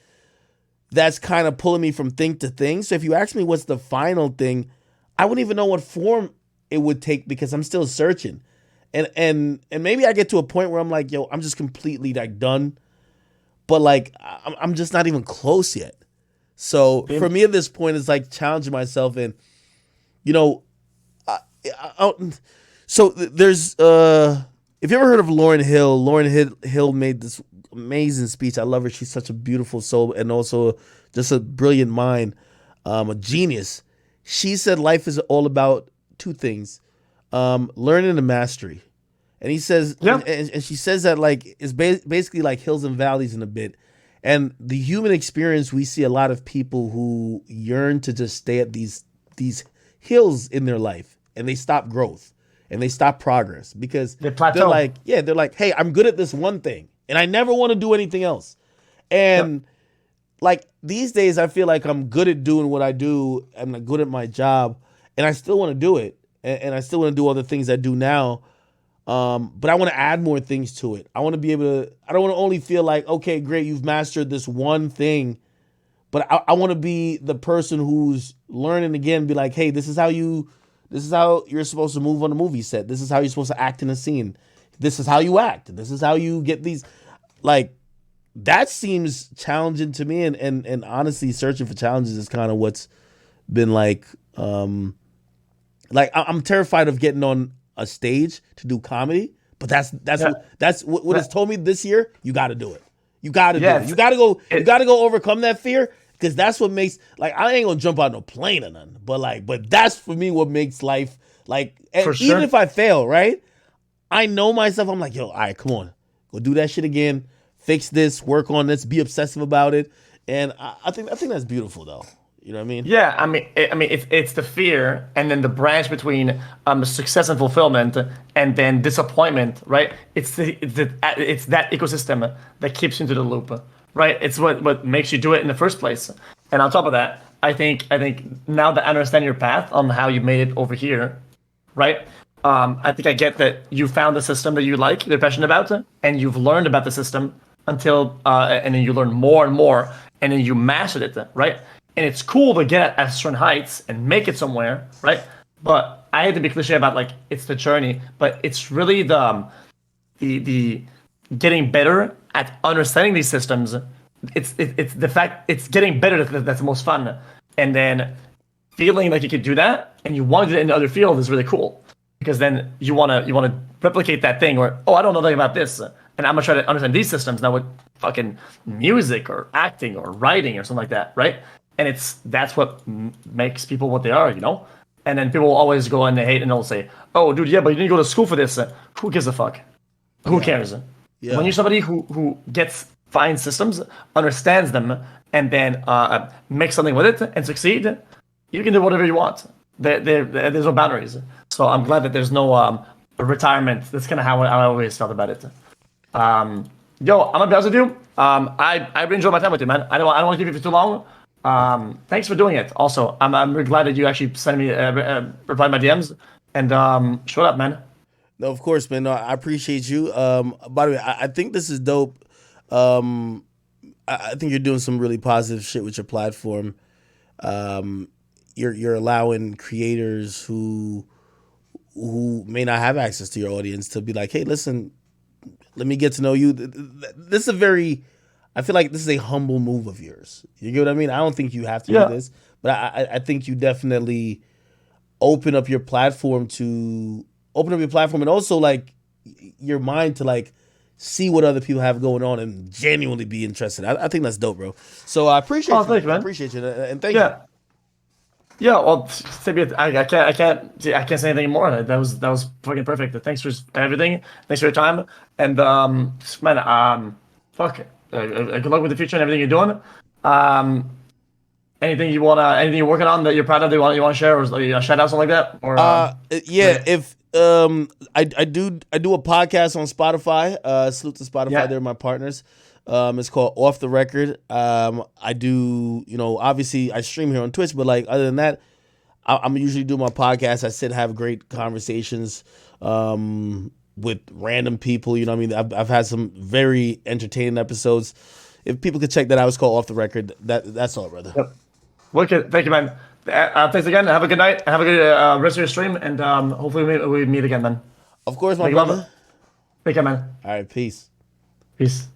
that's kind of pulling me from thing to thing. So if you ask me what's the final thing, I wouldn't even know what form it would take, because I'm still searching. And maybe I get to a point where I'm like, I'm just completely like done. But like, I'm just not even close yet. So for me at this point, it's like challenging myself, and so there's if you ever heard of Lauryn Hill, Hill made this amazing speech. I love her. She's such a beautiful soul, and also just a brilliant mind, a genius. She said life is all about two things: learning and mastery. And he says, Yeah. and she says that like it's basically like hills and valleys in a bit. And the human experience, we see a lot of people who yearn to just stay at these hills in their life, and they stop growth and they stop progress, because They plateau. they're like, hey, I'm good at this one thing and I never want to do anything else. And like these days, I feel like I'm good at doing what I do. I'm good at my job, and I still want to do it, and I still want to do all the things I do now. But I want to add more things to it. I want to be able to. I don't want to only feel like, okay, great, you've mastered this one thing, but I want to be the person who's learning again. Be like, hey, this is how you're supposed to move on a movie set. This is how you're supposed to act in a scene. This is how you act. This is how you get these. Like, that seems challenging to me, and honestly, searching for challenges is kind of what's been like. Like, I'm terrified of getting on a stage to do comedy, but that's what it's told me this year. You got to do it. You got to do it. You got to go. You got to go overcome that fear, because that's what makes, like, I ain't gonna jump out no plane or nothing, but that's for me what makes life like. And even if I fail, right, I know myself. I'm like, all right, come on, go do that shit again. Fix this. Work on this. Be obsessive about it. And I think that's beautiful, though. You know what I mean? Yeah, I mean, it's the fear, and then the branch between success and fulfillment, and then disappointment, right? It's that ecosystem that keeps you into the loop, right? It's what makes you do it in the first place. And on top of that, I think now that I understand your path on how you made it over here, right? I think I get that you found the system that you like, you're passionate about, and you've learned about the system until, and then you learn more and more, and then you mastered it, right? And it's cool to get at certain heights and make it somewhere, right? But I hate to be cliche about like it's the journey, but it's really the getting better at understanding these systems. It's the fact it's getting better that's the most fun, and then feeling like you could do that and you want to do it in the other field is really cool, because then you want to replicate that thing where, oh, I don't know nothing about this, and I'm gonna try to understand these systems now with fucking music or acting or writing or something like that, right? And that's what makes people what they are, And then people will always go and they hate, and they'll say, "Oh, dude, yeah, but you didn't go to school for this." Who gives a fuck? Who cares? Yeah. When you're somebody who finds systems, understands them, and then makes something with it and succeed, you can do whatever you want. There's no boundaries. So I'm glad that there's no retirement. That's kind of how I always felt about it. Yo, I'm gonna be honest with you. I really enjoyed my time with you, man. I don't want to keep you for too long. Thanks for doing it. Also, I'm really glad that you actually sent me reply my DMs, and shut up, man. No, of course, man. No, I appreciate you. By the way, I think this is dope. I think you're doing some really positive shit with your platform. You're allowing creators who may not have access to your audience to be like, hey, listen, Let me get to know you. This is a very, I feel like this is a humble move of yours. You get what I mean? I don't think you have to do this, but I think you definitely open up your platform and also like your mind to like see what other people have going on and genuinely be interested. I think that's dope, bro. So I appreciate you. Thanks, man. I appreciate you, and thank you. Yeah, well, I can't say anything more. That was fucking perfect. Thanks for everything. Thanks for your time. And man, fuck. Good luck with the future and everything you're doing. Anything you're working on that you're proud of that you want to share, or shout out something like that, or if I do a podcast on Spotify. Salute to Spotify. Yeah. They're my partners. It's called Off the Record. I do, obviously I stream here on Twitch, but like other than that, I'm usually doing my podcast. I sit and have great conversations with random people. You know what I mean? I've had some very entertaining episodes. If people could check that out, it's called Off the Record. That's all, brother. Yep. Wicked. Thank you, man. Thanks again. Have a good night. Have a good rest of your stream, and hopefully we meet again, man. Of course, my brother. Take care, man. All right, peace. Peace.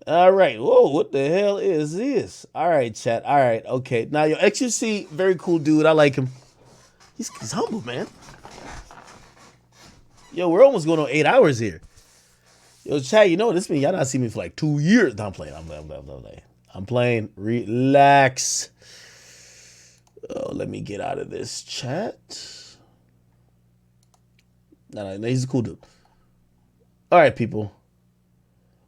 All right. Whoa, what the hell is this? All right, chat. All right, okay. Now, your XUC, very cool dude. I like him. He's humble, man. Yo, we're almost going on 8 hours here. Yo, chat, this means y'all not seen me for like 2 years. No, I'm playing. I'm playing. Relax. Oh, let me get out of this chat. No, he's a cool dude. All right, people.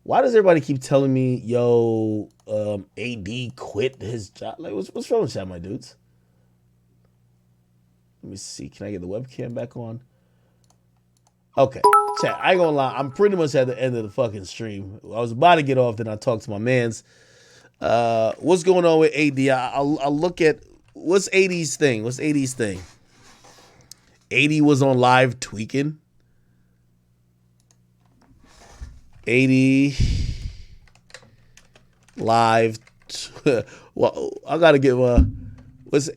Why does everybody keep telling me, yo, AD quit his job? Like, what's wrong with y'all, my dudes? Let me see. Can I get the webcam back on? Okay. Chat, I ain't gonna lie. I'm pretty much at the end of the fucking stream. I was about to get off, then I talked to my mans. What's going on with AD? I'll look at, what's AD's thing? AD was on live tweaking. 80 live. Well, I gotta give what's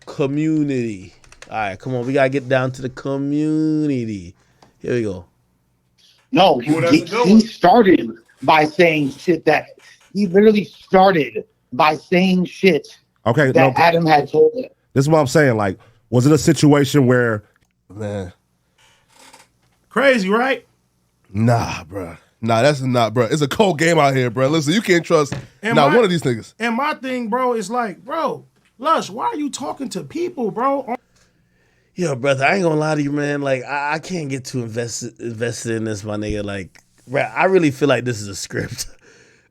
community. All right, come on, we gotta get down to the community. Here we go. No, he started by saying shit that he literally started by saying shit. Okay, that Adam had told him. This is what I'm saying. Like, was it a situation where, man, crazy, right? Nah, bro. Nah, that's not, bro. It's a cold game out here, bro. Listen, you can't trust one of these niggas. And my thing, bro, is like, bro, Lush, why are you talking to people, bro? Yo, brother, I ain't gonna lie to you, man. Like, I can't get too invested in this, my nigga. Like, bro, I really feel like this is a script.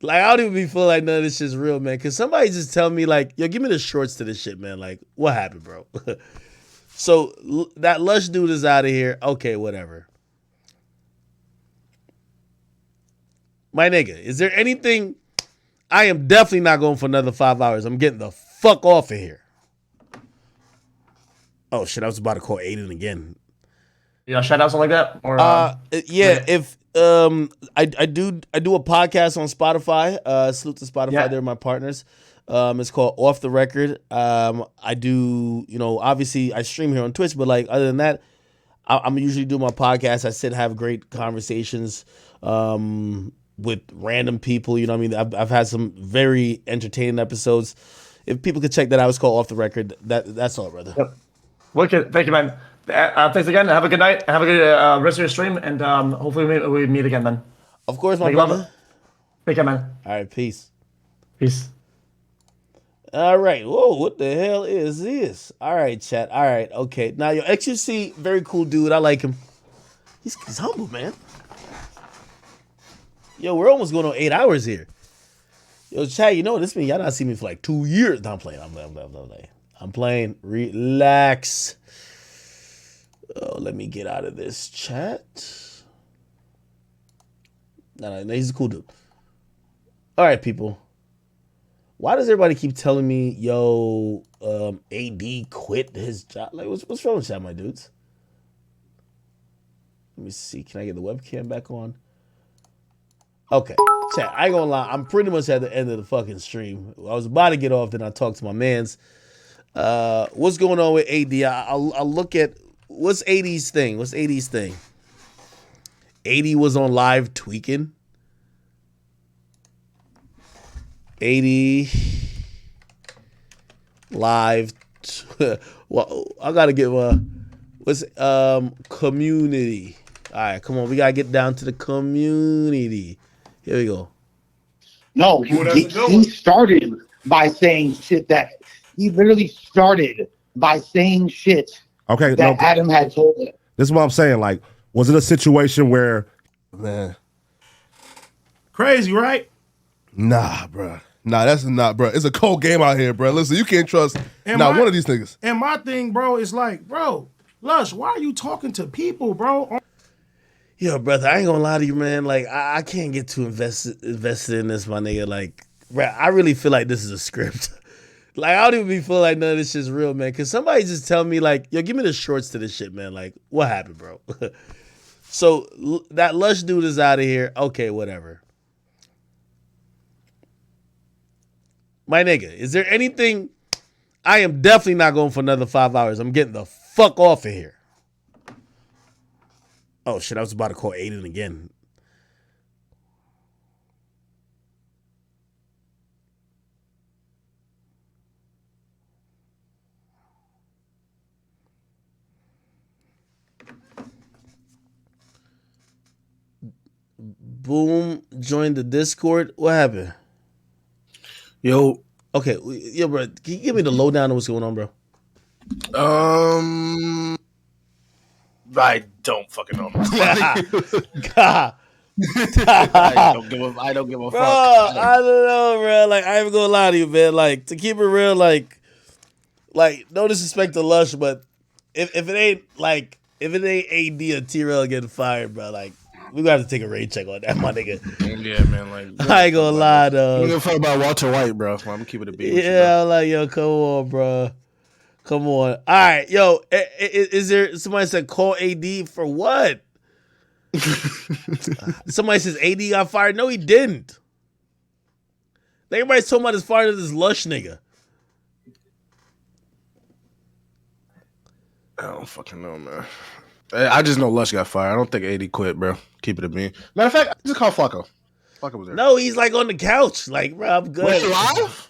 Like, I don't even feel like none of this shit's real, man. Cause somebody just tell me, like, yo, give me the shorts to this shit, man. Like, what happened, bro? So that Lush dude is out of here. Okay, whatever. My nigga, is there anything? I am definitely not going for another 5 hours. I'm getting the fuck off of here. Oh shit, I was about to call Aiden again. Shout out something like that? Or if I do a podcast on Spotify. Salute to Spotify, they're my partners. It's called Off the Record. I do, obviously I stream here on Twitch, but like other than that, I'm usually doing my podcast. I sit and have great conversations with random people. You know what I mean? I've had some very entertaining episodes. If people could check that out, it's called Off the Record. That's all, brother. Yep. Wicked. Thank you, man. Thanks again. Have a good night. Have a good rest of your stream, and hopefully we meet again, man. Of course, my brother. Take care, man. All right, peace. Peace. All right. Whoa, what the hell is this? All right, chat. All right, okay. Now, your XUC, very cool dude. I like him. He's humble, man. Yo, we're almost going on 8 hours here. Yo, chat, this means y'all not seen me for like 2 years. No, I'm playing. I'm playing. Relax. Oh, let me get out of this chat. No, he's a cool dude. All right, people. Why does everybody keep telling me, yo, AD quit his job? Like, what's wrong with y'all, my dudes? Let me see. Can I get the webcam back on? Okay. Chat, I ain't gonna lie. I'm pretty much at the end of the fucking stream. I was about to get off, then I talked to my mans. What's going on with AD? I'll look at, what's AD's thing? 80 was on live tweaking. 80 live. Well, I gotta get what's community. All right, come on, we gotta get down to the community. Here we go. No, he started by saying shit that he literally started by saying shit Okay, that Adam had told him. This is what I'm saying. Like, was it a situation where, man? Crazy, right? Nah, bro. Nah, that's not, bro. It's a cold game out here, bro. Listen, you can't trust one of these niggas. And my thing, bro, is like, bro, Lush, why are you talking to people, bro? Yo, brother, I ain't gonna lie to you, man. Like, I can't get too invested in this, my nigga. Like, bro, I really feel like this is a script. Like, I don't even be feeling like none of this shit's real, man. Cause somebody just tell me, like, yo, give me the shorts to this shit, man. Like, what happened, bro? So that Lush dude is out of here. Okay, whatever. My nigga, is there anything? I am definitely not going for another 5 hours. I'm getting the fuck off of here. Oh shit, I was about to call Aiden again. Boom, joined the Discord. What happened? Yo. Okay, yo, bro. Can you give me the lowdown on what's going on, bro? I don't fucking know. God. I don't give a bro, fuck. I don't know, bro. Like, I ain't gonna lie to you, man. Like, to keep it real, like no disrespect to Lush, but if it ain't AD or T-Rail getting fired, bro, like, we gonna have to take a rate check on that, my nigga. Yeah, man. Like, I ain't gonna lie, though. I don't give a fuck about Walter White, bro. I'm gonna keep it a beat. Yeah, I'm like, yo, come on, bro. Come on. All right, yo, is there somebody said call AD for what? Somebody says AD got fired. No, he didn't. Everybody's talking about his fired this Lush nigga. I don't fucking know, man. I just know Lush got fired. I don't think AD quit, bro. Keep it a bean. Matter of fact, I just call Flacco. Flacco was there. No, he's like on the couch. Like, bro, I'm good. Wait, live?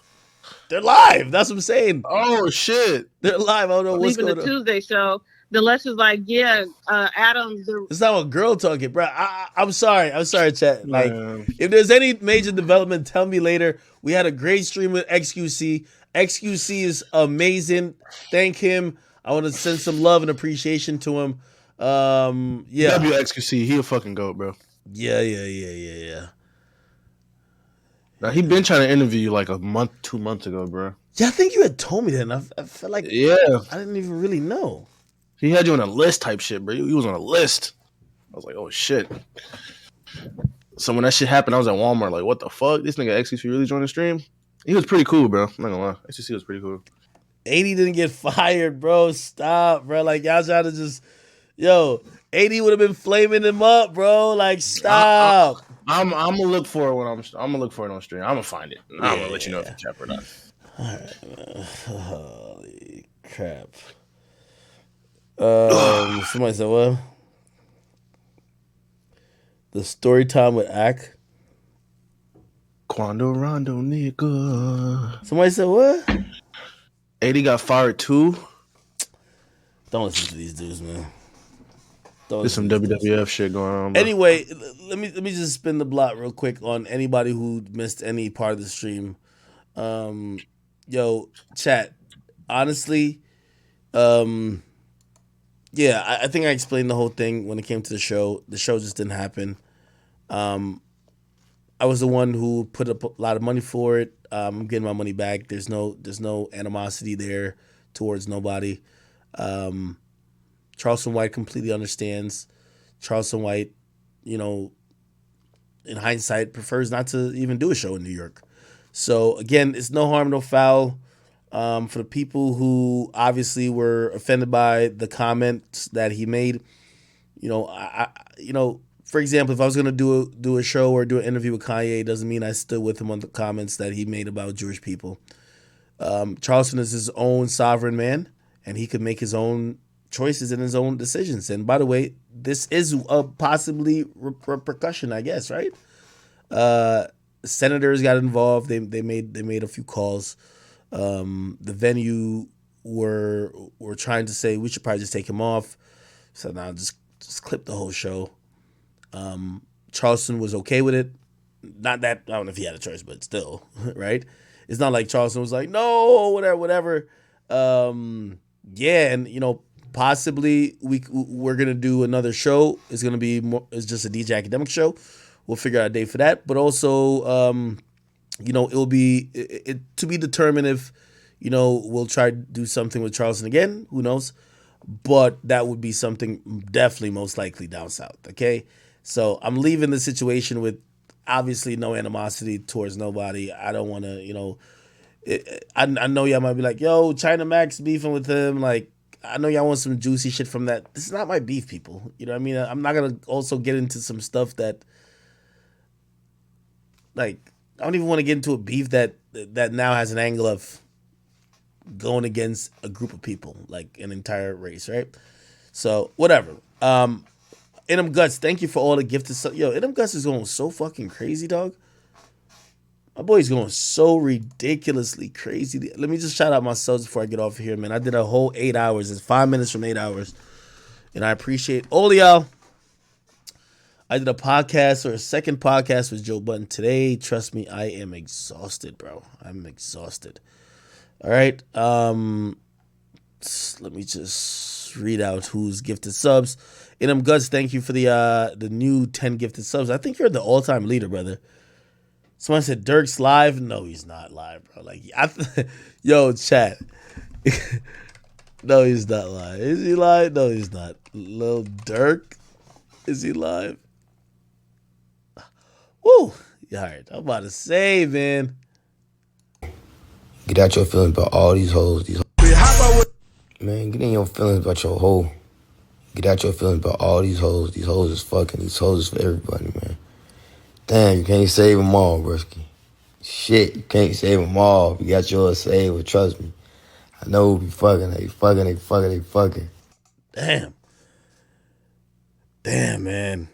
They're live. That's what I'm saying. Oh shit, they're live. I don't know what's going on. Leaving the Tuesday show, the Lush is like, yeah, Adam. It's not a girl talking, bro. I'm sorry. I'm sorry, chat. Like, Man. if there's any major development, tell me later. We had a great stream with XQC. XQC is amazing. Thank him. I want to send some love and appreciation to him. Yeah. WXQC, he a fucking goat, bro. Yeah. Now, he been trying to interview you like a month, 2 months ago, bro. Yeah, I think you had told me that, and I felt like Yeah, I didn't even really know. he had you on a list type shit, bro. He was on a list. I was like, oh shit. So when that shit happened, I was at Walmart like, what the fuck? This nigga XQC really joined the stream? He was pretty cool, bro. I'm not gonna lie. XQC was pretty cool. 80 didn't get fired, bro. Stop, bro. Like, y'all trying to just, yo, 80 would have been flaming him up, bro. Like, stop. I'm gonna look for it when I'm gonna look for it on stream. I'm gonna find it. I'm gonna let you know if it's trap or not. All right. Holy crap. Somebody said what? The story time with Ak. Quando Rondo, nigga. Somebody said what? 80 got fired too. Don't listen to these dudes, man. There's some WWF shit going on, bro. Anyway, let me just spin the block real quick on anybody who missed any part of the stream. Yo, chat. Honestly, yeah, I think I explained the whole thing when it came to the show. The show just didn't happen. I was the one who put up a lot of money for it. I'm getting my money back. There's no animosity there towards nobody. Charleston White completely understands. Charleston White, you know, in hindsight, prefers not to even do a show in New York. So again, it's no harm, no foul. For the people who obviously were offended by the comments that he made, you know, for example, if I was gonna do a show or do an interview with Kanye, it doesn't mean I stood with him on the comments that he made about Jewish people. Charleston is his own sovereign man, and he could make his own choices and his own decisions. And by the way, this is a possibly repercussion, I guess, right? Senators got involved. They made a few calls. The venue were trying to say we should probably just take him off. So now just clip the whole show. Charleston was okay with it. Not that, I don't know if he had a choice, but still, right? It's not like Charleston was like, no, whatever. Yeah, and possibly we're gonna do another show. It's gonna be more. It's just a DJ Academic show. We'll figure out a date for that. But also, it'll be to be determined if we'll try to do something with Charleston again. Who knows? But that would be something definitely most likely down south. Okay, so I'm leaving the situation with obviously no animosity towards nobody. I don't want to, I know y'all might be like, yo, China Max beefing with him. Like, I know y'all want some juicy shit from that. This is not my beef, people. You know what I mean? I'm not going to also get into some stuff that, like, I don't even want to get into a beef that now has an angle of going against a group of people, like an entire race, right? So, whatever. Inum Guts, thank you for all the gifted stuff. Yo, Inum Guts is going so fucking crazy, dog. My boy's going so ridiculously crazy. Let me just shout out my subs before I get off of here, man. I did a whole 8 hours. It's 5 minutes from 8 hours. And I appreciate all of y'all. I did a podcast or a second podcast with Joe Budden today. Trust me, I am exhausted, bro. I'm exhausted. All right. Let me just read out who's gifted subs. Inum Guts, thank you for the new 10 gifted subs. I think you're the all-time leader, brother. Someone said Dirk's live. No, he's not live, bro. Like, yo, chat. No, he's not live. Is he live? No, he's not. Lil Dirk, is he live? Woo! Yeah, all right. I'm about to say, man. Get out your feelings about all these hoes. Man, get in your feelings about your hoe. Get out your feelings about all these hoes. These hoes is fucking. These hoes is for everybody, man. Damn, you can't save them all, broski. Shit, you can't save them all. If you got yours saved, but trust me. I know we fucking. They fucking. Damn, man.